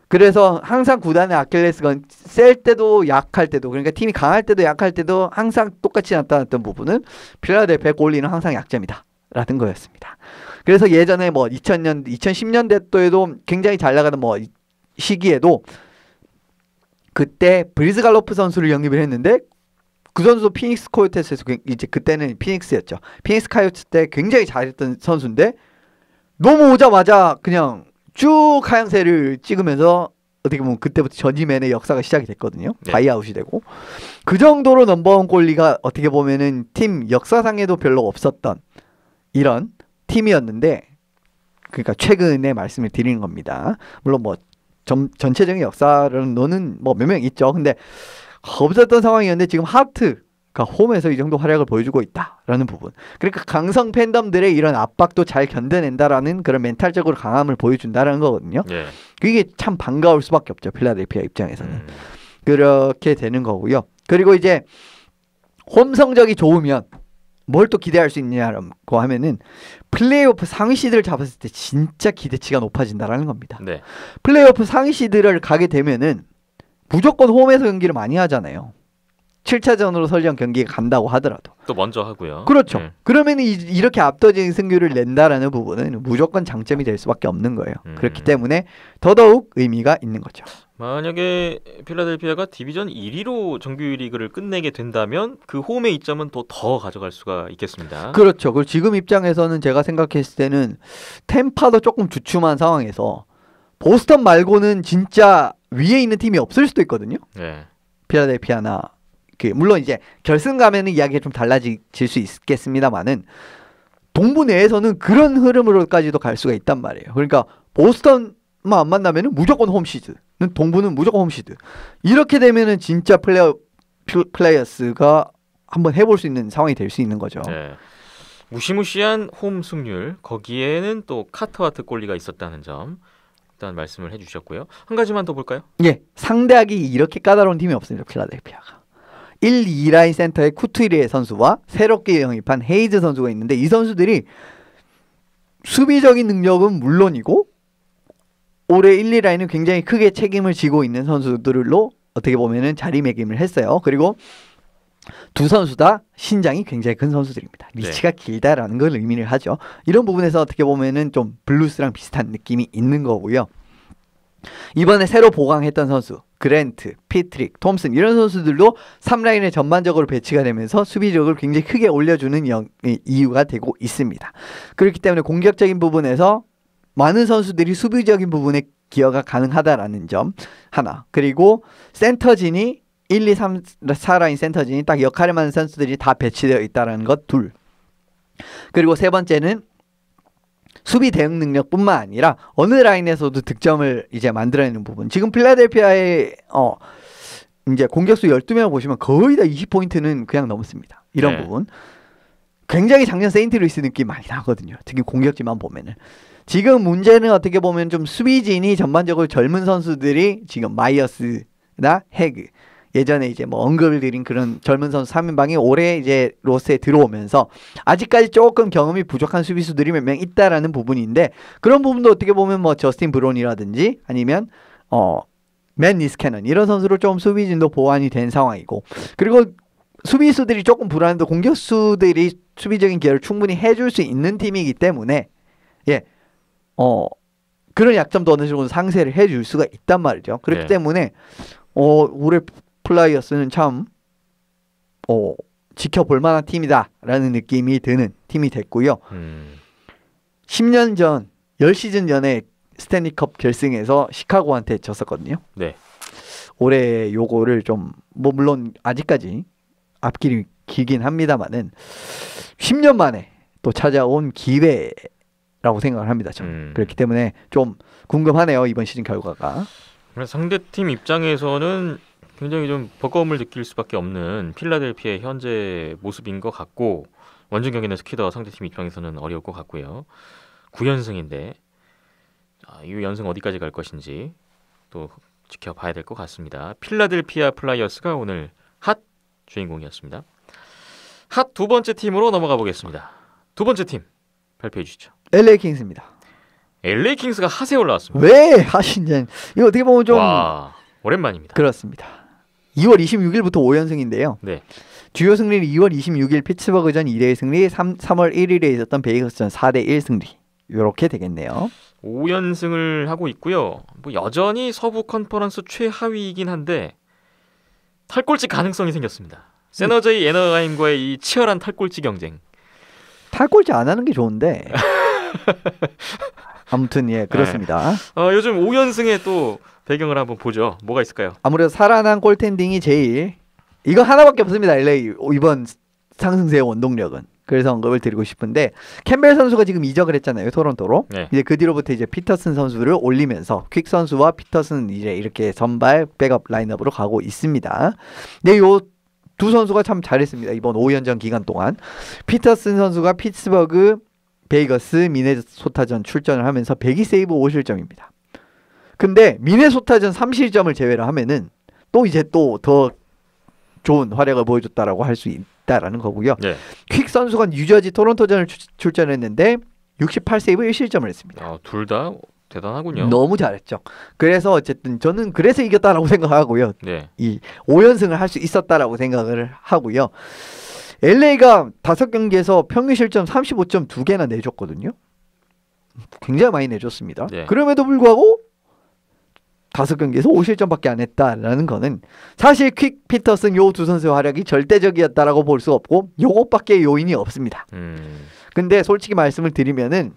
그래서 항상 구단의 아킬레스건 셀 때도 약할 때도 그러니까 팀이 강할 때도 약할 때도 항상 똑같이 나타났던 부분은 필라델피아 골리는 항상 약점이다 라는 거였습니다. 그래서 예전에 뭐 2010년대에도 굉장히 잘 나가던 뭐 시기에도 그때 브리즈 갈로프 선수를 영입을 했는데 그 선수도 피닉스 코요테스에서 이제 그때는 피닉스였죠. 피닉스 카요트 때 굉장히 잘했던 선수인데 넘어오자마자 그냥 쭉 하향세를 찍으면서 어떻게 보면 그때부터 전지맨의 역사가 시작이 됐거든요. 네. 바이아웃이 되고 그 정도로 넘버원 골리가 어떻게 보면은 팀 역사상에도 별로 없었던 이런 팀이었는데 그러니까 최근에 말씀을 드리는 겁니다. 물론 뭐 전체적인 역사로는 뭐 몇 명 있죠. 근데 없었던 상황이었는데 지금 하트가 홈에서 이 정도 활약을 보여주고 있다라는 부분. 그러니까 강성 팬덤들의 이런 압박도 잘 견뎌낸다라는 그런 멘탈적으로 강함을 보여준다라는 거거든요. 네. 그게 참 반가울 수밖에 없죠. 필라델피아 입장에서는. 그렇게 되는 거고요. 그리고 이제 홈 성적이 좋으면 뭘 또 기대할 수 있냐고 하면은 플레이오프 상위 시드를 잡았을 때 진짜 기대치가 높아진다라는 겁니다. 네. 플레이오프 상위 시드를 가게 되면은 무조건 홈에서 경기를 많이 하잖아요. 7차전으로 설령 경기에 간다고 하더라도. 또 먼저 하고요. 그렇죠. 네. 그러면 이렇게 압도적인 승률을 낸다라는 부분은 무조건 장점이 될 수밖에 없는 거예요. 그렇기 때문에 더더욱 의미가 있는 거죠. 만약에 필라델피아가 디비전 1위로 정규리그를 끝내게 된다면 그 홈의 이점은 또 더 가져갈 수가 있겠습니다. 그렇죠. 그리고 지금 입장에서는 제가 생각했을 때는 템파도 조금 주춤한 상황에서 보스턴 말고는 진짜 위에 있는 팀이 없을 수도 있거든요. 네. 필라델피아나 물론 이제 결승 가면은 이야기가 좀 달라질 수 있겠습니다만은 동부 내에서는 그런 흐름으로까지도 갈 수가 있단 말이에요. 그러니까 보스턴만 안 만나면은 무조건 홈시드. 동부는 무조건 홈시드. 이렇게 되면은 진짜 플레이어스가 한번 해볼 수 있는 상황이 될 수 있는 거죠. 네. 무시무시한 홈 승률 거기에는 또 카터와트 골리가 있었다는 점 일단 말씀을 해주셨고요. 한 가지만 더 볼까요? 예, 상대하기 이렇게 까다로운 팀이 없습니다. 필라델피아가. 1, 2라인 센터에 쿠투이리에 선수와 새롭게 영입한 헤이즈 선수가 있는데 이 선수들이 수비적인 능력은 물론이고 올해 1, 2라인은 굉장히 크게 책임을 지고 있는 선수들로 어떻게 보면은 자리매김을 했어요. 그리고 두 선수 다 신장이 굉장히 큰 선수들입니다. 리치가 길다라는 걸 의미를 하죠. 이런 부분에서 어떻게 보면은 좀 블루스랑 비슷한 느낌이 있는 거고요. 이번에 새로 보강했던 선수 그랜트, 피트릭, 톰슨 이런 선수들도 3라인에 전반적으로 배치가 되면서 수비력을 굉장히 크게 올려주는 이유가 되고 있습니다. 그렇기 때문에 공격적인 부분에서 많은 선수들이 수비적인 부분에 기여가 가능하다라는 점 하나. 그리고 센터진이 1, 2, 3, 4라인 센터진이 딱 역할을 맡는 선수들이 다 배치되어 있다는 것 둘. 그리고 세 번째는 수비 대응 능력뿐만 아니라 어느 라인에서도 득점을 이제 만들어내는 부분. 지금 필라델피아의 이제 공격수 12명 보시면 거의 다 20포인트는 그냥 넘습니다. 이런 네. 부분. 굉장히 작년 세인트루이스 느낌 많이 나거든요. 특히 공격진만 보면은. 지금 문제는 어떻게 보면 좀 수비진이 전반적으로 젊은 선수들이 지금 마이어스나 해그 예전에 이제 뭐 언급을 드린 그런 젊은 선수 3인방이 올해 이제 로스에 들어오면서 아직까지 조금 경험이 부족한 수비수들이 몇 명 있다라는 부분인데 그런 부분도 어떻게 보면 뭐 저스틴 브론이라든지 아니면 맨 니스캐넌 이런 선수로 좀 수비진도 보완이 된 상황이고 그리고 수비수들이 조금 불안해도 공격수들이 수비적인 기여를 충분히 해줄 수 있는 팀이기 때문에 그런 약점도 어느 정도 상쇄를 해줄 수가 있단 말이죠. 그렇기 네. 때문에 올해 플라이어스는 참 지켜볼 만한 팀이다라는 느낌이 드는 팀이 됐고요. 10년 전 10시즌 전에 스탠리컵 결승에서 시카고한테 졌었거든요. 네. 올해 요거를 좀 뭐 물론 아직까지 앞길이 길긴 합니다만은 10년 만에 또 찾아온 기회라고 생각을 합니다. 저는. 그렇기 때문에 좀 궁금하네요. 이번 시즌 결과가. 상대팀 입장에서는 굉장히 좀 버거움을 느낄 수밖에 없는 필라델피아의 현재 모습인 것 같고 원정 경기는 특히 더 상대팀 입장에서는 어려울 것 같고요. 9연승인데 이 연승 어디까지 갈 것인지 또 지켜봐야 될 것 같습니다. 필라델피아 플라이어스가 오늘 핫 주인공이었습니다. 핫 두 번째 팀으로 넘어가 보겠습니다. 두 번째 팀 발표해 주시죠. LA 킹스입니다. LA 킹스가 핫에 올라왔습니다. 왜 하신지 이거 어떻게 보면 좀 와, 오랜만입니다. 그렇습니다. 2월 26일부터 5연승인데요. 네. 주요 승리는 2월 26일 피츠버그전 2대1 승리, 3월 1일에 있었던 베이거스전 4대1 승리. 이렇게 되겠네요. 5연승을 하고 있고요. 뭐 여전히 서부 컨퍼런스 최하위이긴 한데 탈꼴찌 가능성이 생겼습니다. 세너제이 애너하임과의 이 치열한 탈꼴찌 경쟁. 탈꼴찌 안 하는 게 좋은데. 아무튼 예 그렇습니다. 요즘 5연승의 또 배경을 한번 보죠. 뭐가 있을까요? 아무래도 살아난 골텐딩이 제일 이거 하나밖에 없습니다. LA 이번 상승세의 원동력은. 그래서 언급을 드리고 싶은데 캠벨 선수가 지금 이적을 했잖아요. 토론토로. 네. 이제 그 뒤로부터 이제 피터슨 선수를 올리면서 퀵 선수와 피터슨 이제 이렇게 선발 백업 라인업으로 가고 있습니다. 근데 요 두 선수가 참 잘했습니다. 이번 5연전 기간 동안. 피터슨 선수가 피츠버그, 베이거스, 미네소타전 출전을 하면서 102세이브 5실점입니다. 근데 미네소타전 3실점을 제외로 하면은 또 이제 또 더 좋은 활약을 보여줬다라고 할 수 있다라는 거고요. 네. 퀵 선수가 뉴저지 토론토전을 출전했는데 68세이브 1실점을 했습니다. 둘 다 대단하군요. 너무 잘했죠. 그래서 어쨌든 저는 그래서 이겼다라고 생각하고요. 네. 이 5연승을 할 수 있었다라고 생각을 하고요. LA가 5경기에서 평균 실점 35점 2개나 내줬거든요. 굉장히 많이 내줬습니다. 네. 그럼에도 불구하고 5경기에서 5실점밖에 안 했다라는 거는 사실 퀵 피터슨 요 두 선수의 활약이 절대적이었다라고 볼 수 없고 요것밖에 요인이 없습니다. 근데 솔직히 말씀을 드리면은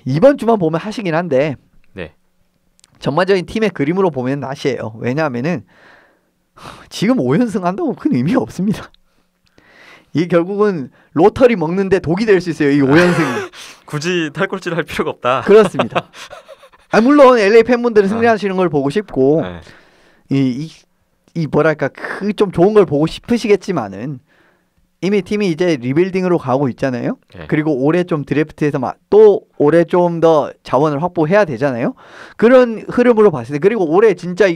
이번 주만 보면 하시긴 한데 네. 전반적인 팀의 그림으로 보면 낫이에요. 왜냐하면은 지금 5연승 한다고 큰 의미가 없습니다. 이 결국은 로터리 먹는데 독이 될 수 있어요. 이 5연승이. 굳이 탈꼴찌를 할 필요가 없다. 그렇습니다. 물론 LA 팬분들은 승리하시는 걸 보고 싶고 네. 이 뭐랄까 그 좀 좋은 걸 보고 싶으시겠지만은 이미 팀이 이제 리빌딩으로 가고 있잖아요. 네. 그리고 올해 좀 드래프트에서 또 올해 좀 더 자원을 확보해야 되잖아요. 그런 흐름으로 봤을 때 그리고 올해 진짜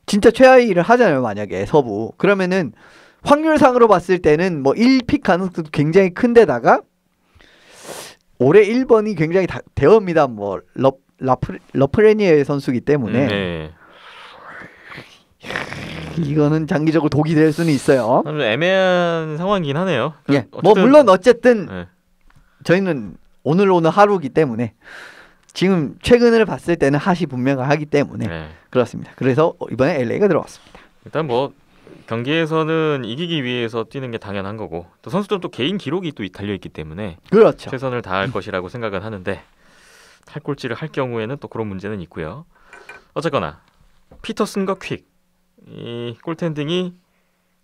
진짜 최하위를 하잖아요. 만약에 서부 그러면은 확률상으로 봤을 때는 뭐 1픽 가능성도 굉장히 큰데다가 올해 1번이 굉장히 대어입니다. 뭐 러프레니에 선수기 때문에 네. 이거는 장기적으로 독이 될 수는 있어요. 좀 애매한 상황이긴 하네요. 예. 뭐 물론 어쨌든 네. 저희는 오늘 하루이기 때문에 지금 최근을 봤을 때는 핫이 분명하기 때문에 네. 그렇습니다. 그래서 이번에 LA가 들어왔습니다. 일단 뭐 경기에서는 이기기 위해서 뛰는 게 당연한 거고 또 선수들은 또 개인 기록이 또 달려 있기 때문에 그렇죠. 최선을 다할 것이라고 생각은 하는데 탈꼴찌를 할 경우에는 또 그런 문제는 있고요. 어쨌거나 피터슨과 퀵 이 골텐딩이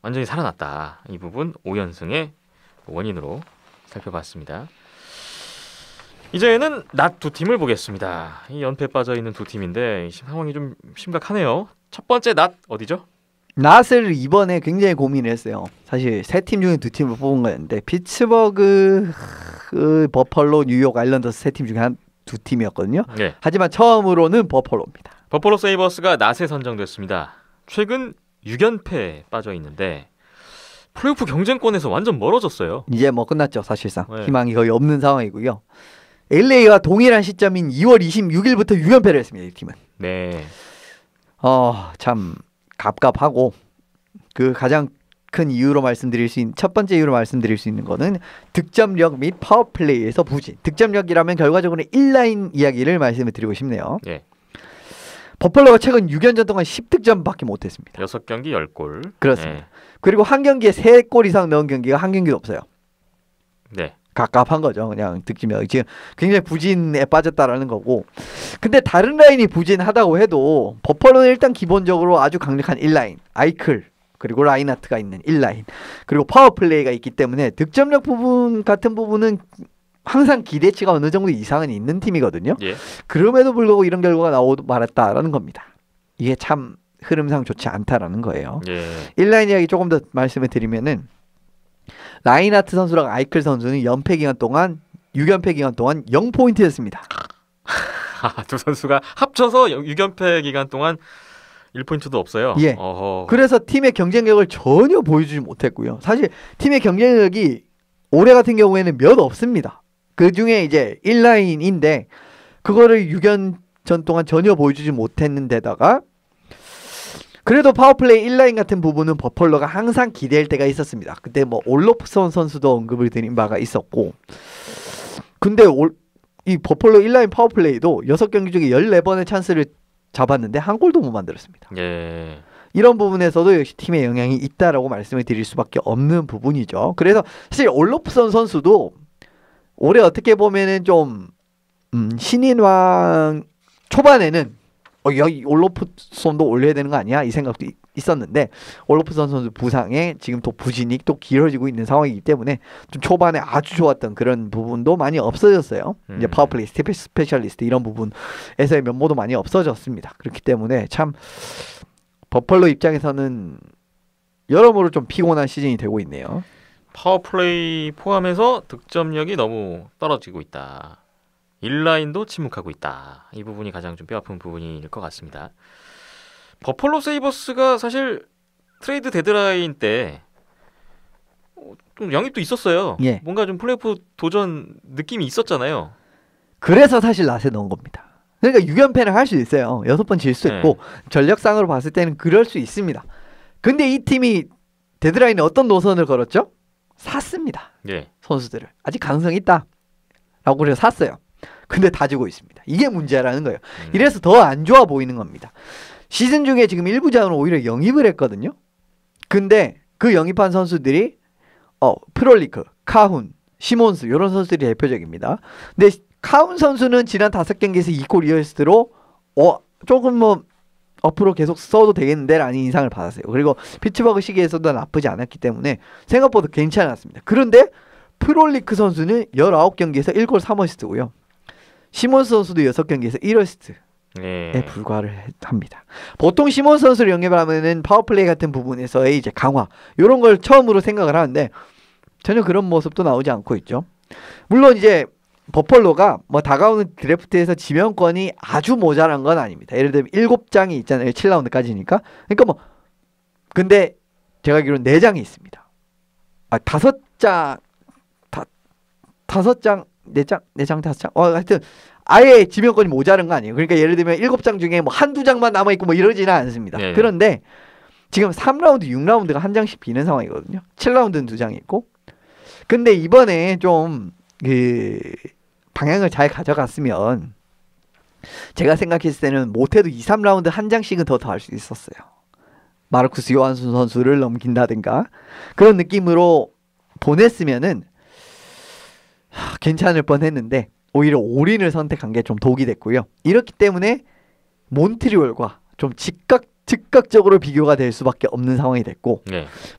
완전히 살아났다. 이 부분 5연승의 원인으로 살펴봤습니다. 이제는 낮 두 팀을 보겠습니다. 이 연패 빠져 있는 두 팀인데 이 상황이 좀 심각하네요. 첫 번째 낮 어디죠? 낫을 이번에 굉장히 고민을 했어요. 사실 세 팀 중에 두 팀을 뽑은 거였는데 피츠버그, 버펄로, 뉴욕 아일랜더스 세 팀 중에 두 팀이었거든요. 네. 하지만 처음으로는 버펄로입니다. 버펄로 세이버스가 낫에 선정됐습니다. 최근 6연패에 빠져 있는데 플레이오프 경쟁권에서 완전 멀어졌어요. 이제 뭐 끝났죠, 사실상. 네. 희망이 거의 없는 상황이고요. LA와 동일한 시점인 2월 26일부터 6연패를 했습니다. 이 팀은. 네. 참 갑갑하고 그 가장 큰 이유로 첫 번째 이유로 말씀드릴 수 있는 거는 득점력 및 파워플레이에서 부진. 득점력이라면 결과적으로 1라인 이야기를 말씀을 드리고 싶네요. 네. 버펄로가 최근 6연전 동안 10득점밖에 못했습니다. 6경기 10골. 그렇습니다. 그리고 한 경기에 3골 이상 넣은 경기가 한 경기도 없어요. 네. 갑갑한 거죠. 그냥 득점력 지금 굉장히 부진에 빠졌다라는 거고. 근데 다른 라인이 부진하다고 해도 버펄로는 일단 기본적으로 아주 강력한 1라인, 아이클 그리고 라인하트가 있는 1라인 그리고 파워플레이가 있기 때문에 득점력 부분 같은 부분은 항상 기대치가 어느 정도 이상은 있는 팀이거든요. 예. 그럼에도 불구하고 이런 결과가 나오고 말았다라는 겁니다. 이게 참 흐름상 좋지 않다라는 거예요. 예. 1라인 이야기 조금 더 말씀을 드리면은 라인하트 선수랑 아이클 선수는 연패 기간 동안 6연패 기간 동안 0포인트였습니다. 두 선수가 합쳐서 6연패 기간 동안 1포인트도 없어요. 예. 어허. 그래서 팀의 경쟁력을 전혀 보여주지 못했고요. 사실 팀의 경쟁력이 올해 같은 경우에는 몇 없습니다. 그 중에 이제 1라인인데 그거를 6연전 동안 전혀 보여주지 못했는 데다가 그래도 파워플레이 1라인 같은 부분은 버펄러가 항상 기대할 때가 있었습니다. 그때 뭐 올로프선 선수도 언급을 드린 바가 있었고 근데 이 버펄러 1라인 파워플레이도 6경기 중에 14번의 찬스를 잡았는데 한 골도 못 만들었습니다. 예. 이런 부분에서도 역시 팀의 영향이 있다라고 말씀을 드릴 수밖에 없는 부분이죠. 그래서 사실 올로프선 선수도 올해 어떻게 보면은 좀 신인왕 초반에는 이 올로프선도 올려야 되는 거 아니야? 이 생각도 있었는데 올로프선 선수 부상에 지금 또 부진이 또 길어지고 있는 상황이기 때문에 좀 초반에 아주 좋았던 그런 부분도 많이 없어졌어요. 이제 파워플레이, 스페셜리스트 이런 부분에서의 면모도 많이 없어졌습니다. 그렇기 때문에 참 버펄로 입장에서는 여러모로 좀 피곤한 시즌이 되고 있네요. 파워플레이 포함해서 득점력이 너무 떨어지고 있다. 1라인도 침묵하고 있다. 이 부분이 가장 좀 뼈아픈 부분일 것 같습니다. 버펄로 세이버스가 사실 트레이드 데드라인 때 좀 영입도 있었어요. 예. 뭔가 좀 플레이오프 도전 느낌이 있었잖아요. 그래서 사실 낫에 넣은 겁니다. 그러니까 6연패는 할 수 있어요. 6번 질 수 있고 전력상으로 봤을 때는 그럴 수 있습니다. 근데 이 팀이 데드라인에 어떤 노선을 걸었죠? 샀습니다. 예. 선수들을. 아직 가능성이 있다. 라고 그래서 샀어요. 근데 다 주고 있습니다. 이게 문제라는 거예요. 이래서 더 안 좋아 보이는 겁니다. 시즌 중에 지금 일부 자원을 오히려 영입을 했거든요. 근데 그 영입한 선수들이 프롤리크, 카훈, 시몬스 이런 선수들이 대표적입니다. 근데 카훈 선수는 지난 5경기에서 2골 2어시스트로 조금 뭐 앞으로 계속 써도 되겠는데 라는 인상을 받았어요. 그리고 피츠버그 시기에서도 나쁘지 않았기 때문에 생각보다 괜찮았습니다. 그런데 프롤리크 선수는 19경기에서 1골 3어시스트고요. 시몬스 선수도 6경기에서 1어시스트에 불과를 합니다. 보통 시몬스 선수를 영입을 하면은 파워플레이 같은 부분에서의 이제 강화 이런 걸 처음으로 생각을 하는데 전혀 그런 모습도 나오지 않고 있죠. 물론 이제 버펄로가 뭐 다가오는 드래프트에서 지명권이 아주 모자란 건 아닙니다. 예를 들면 7장이 있잖아요. 7라운드까지니까. 그러니까 뭐 근데 제가 알기로는 4장이 있습니다. 5장 5장 4장 5장 하여튼 아예 지명권이 모자란 거 아니에요. 그러니까 예를 들면 7장 중에 뭐 한두 장만 남아 있고 뭐 이러지는 않습니다. 네. 그런데 지금 3라운드, 6라운드가 한 장씩 비는 상황이거든요. 7라운드는 2장이 있고. 근데 이번에 좀 그 방향을 잘 가져갔으면 제가 생각했을 때는 못해도 2, 3라운드 한 장씩은 더 할 수 있었어요. 마르쿠스 요한슨 선수를 넘긴다든가 그런 느낌으로 보냈으면은 괜찮을 뻔했는데 오히려 올인을 선택한 게 좀 독이 됐고요. 이렇기 때문에 몬트리올과 좀 즉각적으로 비교가 될 수밖에 없는 상황이 됐고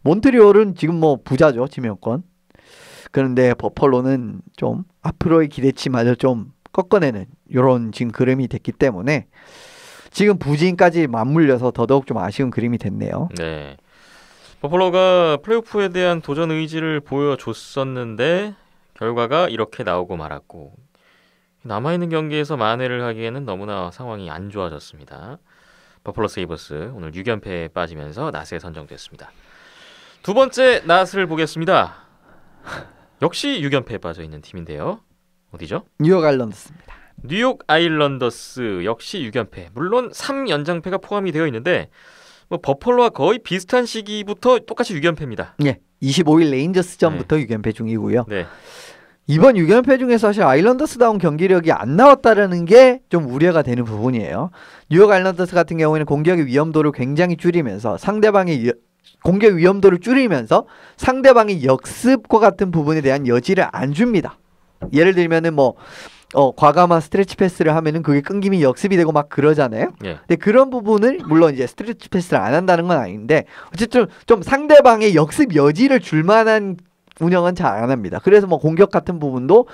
몬트리올은 지금 뭐 부자죠. 지명권. 그런데 버펄로는 좀 앞으로의 기대치마저 좀 꺾어내는 이런 지금 그림이 됐기 때문에 지금 부진까지 맞물려서 더더욱 좀 아쉬운 그림이 됐네요. 네. 버펄로가 플레이오프에 대한 도전 의지를 보여줬었는데 결과가 이렇게 나오고 말았고 남아있는 경기에서 만회를 하기에는 너무나 상황이 안 좋아졌습니다. 버펄로 세이버스 오늘 6연패에 빠지면서 낫에 선정됐습니다. 두 번째 낫을 보겠습니다. 역시 6연패에 빠져있는 팀인데요. 어디죠? 뉴욕 아일랜더스입니다. 뉴욕 아일랜더스 역시 6연패. 물론 3연장패가 포함이 되어 있는데 뭐 버펄로와 거의 비슷한 시기부터 똑같이 6연패입니다. 예, 25일 레인저스전부터 6연패 중이고요. 네. 이번 6연패 중에서 사실 아일랜더스다운 경기력이 안 나왔다라는 게 좀 우려가 되는 부분이에요. 뉴욕 아일랜더스 같은 경우에는 공격의 위험도를 굉장히 줄이면서 상대방의 공격 위험도를 줄이면서 상대방의 역습과 같은 부분에 대한 여지를 안 줍니다. 예를 들면은 뭐 과감한 스트레치 패스를 하면은 그게 끊김이 역습이 되고 막 그러잖아요. 예. 근데 그런 부분을 물론 이제 스트레치 패스를 안 한다는 건 아닌데 어쨌든 좀 상대방의 역습 여지를 줄 만한 운영은 잘 안 합니다. 그래서 뭐 공격 같은 부분도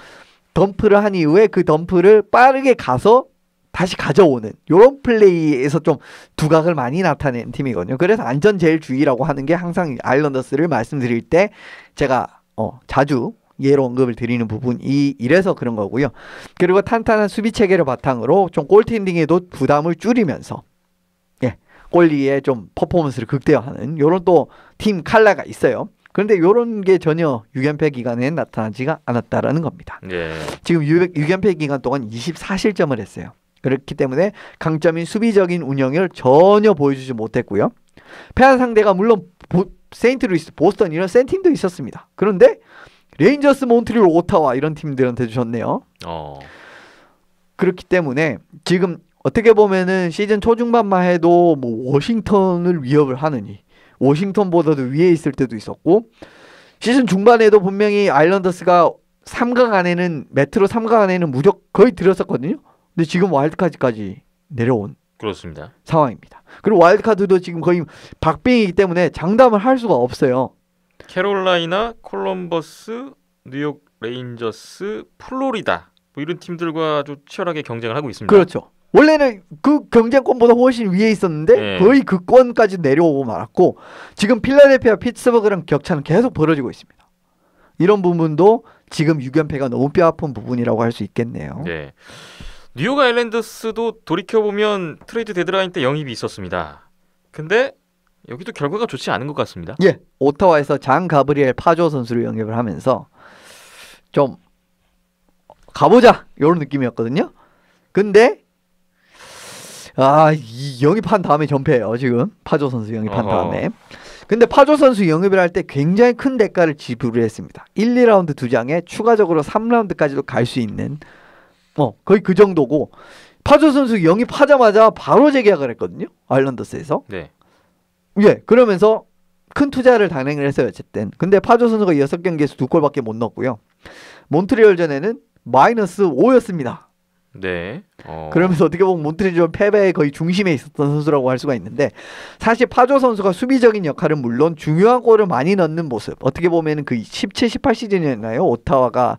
덤프를 한 이후에 그 덤프를 빠르게 가서 다시 가져오는 이런 플레이에서 좀 두각을 많이 나타낸 팀이거든요. 그래서 안전제일주의라고 하는 게 항상 아일랜더스를 말씀드릴 때 제가 자주 예로 언급을 드리는 부분이 이래서 그런 거고요. 그리고 탄탄한 수비 체계를 바탕으로 좀 골텐딩에도 부담을 줄이면서 골리의 좀 퍼포먼스를 극대화하는 이런 또 팀 칼라가 있어요. 그런데 이런 게 전혀 6연패 기간에 나타나지가 않았다라는 겁니다. 네. 지금 6연패 기간 동안 24실점을 했어요. 그렇기 때문에 강점인 수비적인 운영을 전혀 보여주지 못했고요. 패한 상대가 물론 세인트루이스, 보스턴 이런 센 팀도 있었습니다. 그런데 레인저스, 몬트리올, 오타와 이런 팀들한테 주셨네요. 그렇기 때문에 지금 어떻게 보면은 시즌 초중반만 해도 뭐 워싱턴을 위협을 하느니 워싱턴보다도 위에 있을 때도 있었고 시즌 중반에도 분명히 아일랜더스가 3강 안에는 메트로 3강 안에는 무조건 거의 들었었거든요. 근데 지금 와일드카드까지 내려온 그렇습니다. 상황입니다. 그리고 와일드카드도 지금 거의 박빙이기 때문에 장담을 할 수가 없어요. 캐롤라이나, 콜럼버스, 뉴욕 레인저스, 플로리다 뭐 이런 팀들과 아주 치열하게 경쟁을 하고 있습니다. 그렇죠. 원래는 그 경쟁권보다 훨씬 위에 있었는데 거의 그 권까지 내려오고 말았고 지금 필라델피아, 피츠버그랑 격차는 계속 벌어지고 있습니다. 이런 부분도 지금 6연패가 너무 뼈아픈 부분이라고 할 수 있겠네요. 네. 뉴욕 아일랜더스도 돌이켜보면 트레이드 데드라인 때 영입이 있었습니다. 근데 여기도 결과가 좋지 않은 것 같습니다. 예, 오타와에서 장 가브리엘 파조 선수를 영입을 하면서 좀 가보자 이런 느낌이었거든요. 근데 이 영입한 다음에 전패예요. 지금 파조 선수 영입한 다음에. 근데 파조 선수 영입을 할 때 굉장히 큰 대가를 지불을 했습니다. 1, 2라운드 2장에 추가적으로 3라운드까지도 갈 수 있는 거의 그 정도고 파조 선수 영입하자마자 바로 재계약을 했거든요. 아일랜더스에서. 네. 예, 그러면서 큰 투자를 단행을 했어요. 어쨌든. 근데 파조 선수가 6경기에서 2골밖에 못 넣었고요. 몬트리올전에는 마이너스 5였습니다. 네. 그러면서 어떻게 보면 몬트리올 패배의 거의 중심에 있었던 선수라고 할 수가 있는데 사실 파조 선수가 수비적인 역할은 물론 중요한 골을 많이 넣는 모습 어떻게 보면 그 17, 18 시즌이었나요? 오타와가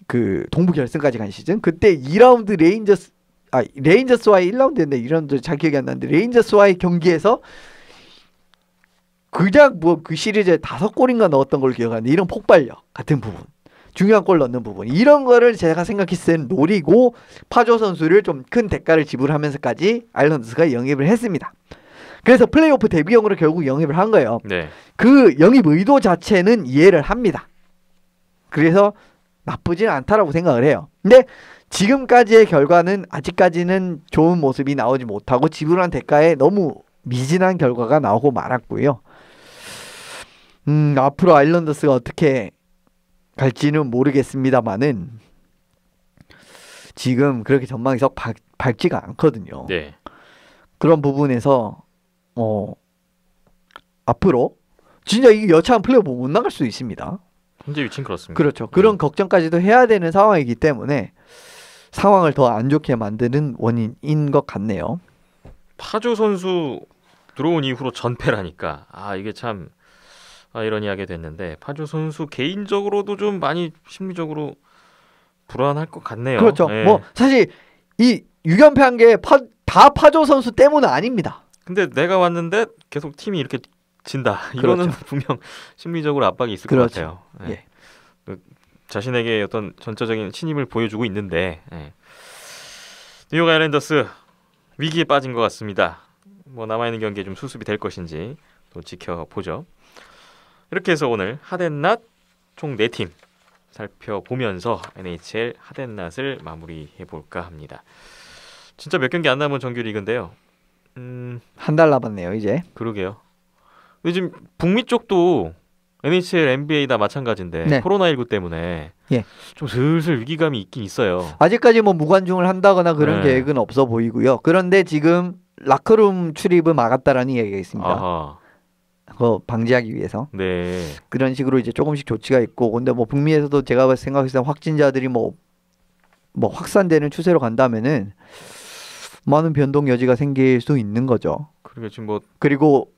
그 동부 결승까지 간 시즌 그때 2라운드 레인저스와의 1라운드였는데 2라운드 잘 기억이 안 나는데 레인저스와의 경기에서 그냥 뭐 그 시리즈에 5골인가 넣었던 걸 기억하는데 이런 폭발력 같은 부분 중요한 골 넣는 부분 이런 거를 제가 생각했을 때는 노리고 파조 선수를 좀 큰 대가를 지불하면서까지 아일랜더스가 영입을 했습니다. 그래서 플레이오프 데뷔용으로 결국 영입을 한 거예요. 네. 그 영입 의도 자체는 이해를 합니다. 그래서 나쁘진 않다라고 생각을 해요. 근데 지금까지의 결과는 아직까지는 좋은 모습이 나오지 못하고 지불한 대가에 너무 미진한 결과가 나오고 말았고요. 앞으로 아일랜더스가 어떻게 갈지는 모르겠습니다만은 지금 그렇게 전망이 썩 밝지가 않거든요. 네. 그런 부분에서 앞으로 진짜 이 여차한 플레이오프 못 나갈 수 있습니다. 현재 위치는 그렇습니다. 그렇죠. 그런 걱정까지도 해야 되는 상황이기 때문에 상황을 더 안 좋게 만드는 원인인 것 같네요. 파조 선수 들어온 이후로 전패라니까 이게 참 아이러니하게 됐는데 파주 선수 개인적으로도 좀 많이 심리적으로 불안할 것 같네요. 그렇죠. 예. 뭐 사실 이 6연패한 게 다 파조 선수 때문은 아닙니다. 근데 내가 왔는데 계속 팀이 이렇게 진다. 이거는 그렇죠. 분명 심리적으로 압박이 있을 그렇죠. 것 같아요. 예. 예. 그 자신에게 어떤 전적인 신임을 보여주고 있는데 예. 뉴욕 아일랜더스 위기에 빠진 것 같습니다. 뭐 남아있는 경기에 좀 수습이 될 것인지 또 지켜보죠. 이렇게 해서 오늘 핫앤낫 총 4팀 살펴보면서 NHL 핫앤낫을 마무리해볼까 합니다. 진짜 몇 경기 안 남은 정규리그인데요. 한 달 남았네요, 이제. 그러게요. 근데 지금 북미 쪽도 NHL, NBA 다 마찬가지인데 네. 코로나19 때문에 예. 좀 슬슬 위기감이 있긴 있어요. 아직까지 뭐 무관중을 한다거나 그런 네. 계획은 없어 보이고요. 그런데 지금 라커룸 출입을 막았다라는 이야기가 있습니다. 아하. 그거 방지하기 위해서. 네. 그런 식으로 이제 조금씩 조치가 있고, 근데 뭐 북미에서도 제가 생각했을 때 확진자들이 뭐 확산되는 추세로 간다면은 많은 변동 여지가 생길 수 있는 거죠. 그러게 지금 뭐 그리고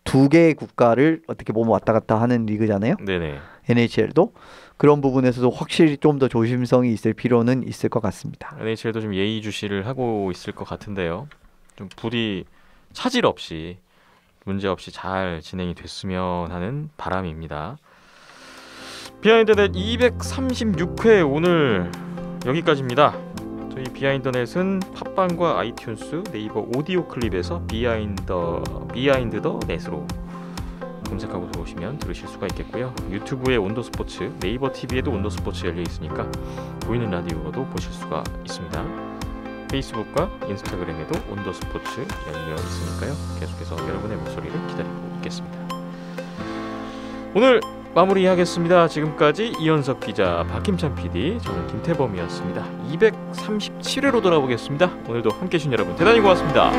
2개의 국가를 어떻게 보면 왔다 갔다 하는 리그잖아요. 네네. NHL도 그런 부분에서도 확실히 좀 더 조심성이 있을 필요는 있을 것 같습니다. NHL도 좀 예의주시를 하고 있을 것 같은데요. 좀 부디 차질 없이 문제 없이 잘 진행이 됐으면 하는 바람입니다. 비하인드넷 236회 오늘 여기까지입니다. 저희 비하인드넷은 팟빵과 아이튠스, 네이버 오디오 클립에서 비하인드 더 넷으로 검색하고 들어오시면 들으실 수가 있겠고요. 유튜브에 온더스포츠, 네이버 TV에도 온더스포츠 열려 있으니까 보이는 라디오로도 보실 수가 있습니다. 페이스북과 인스타그램에도 온더스포츠 열려 있으니까요. 계속해서 여러분의 목소리를 기다리고 있겠습니다. 오늘 마무리하겠습니다. 지금까지 이현석 기자, 박힘찬 PD, 저는 김태범이었습니다. 237회로 돌아보겠습니다. 오늘도 함께해 주신 여러분 대단히 고맙습니다.